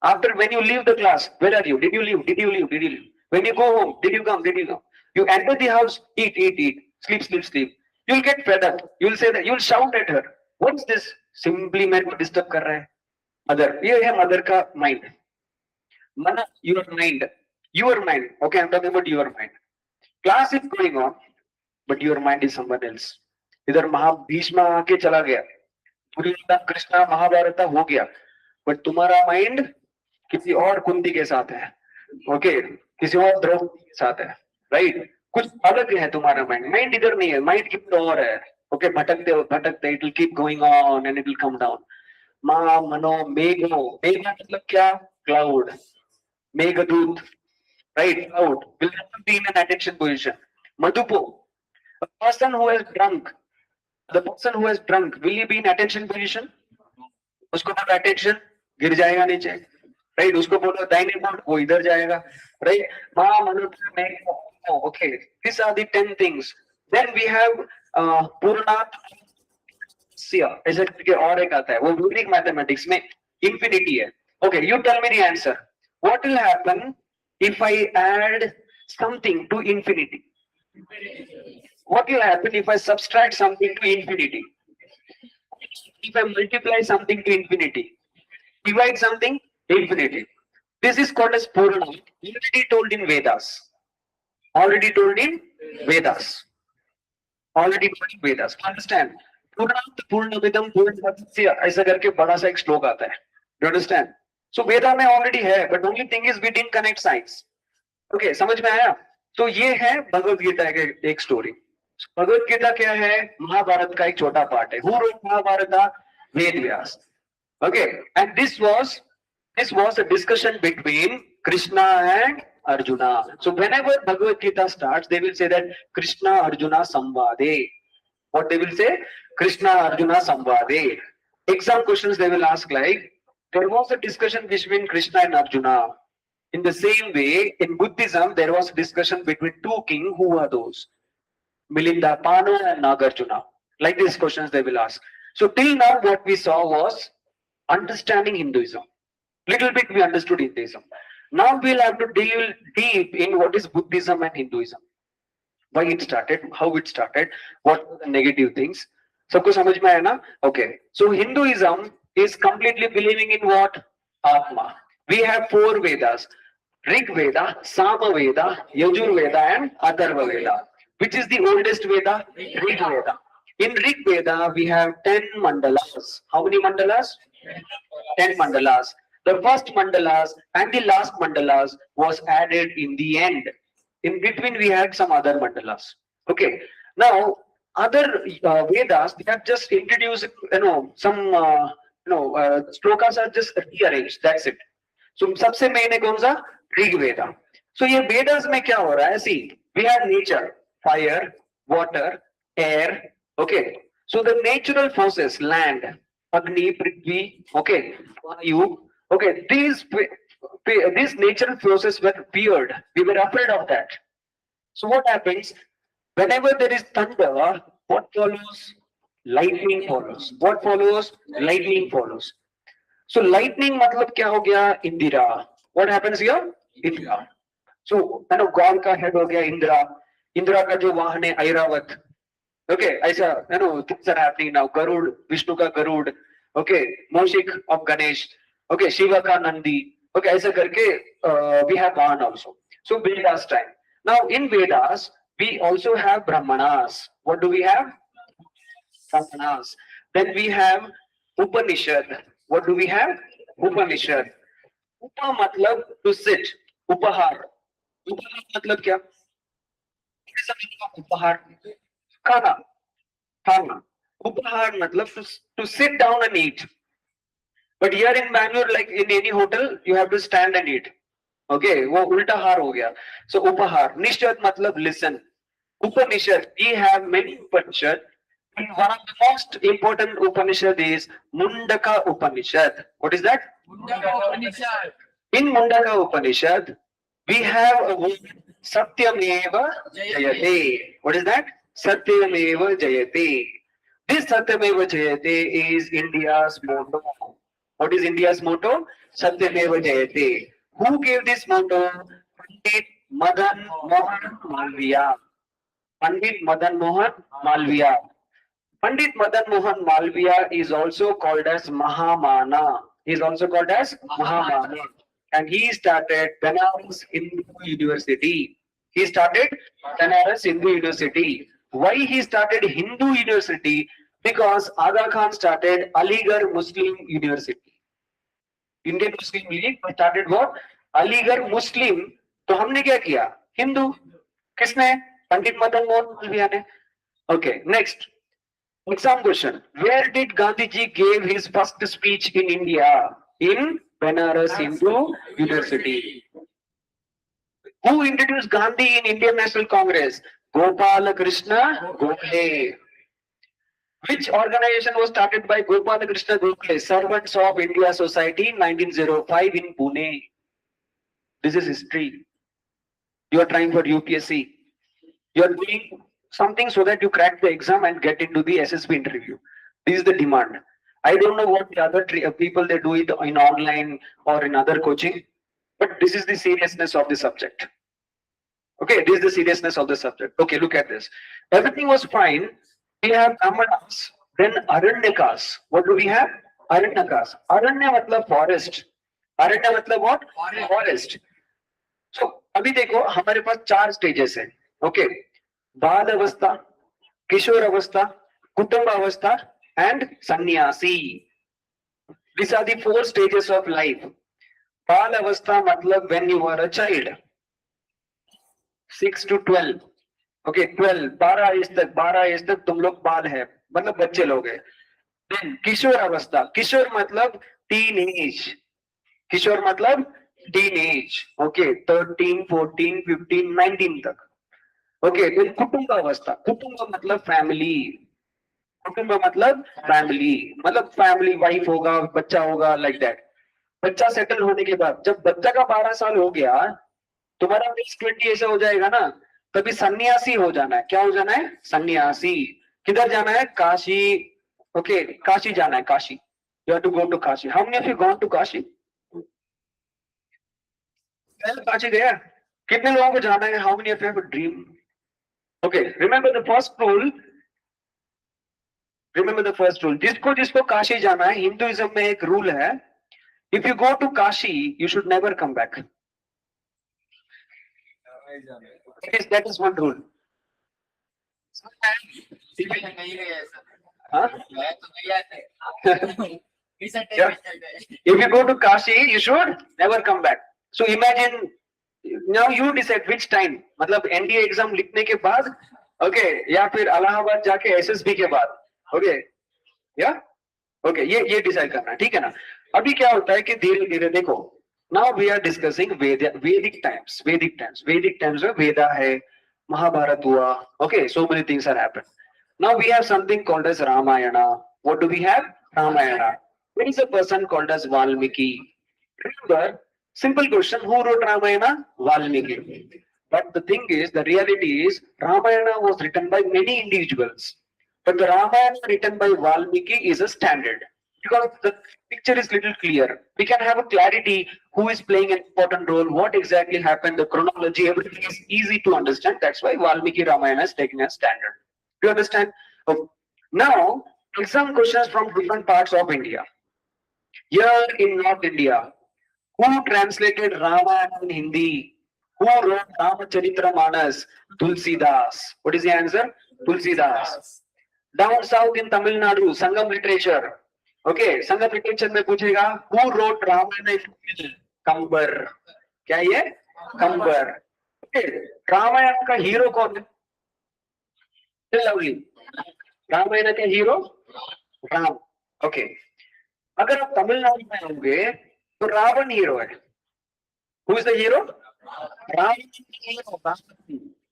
After when you leave the class, where are you? Did you leave? Did you leave? Did you leave? When you go home, did you come? Did you come? You enter the house, eat, eat, eat, sleep, sleep, sleep. You'll get fed up. You'll say that. You'll shout at her. What's this? Simply मेरे को disturb कर रहा है. Mother, ये है mother का mind. Mana, your mind. Your mind. Okay, I'm talking about your mind. Class is going on, but your mind is someone else. इधर भीष्म आके चला गया, दुर्योधन कृष्णा महाभारत हो गया, बट तुम्हारा माइंड किसी और कुंती के साथ है. ओके, किसी और द्रौपदी के साथ है, राइट? कुछ अलग है तुम्हारा माइंड. माइंड इधर नहीं है, माइंड किधर और है. ओके, भटकते भटकते it will keep going on and it will come down. मा मनो मेघो, मेघ मतलब क्या? Cloud, Meghdoot, right? Cloud will never be in an attention position. Madhupo, a person who has drunk, the person who has drunk, will he be in attention position? उसको बोलो attention, गिर जाएगा नीचे, right? उसको बोलो दाहिने बोर्ड, वो इधर जाएगा, right? मा मनो मेघो. Okay, these are the 10 things. Then we have पूर्णात Siya, ऐसे करके और एक आता है, वो Vedic mathematics में infinity है. Okay, you tell me the answer. What will happen if I add something to infinity? What will happen if I subtract something to infinity? If I multiply something to infinity? Divide something? Infinity. This is called as Purana. Already told in Vedas. Already told in Vedas. Already told in Vedas. Understand? Purnat Purnamidam Purnasya. ऐसा करके बड़ा सा एक श्लोक आता है. Do you understand? So वेदा में already है, but only thing is we didn't connect science. Okay, समझ में आया? तो ये है भगवत गीता के एक स्टोरी. भगवत गीता क्या है? महाभारत का एक छोटा पार्ट है. Who wrote Mahabharata? Ved Vyas. Okay, and this was a discussion between Krishna and Arjuna. So whenever Bhagavad Gita starts, they will say that Krishna Arjuna Samvade. What they will say? Krishna Arjuna Samvade. Exam questions they will ask like, there was a discussion between Krishna and Arjuna. In the same way, in Buddhism, there was a discussion between two kings. Who are those? Milinda Panu and Nagarjuna. Like these questions they will ask. So till now, what we saw was understanding Hinduism. Little bit we understood Hinduism. Now we'll have to deal deep in what is Buddhism and Hinduism. Why it started, how it started, what were the negative things. सबको समझ में आया ना? Okay. So Hinduism is completely believing in what? Atma. We have 4 Vedas. Rig Veda, Sama Veda, Yajur Veda and Atharva Veda. Which is the oldest Veda? Rig Veda. In Rig Veda, we have 10 mandalas. How many mandalas? 10 mandalas. The first mandalas and the last mandalas was added in the end. In between, we had some other mandalas. Okay. Now, other Vedas, they have just introduced, some, slokas are just rearranged. That's it. So, सबसे main है कौन सा? Rig Veda. So, ये Vedas में क्या हो रहा है? See, we have nature, fire, water, air. Okay. So, the natural forces, land, Agni, Prithvi, okay, Vayu, okay, these natural forces were feared. We were afraid of that. So what happens? Whenever there is thunder, what follows? Lightning follows. What follows? Lightning follows. So lightning matlab kya ho gaya? Indira. What happens here? Indra. So God ka head ho gaya Indra. Indra ka jo vahan hai Airavat. Okay, aisa, things are happening now. Garud, Vishnu ka Garud. Okay, Moshik of Ganesh. Okay, Shiva ka Nandi. Okay, aisa karke we have Vahan also. So Vedas time. Now in Vedas, we also have Brahmanas. What do we have? Brahmanas. Then we have Upanishad. What do we have? Upanishad. Upa matlab to sit. Upahar. Upahar matlab kya? What is the meaning of Upahar? Khana. Khana. Upahar matlab to sit down and eat. But here in Bangalore, like in any hotel, you have to stand and eat. Okay, वो उल्टा हार हो गया. So उपहार. निश्चत matlab listen. Upanishad. We have many Upanishad. And one of the most important Upanishad is Mundaka Upanishad. What is that? Mundaka Upanishad. In Mundaka Upanishad, we have a word Satyameva Jayate. What is that? Satyameva Jayate. This Satyameva Jayate is India's motto. What is India's motto? Satyameva Jayate. Who gave this motto? Pandit Madan Mohan Malviya. Pandit Madan Mohan Malviya. Pandit Madan Mohan Malviya is also called as Mahamana. He is also called as Mahamana. And he started Banaras Hindu University. He started Banaras Hindu University. Why he started Hindu University? Because Aga Khan started Aligarh Muslim University. Indian Muslim League started what? Aligarh Muslim. तो हमने क्या किया? हिंदू. किसने? पंडित मदन मोहन मालविया ने. Okay, next. Exam question. Where did Gandhi ji gave his first speech in India? In Banaras Hindu University. Who introduced Gandhi in Indian National Congress? Gopala Krishna Gokhale. Which organization was started by Gopala Krishna Gokhale? Servants of India Society, 1905 in Pune. This is history. You are trying for UPSC. You are doing something so that you crack the exam and get into the SSB interview. This is the demand. I don't know what the other people they do it in online or in other coaching, but this is the seriousness of the subject. Okay, this is the seriousness of the subject. Okay, look at this. Everything was fine. We have Brahmanas, then Aranyakas. What do we have? Aranyakas. Aranya matlab forest. Aranya matlab what? Forest. So, अभी देखो हमारे पास 4 stages हैं. Okay, बाल अवस्था, किशोर अवस्था, कुटुंब अवस्था, and sannyasi. These are the 4 stages of life. बाल अवस्था मतलब when you are a child. 6 to 12. Okay, 12, 12 as तक तुम लोग बाल है, मतलब बच्चे लोग हैं. Then किशोर अवस्था, किशोर मतलब टीनेज. किशोर मतलब टीनेज. Okay, 13, 14, 15, 19 तक. Okay, then कुटुंब अवस्था, कुटुंब मतलब फैमिली. कुटुंब मतलब फैमिली, मतलब फैमिली, वाइफ होगा, बच्चा होगा, like that. बच्चा सेटल होने के बाद जब बच्चा का 12 साल हो गया, तुम्हारा 20 ऐसा हो जाएगा ना, तभी सन्यासी हो जाना है. क्या हो जाना है? सन्यासी. किधर जाना है? काशी. ओके, काशी जाना है. Kashi. You have to go to Kashi. How many of you gone to Kashi? Kashi गया? कितने लोगों को जाना है? How many of you have a dream? Okay, remember the first rule. Remember the first rule. जिसको काशी जाना है, हिंदुइज्म में एक रूल है. If you go to Kashi, you should never come back. That is one rule. नहीं गया sir, Huh? मैं तो गया था। Yeah. If you go to Kashi, you should never come back. So imagine, now you decide which time. मतलब NDA exam लिखने के बाद, okay, या फिर इलाहाबाद जाके SSB के बाद, okay, या, okay, ये डिसाइड करना, ठीक है ना? अभी क्या होता है कि धीरे धीरे देखो, now we are discussing Vedic times. Vedic times में वेदा है, महाभारत हुआ, okay, so many things are happened. Now we have something called as Ramayana. What do we have? Ramayana. There is a person called as Valmiki. Remember, simple question, who wrote Ramayana? Valmiki. But the thing is, the reality is, Ramayana was written by many individuals. But the Ramayana written by Valmiki is a standard. Because the picture is little clear. We can have a clarity who is playing an important role, what exactly happened, the chronology, everything is easy to understand. That's why Valmiki Ramayana is taken as standard. Do you understand? Okay. Now, exam questions from different parts of India. Here in North India, who translated Ramayana in Hindi? Who wrote Ramacharitra Manas? Tulsidas. What is the answer? Tulsidas. Down south in Tamil Nadu, Sangam literature. Okay, Sangam literature में पूछेगा, who wrote Ramayana in Tamil? Kambar. क्या ये? Kambar. Okay, Ramayan का hero कौन है? Lovely. Ramayan के hero? Ram. Okay. अगर आप तमिलनाडु में होंगे तो रावण हीरो है. Who is the hero? Ravan.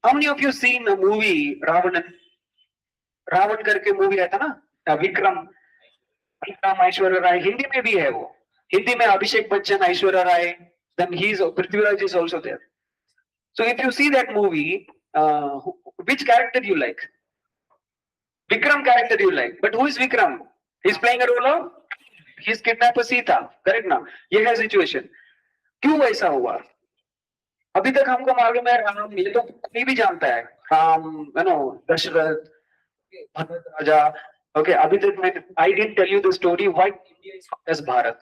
How many of you seen a movie Ravan? Ravan करके मूवी आया था ना, विक्रम ऐश्वर्या राय, हिंदी में भी है वो. हिंदी में Abhishek Bachchan, Aishwarya Rai, then he's Prithviraj is also there. So if you see that movie, which character you like? Vikram character you like, but who is Vikram? He's playing a role of his kidnapper Sita, correct ना? ये है situation. क्यों ऐसा हुआ? अभी तक हमको मालूम है राम, ये तो कोई भी जानता है, राम, दशरथ, भरत राजा. ओके, अभी तक मैं I didn't tell you the story why India is called as Bharat.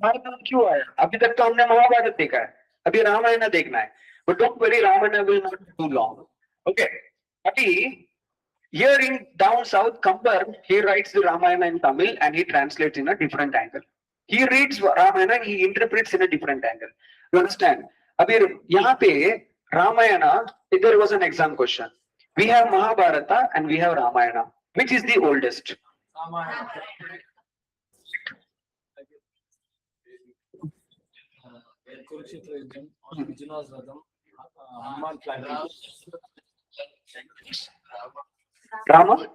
Bharat नाम क्यों आया? अभी तक तो हमने महाभारत देखा है, अभी रामायण देखना है. But don't worry, Ramayana will not be too long. Okay, अभी here in down south, Kambar, he writes the Ramayana in Tamil and he translates in a different angle. He reads Ramayana, he interprets in a different angle. You understand? अभी यहाँ पे Ramayana, there was an exam question. We have Mahabharata and we have Ramayana. Which is the oldest? Rama?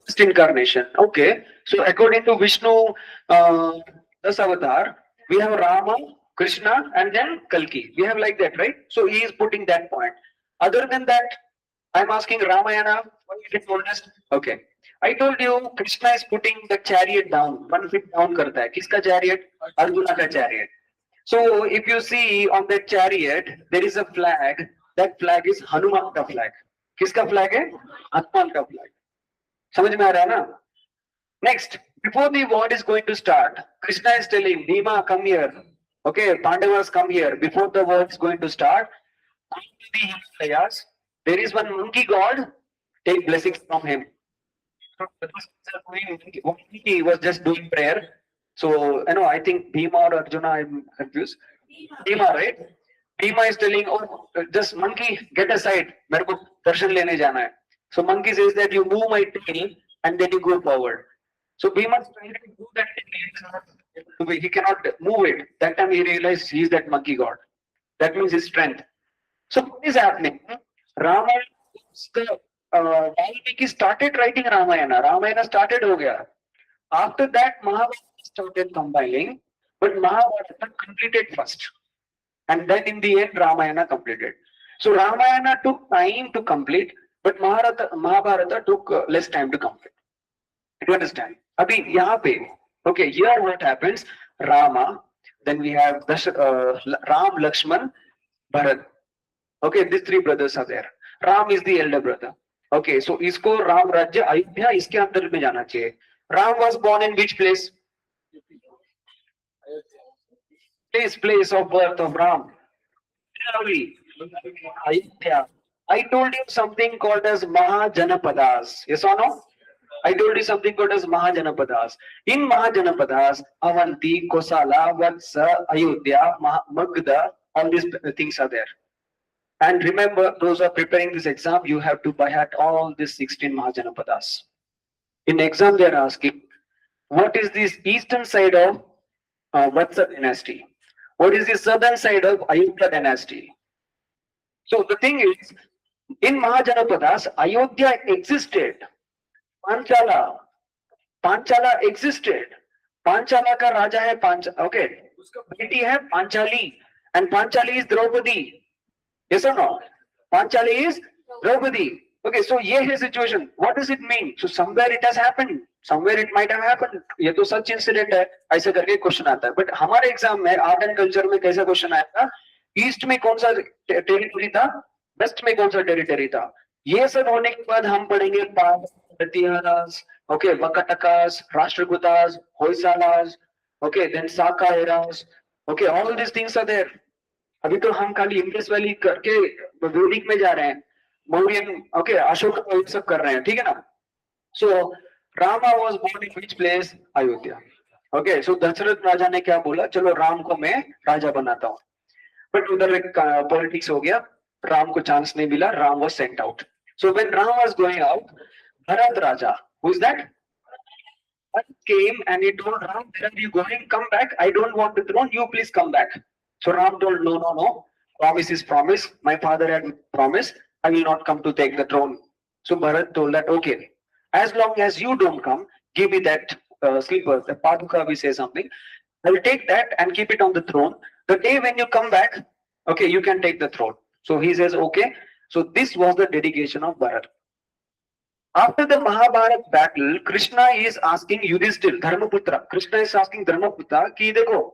First incarnation. Okay. So according to Vishnu, das avatar, we have Rama, Krishna, and then Kalki. We have like that, right? So he is putting that point. Other than that, I'm asking Ramayana, what is it oldest? Okay. I told you Krishna is putting the chariot down, 1 feet down karta hai. Kiska chariot? Arjuna ka chariot. So if you see on that chariot, there is a flag. That flag is Hanuman ka flag. किसका flag है? हनुमान का flag. समझ में आ रहा है ना? Next, before the war is going to start, Krishna is telling Bhima, come here. Okay, Pandavas, come here. Before the war is going to start, the Himalayas, there is one monkey god. Take blessings from him. He was just doing prayer. So I think Bhima or Arjuna, I'm confused. Bhima, right? Bhima is telling, oh, just monkey, get aside. मेरे को दर्शन लेने जाना है. So monkey says that you move my tail and then you go forward. So Bhima is trying to do that tail. He cannot move it. That time he realized he is that monkey god. That means his strength. So what is happening? Ramayana, Valmiki started writing Ramayana. Ramayana started हो गया. After that, Mahabharata started compiling, but Mahabharata completed first. And then in the end, Ramayana completed. So Ramayana took time to complete, but Mahabharata took less time to complete. You understand? Abhi yahan pe, okay, here what happens? Rama, then we have Ram, Lakshman, Bharat. Okay, these three brothers are there. Ram is the elder brother. Okay, so isko Ram Rajya Ayodhya iske andar mein jana chahiye. Ram was born in which place? Place of birth of Ram. Ayodhya. I told you something called as Mahajanapadas. Yes or no? I told you something called as Mahajanapadas. In Mahajanapadas, Avanti, Kosala, Vatsa, Ayodhya, Magda, all these things are there. And remember, those who are preparing this exam, you have to by heart all these 16 Mahajanapadas. In exam, they are asking, what is this eastern side of Vatsa dynasty? What is the southern side of Ayodhya dynasty? So the thing is, in Mahajanapadas, Ayodhya existed. Panchala, Panchala existed. Panchala का राजा है पांच okay उसका बेटी है Panchali and Panchali is Draupadi. Yes or no? Panchali is Draupadi. Okay, so ये है situation. What does it mean? So somewhere it has happened. Somewhere it might have happened. ये तो सच इंसिडेंट है. ऐसे करके क्वेश्चन आता है. बट हमारे एग्जाम में आर्ट एंड कल्चर में कैसा क्वेश्चन आया था? ईस्ट में कौन सा टेरिटरी था? वेस्ट में कौन सा टेरिटरी था? ये सब होने के बाद हम पढ़ेंगे Pratihara's, okay, Vakatakas, Rashtrakutas, Hoysalas, okay, then Saka eras, okay, all these things are there. अभी तो हम खाली इंडस वैली करके वैदिक में जा रहे हैं, मौर्यन, okay, अशोक ये सब कर रहे हैं, ठीक है ना? So Rama was born in which place? Ayodhya. Okay, so Dasharath राजा ने क्या बोला? चलो राम को मैं राजा बनाता हूँ. But उधर एक पॉलिटिक्स हो गया, राम को चांस नहीं मिला, Ram was sent out. So when Ram was going out, Bharat Raja, who is that? Came and he told Ram, where are you going? Come back. I don't want the throne. You please come back. So Ram told, no, no, no. Promise is promise. My father had promised. I will not come to take the throne. So Bharat told that, okay, as long as you don't come, give me that slipper, the paduka, we say something. I will take that and keep it on the throne. The day when you come back, okay, you can take the throne. So he says, okay. So this was the dedication of Bharat. After the Mahabharat battle, Krishna is asking Yudhishthir, Dharmaputra. Krishna is asking Dharmaputra, ki dekho,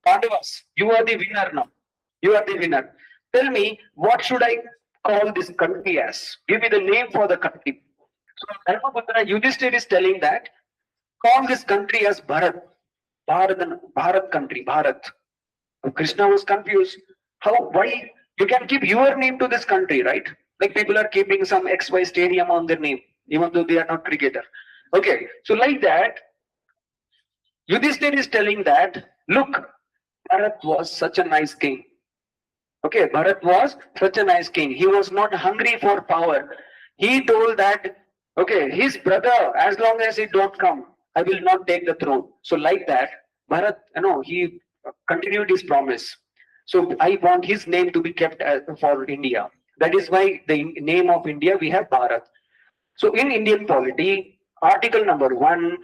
Pandavas, you are the winner now. You are the winner. Tell me, what should I call this country as? Give me the name for the country. So Dharmaputra, Yudhishthir is telling that, call this country as Bharat. Bharat country, Bharat. Krishna was confused. How? Why? You can keep your name to this country, right? Like people are keeping some XY stadium on their name, even though they are not cricketer. Okay, so like that, Yudhishthir is telling that, look, Bharat was such a nice king. Okay, Bharat was such a nice king. He was not hungry for power. He told that, okay, his brother, as long as he don't come, I will not take the throne. So like that, Bharat, he continued his promise. So I want his name to be kept for India. That is why the name of India we have Bharat. So in Indian polity, article number 1,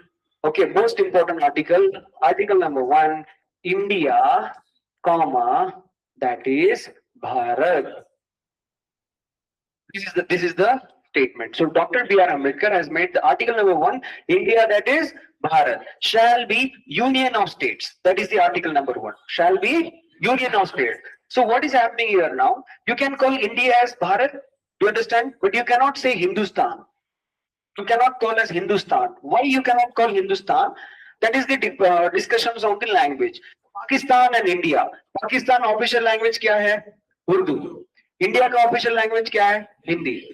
okay, most important article number 1, India, comma, that is Bharat. This is the statement. So Dr. B.R. Ambedkar has made the article number 1, India, that is Bharat, shall be union of states. That is the article number 1. Shall be union of states. So what is happening here now? You can call India as Bharat, you understand? But you cannot say Hindustan. You cannot call as Hindustan. Why you cannot call Hindustan? That is the discussions on the language. Pakistan and India. Pakistan official language क्या है? Urdu. India का official language क्या है? Hindi.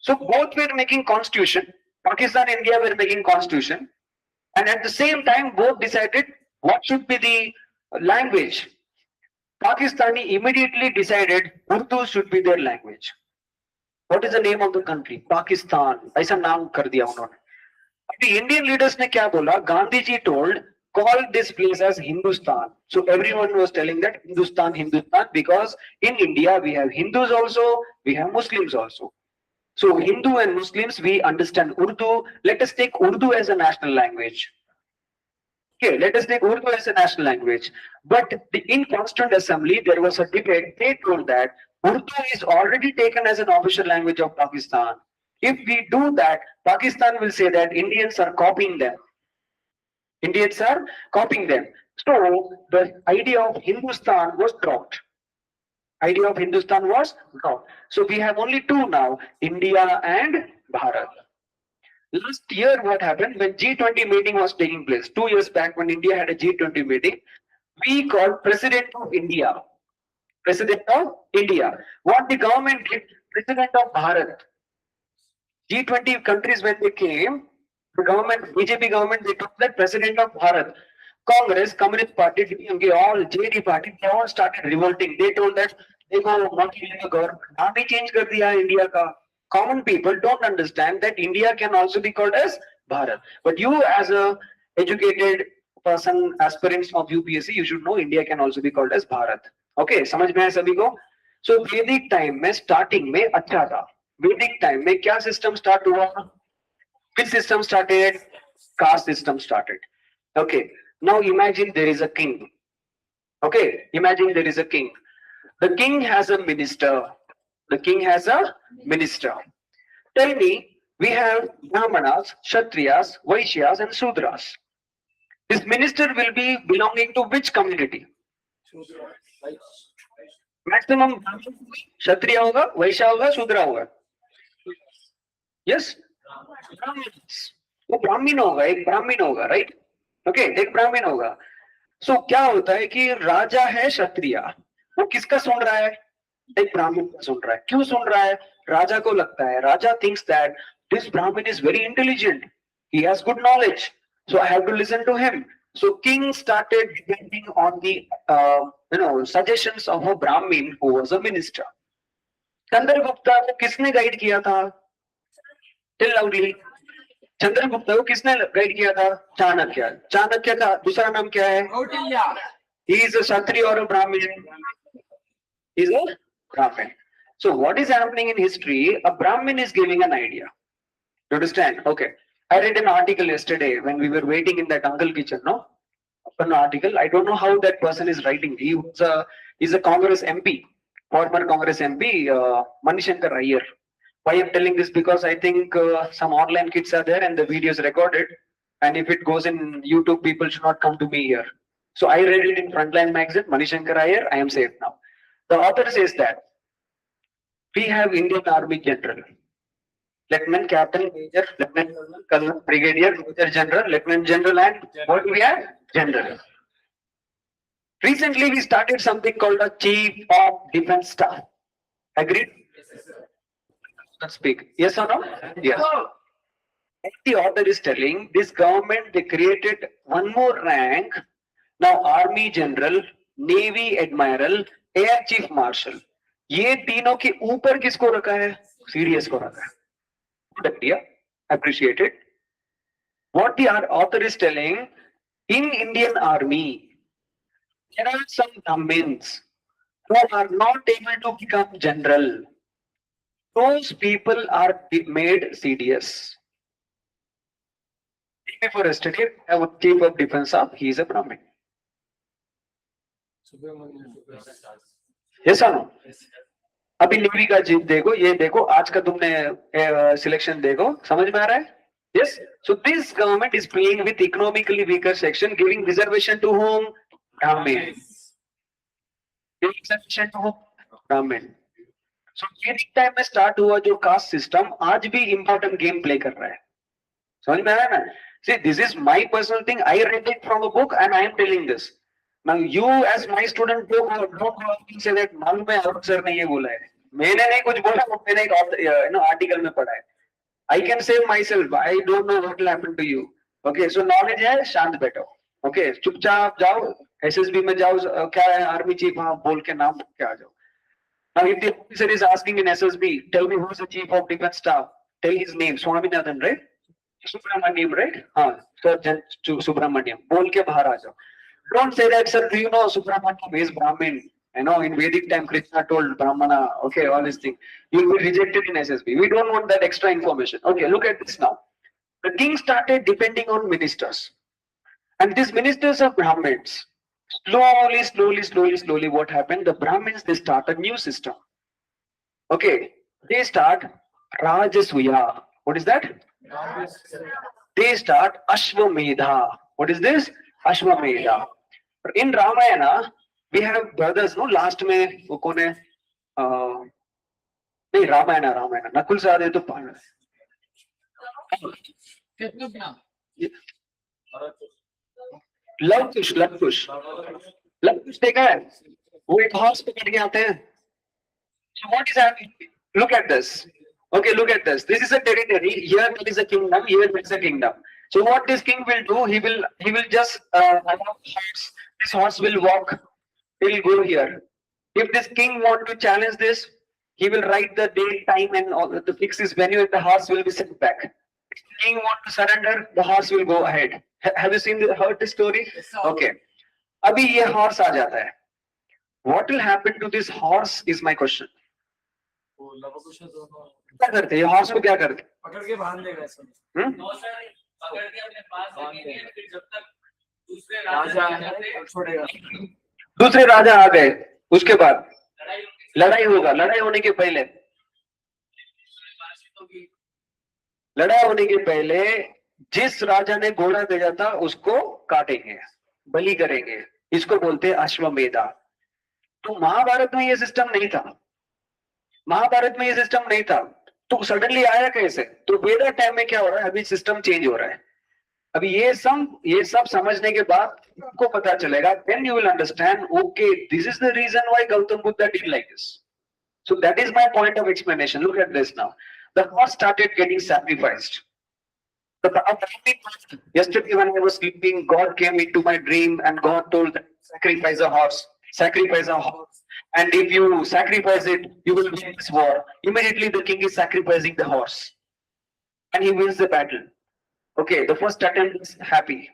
So both were making constitution. Pakistan and India were making constitution. And at the same time, both decided what should be the language. Pakistani immediately decided Urdu should be their language. What is the name of the country? Pakistan. ऐसा नाम कर दिया उन्होंने. The Indian leaders ने क्या बोला? Gandhi ji told, call this place as Hindustan. So everyone was telling that Hindustan, Hindustan, because in India we have Hindus also, we have Muslims also. So Hindu and Muslims, we understand Urdu. Let us take Urdu as a national language. Okay, let us take Urdu as a national language. But in Constituent Assembly, there was a debate. They told that Urdu is already taken as an official language of Pakistan. If we do that, Pakistan will say that Indians are copying them. Indians are copying them. So the idea of Hindustan was dropped. Idea of Hindustan was dropped. So we have only two now, India and Bharat. Last year, what happened when G20 meeting was taking place? 2 years back, when India had a G20 meeting, we called President of India. President of India. What the government did, President of Bharat. G20 countries when they came, the government, BJP government, they took that President of Bharat. Congress, Communist Party, DMK, all JD party, they all started revolting. They told that they go not in the government. Now they change kar diya India ka. Common people don't understand that India can also be called as Bharat. But you as a educated person, aspirants of UPSC, you should know India can also be called as Bharat. Okay, समझ में है सभी को? So Vedic time में starting में अच्छा था. Vedic time में क्या system start हुआ? Which system started? Caste system started. Okay. Now imagine there is a king. Okay. Imagine there is a king. The king has a minister. The king has a minister. Tell me, we have Brahmanas, Kshatriyas, Vaishyas and Sudras. This minister will be belonging to which community? Maximum Kshatriya होगा, Vaishya होगा, Sudra होगा. Yes? वो ब्राह्मण होगा, एक ब्राह्मण होगा, right? Okay, एक ब्राह्मण होगा. सो क्या होता है कि राजा है क्षत्रिय, वो किसका सुन रहा है? एक ब्राह्मण का सुन रहा है. क्यों सुन रहा है? राजा को लगता है, raja thinks that this Brahmin is very intelligent, he has good knowledge, so I have to listen to him. So king started depending on the suggestions of a Brahmin who was a minister. Chandragupta को किसने guide किया था? Tell loudly. Chandragupta को किसने guide किया था? चाणक्य. चाणक्य का दूसरा नाम क्या है? Kautilya. He is a Kshatriya or a Brahmin? He is a Brahmin. So what is happening in history? A Brahmin is giving an idea. You understand? Okay. I read an article yesterday when we were waiting in that uncle kitchen, no? An article. I don't know how that person is writing. He's a Congress MP, former Congress MP, Manishankar Iyer. Why I'm telling this? Because I think some online kids are there and the video is recorded. And if it goes in YouTube, people should not come to me here. So I read it in Frontline magazine, Manishankar Iyer. I am safe now. The author says that we have Indian Army General. Lieutenant, Captain, Major, Lieutenant Colonel, Brigadier, Major General, Lieutenant General, and what do we have? General. Recently, we started something called a Chief of Defence Staff. Agreed? Let's speak. Yes or no? Yes. What the author is telling, this government, they created one more rank. Now, Army General, Navy Admiral, Air Chief Marshal. ये तीनों के ऊपर किसको रखा है? CDS को रखा है. Good idea. Appreciate it. What the author is telling, in Indian Army, there are some Brahmins who are not able to become general. Those people are made CDS. Before yesterday, I was Chief of Defence Staff, he is a Brahmin. Yes or no? अभी navy का जीत देखो, ये देखो, आज का तुमने selection देखो, समझ में आ रहा है? Yes. So this government is playing with economically weaker section, giving reservation to whom? Brahmin. Giving reservation to whom? Brahmin. So Vedic time में start हुआ जो caste system आज भी important game play कर रहा है. समझ में आ रहा है ना? See, this is my personal thing. I read it from a book and I am telling this. Now you as my student don't say that मालूम है आलोक सर ने ये बोला है. मैंने नहीं कुछ बोला, मैंने एक आर्टिकल में पढ़ा है. I can save myself. I don't know what will happen to you. Okay, so knowledge है, शांत बैठो. Okay, चुपचाप जाओ, SSB में जाओ, क्या है आर्मी चीफ, हाँ बोल के नाम क्या आ जाओ. Now if the officer is asking in SSB, tell me who is the chief of defense staff. Tell his name, Swaminathan, right? Subramaniam, right? हाँ, Sergeant Subramaniam. बोल के बाहर आ जाओ. Don't say that, sir. Do you know Subramaniam is Brahmin? You know, in Vedic time, Krishna told Brahmana, okay, all these things. You will be rejected in SSB. We don't want that extra information. Okay, look at this now. The king started depending on ministers. And these ministers are Brahmins. Slowly, what happened? The Brahmins, they start a new system. Okay, they start Rajasuya. What is that? They start Ashwamedha. What is this? Ashwamedha. In Ramayana, we have brothers, no? Last में वो कौन है? नहीं रामायण नकुल सहदेव तो Pandav. Love कुश देखा है? वो एक हॉर्स पकड़ के आते हैं. So what is happening? Look at this. Okay, look at this. This is a territory. Here there is a kingdom. Here there is a kingdom. So what this king will do? He will just allow horse. This horse will walk. He will go here. If this king want to challenge this, he will write the date, time, and all the fix his venue, and the horse will be sent back. If the king want to surrender, the horse will go ahead. Have you heard this story? Okay. अभी ये horse आ जाता है. What will happen to this horse is my question. क्या करते हैं horse को? क्या करते हैं? पकड़ के बांध देगा ऐसा. नो सर, पकड़ के अपने पास रखेंगे, फिर जब तक दूसरे राजा आ जाते छोड़ेगा. दूसरे राजा आ गए, उसके बाद लड़ाई लड़ाई होगा. लड़ाई होने के पहले लड़ाई होने के पहले जिस राजा ने घोड़ा भेजा था उसको काटेंगे, बलि करेंगे. इसको बोलते हैं अश्वमेधा. तो महाभारत में ये सिस्टम नहीं था. महाभारत में ये सिस्टम नहीं था. तो सडनली आया कैसे? तो वेदा टाइम में क्या हो रहा है? अभी सिस्टम चेंज हो रहा है. अभी ये सब समझने के बाद आपको पता चलेगा. then you will understand, okay, this is the reason why Gautam Buddha did like this. So that is my point of explanation. Look at this now. The horse started getting sacrificed. Yesterday when I was sleeping, God came into my dream and God told that sacrifice a horse. Sacrifice a horse. And if you sacrifice it, you will win this war. Immediately the king is sacrificing the horse. And he wins the battle. Okay, the first attempt is happy.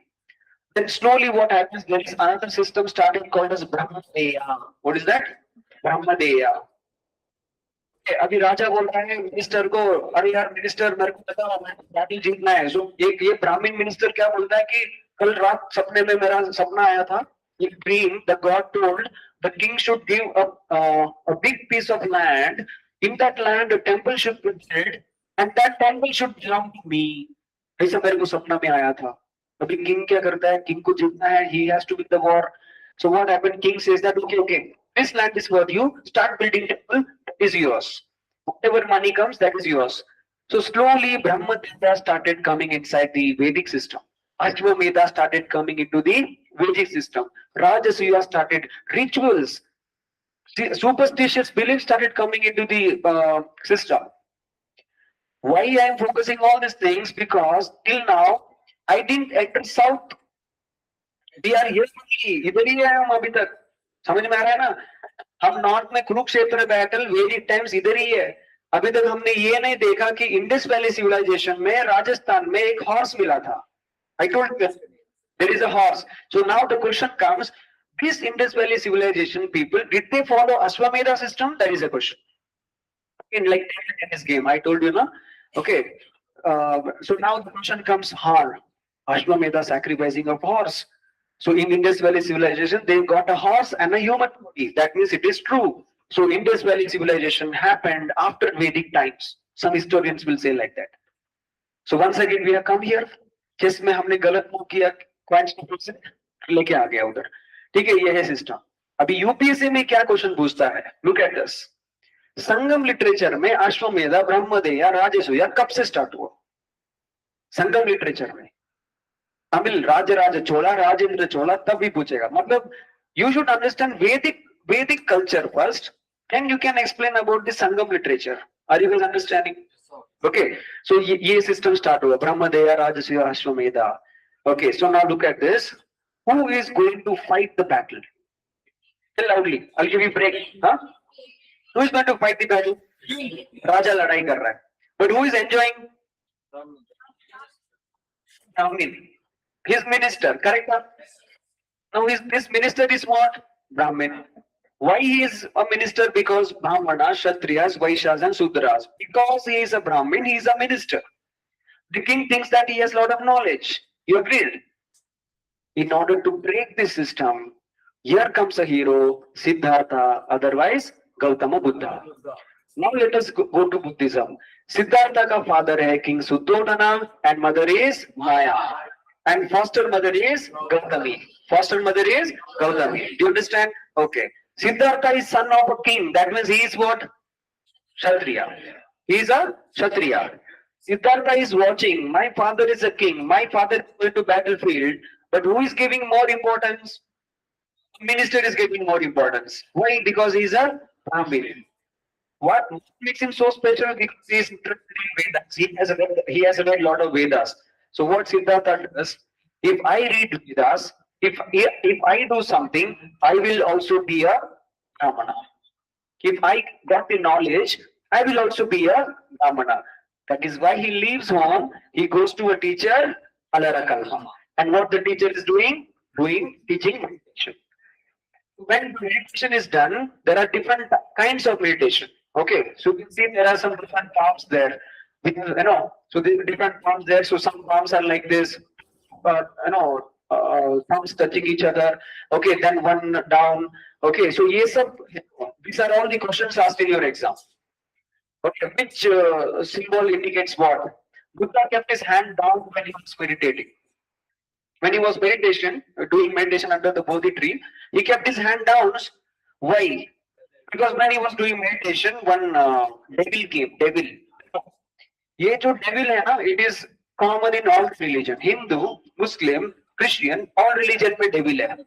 Then slowly what happens, there is another system started called as Brahmadeya. What is that? Brahmadeya. Okay, अभी राजा बोल रहा है minister को, अरे यार minister मेरे को बताओ बैटल जीतना है. सो ये ब्राह्मण मिनिस्टर क्या बोलता है कि कल रात सपने में मेरा सपना आया था. In dream, the God told the king should give a big piece of land. In that land, a temple should be built, and that temple should belong to me. ऐसा मेरे को सपना में आया था. अभी किंग क्या करता है? किंग को जीतना है. He has to win the war. So what happened? King says that okay, this land is worth you. Start building temple. That is yours. Whatever money comes, that is yours. So slowly, Brahmadeva started coming inside the Vedic system. Ashwamedha started coming into the Vedic system. Rajasuya started rituals. Superstitious beliefs started coming into the system. Why I am focusing all these things? Because till now I didn't enter south. We are here only. इधर ही है हम अभी तक. समझ में आ रहा है ना? हम नॉर्थ में कुरुक्षेत्र बैटल वेदिक टाइम्स इधर ही है. अभी तक हमने ये नहीं देखा कि इंडस वैली सिविलाइजेशन में राजस्थान में एक हॉर्स मिला था. I told you there is a horse. So now the question comes: this Indus Valley civilization people, did they follow Ashwamedha system? That is a question. In like tennis game, I told you, no? Okay. So now the question comes: how Ashwamedha sacrificing of horse? So in Indus Valley civilization, they got a horse and a human body. That means it is true. So Indus Valley civilization happened after Vedic times. Some historians will say like that. So once again, we have come here. जिसमें हमने गलत move किया, से लेके आ गया उधर. ठीक है, ये है सिस्टम. अभी यूपीएससी में क्या क्वेश्चन पूछता है? Look at this. Sangam literature में अश्वमेधा, ब्रह्मदेया, राजसूया कब से स्टार्ट हुआ? संगम लिटरेचर में तमिल राज चोला, राजेंद्र चोला, तब भी पूछेगा. मतलब you should understand Vedic culture first, and you can explain about the Sangam literature. Are you guys understanding? Okay, so ये system start हुआ. Brahmadeya, Rajasuya, Ashwamedha. Okay, so now look at this. Who is going to fight the battle? Tell loudly. I'll give you break. Huh? Who is going to fight the battle? Raja लड़ाई कर रहा है. But who is enjoying? Brahmin. His minister, correct? Now this minister is what? Brahmin. Why he is a minister? Because Brahmanas, Kshatriyas, Vaishyas and Sudras. Because he is a Brahmin, he is a minister. The king thinks that he has a lot of knowledge. You agreed? In order to break this system, here comes a hero, Siddhartha, otherwise Gautama Buddha. Now let us go to Buddhism. Siddhartha ka father hai King Suddhodana and mother is Maya. And foster mother is Gautami. Foster mother is Gautami. Do you understand? Okay. Siddhartha is son of a king. That means he is what? Kshatriya. He is a Kshatriya. Siddhartha is watching. My father is a king. My father is going to battlefield. But who is giving more importance? Minister is getting more importance. Why? Because he's a Brahmin. What makes him so special? Because he is interested in Vedas. He has read a lot of Vedas. So what Siddhartha does? If I read Vedas, if I do something, I will also be a Brahmana. If I got the knowledge, I will also be a Brahmana. That is why he leaves home. He goes to a teacher, Alara Kalma. And what the teacher is doing? Teaching meditation. When meditation is done, there are different kinds of meditation. Okay, so you can see there are some different forms there. So the different forms there. So some forms are like this, thumbs touching each other. Okay, then one down. Okay, so yes, these are all the questions asked in your exam. Okay, which symbol indicates what? Buddha kept his hand down when he was meditating. When he was doing meditation under the Bodhi tree, he kept his hand down. Why? Because when he was doing meditation, one devil came. Devil. ये जो devil है ना, it is common in all religion. Hindu, Muslim, Christian, all religion में devil है.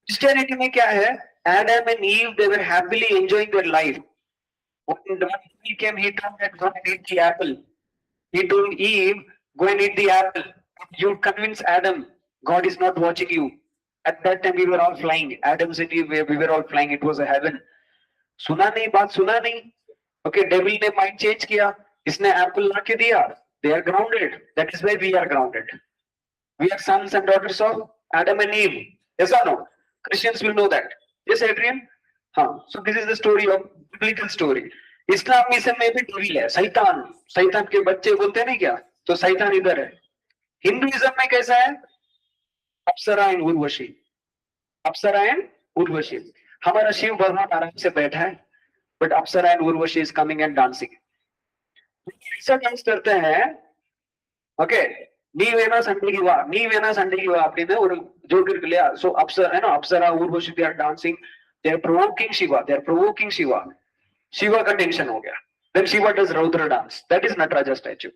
Christianity में क्या है? Adam and Eve, they were happily enjoying their life. When the devil came, he told that go and eat the apple. He told Eve, go and eat the apple. You convince Adam, God is not watching you. At that time we were all flying. Adam and Eve, we were all flying. It was a heaven. सुना नहीं बात सुना नहीं. Okay, devil ने mind change किया. इसने apple ला के दिया. They are grounded. That is why we are grounded. We are sons and daughters of Adam and Eve. Yes or no? Christians will know that. Yes, Adrian? हाँ. So this is the story of biblical story. Islamism में भी devil है. शैतान के बच्चे बोलते नहीं क्या? तो शैतान इधर है. हिंदुइज्म में कैसा है? अप्सरा एंड उर्वशी. अप्सरा एंड उर्वशी. हमारा शिव भगवान आराम से बैठा है, but Apsara and Urvashi is coming and dancing. ऐसा डांस करते हैं. ओके, ನೀವೇನೋ ಸಂಡೆಗೆ அப்படின்னு ஒரு ஜோக் இருக்கு இல்லையா? So Apsara Urvashi they are dancing, they are provoking Shiva. Shiva का टेंशन हो गया. Then Shiva does Raudra dance. That is Nataraja statue.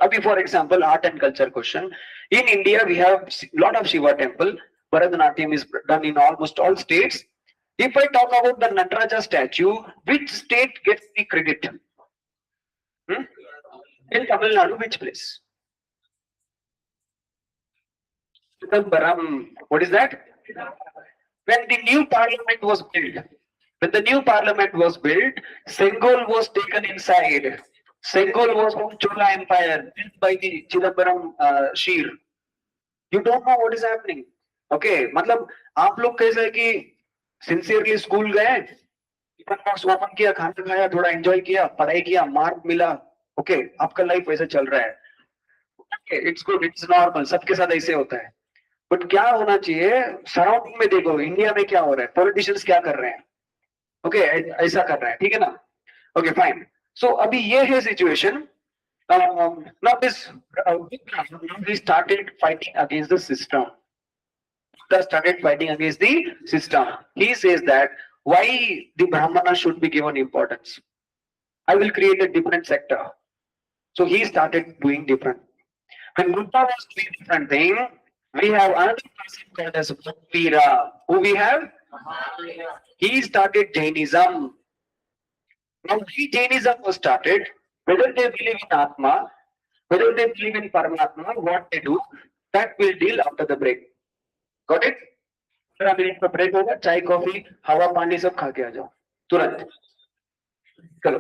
Abhi, for example, art and culture question. In India, we have lot of Shiva temple. Bharatanatyam is done in almost all states. If I talk about the Nataraja statue, which state gets the credit? In Tamil Nadu, which place? What is that? When the new parliament was built, Sengol was taken inside. Sengol was from Chola Empire, built by the Chidambaram Sheer. You don't know what is happening. Okay, मतलब आप लोग कैसे है कि sincerely school गए, tiffin box open किया, खाना खाया, थोड़ा एंजॉय किया, पढ़ाई किया, मार्क मिला. ओके, आपका लाइफ वैसे चल रहा है. Okay, it's good, it's normal, सबके साथ ऐसे होता है. बट क्या होना चाहिए? सराउंडिंग में देखो, इंडिया में क्या हो रहा है, पॉलिटिशियंस क्या कर रहे हैं. ओके, ऐसा कर रहे हैं, ठीक है ना? Okay, fine. So अभी ये है situation. Now we started fighting against the system. He says that why the Brahmana should be given importance. I will create a different sector. So he started doing different. When Buddha was doing different thing, we have another person called as Vatvira. Who we have? He started Jainism. Now, Jainism was started, whether they believe in Atma, whether they believe in Paramatma, what they do, that will deal after the break. Got it? 15 minute का break होगा, चाय coffee हवा पानी सब खा के आ जाओ तुरंत. चलो.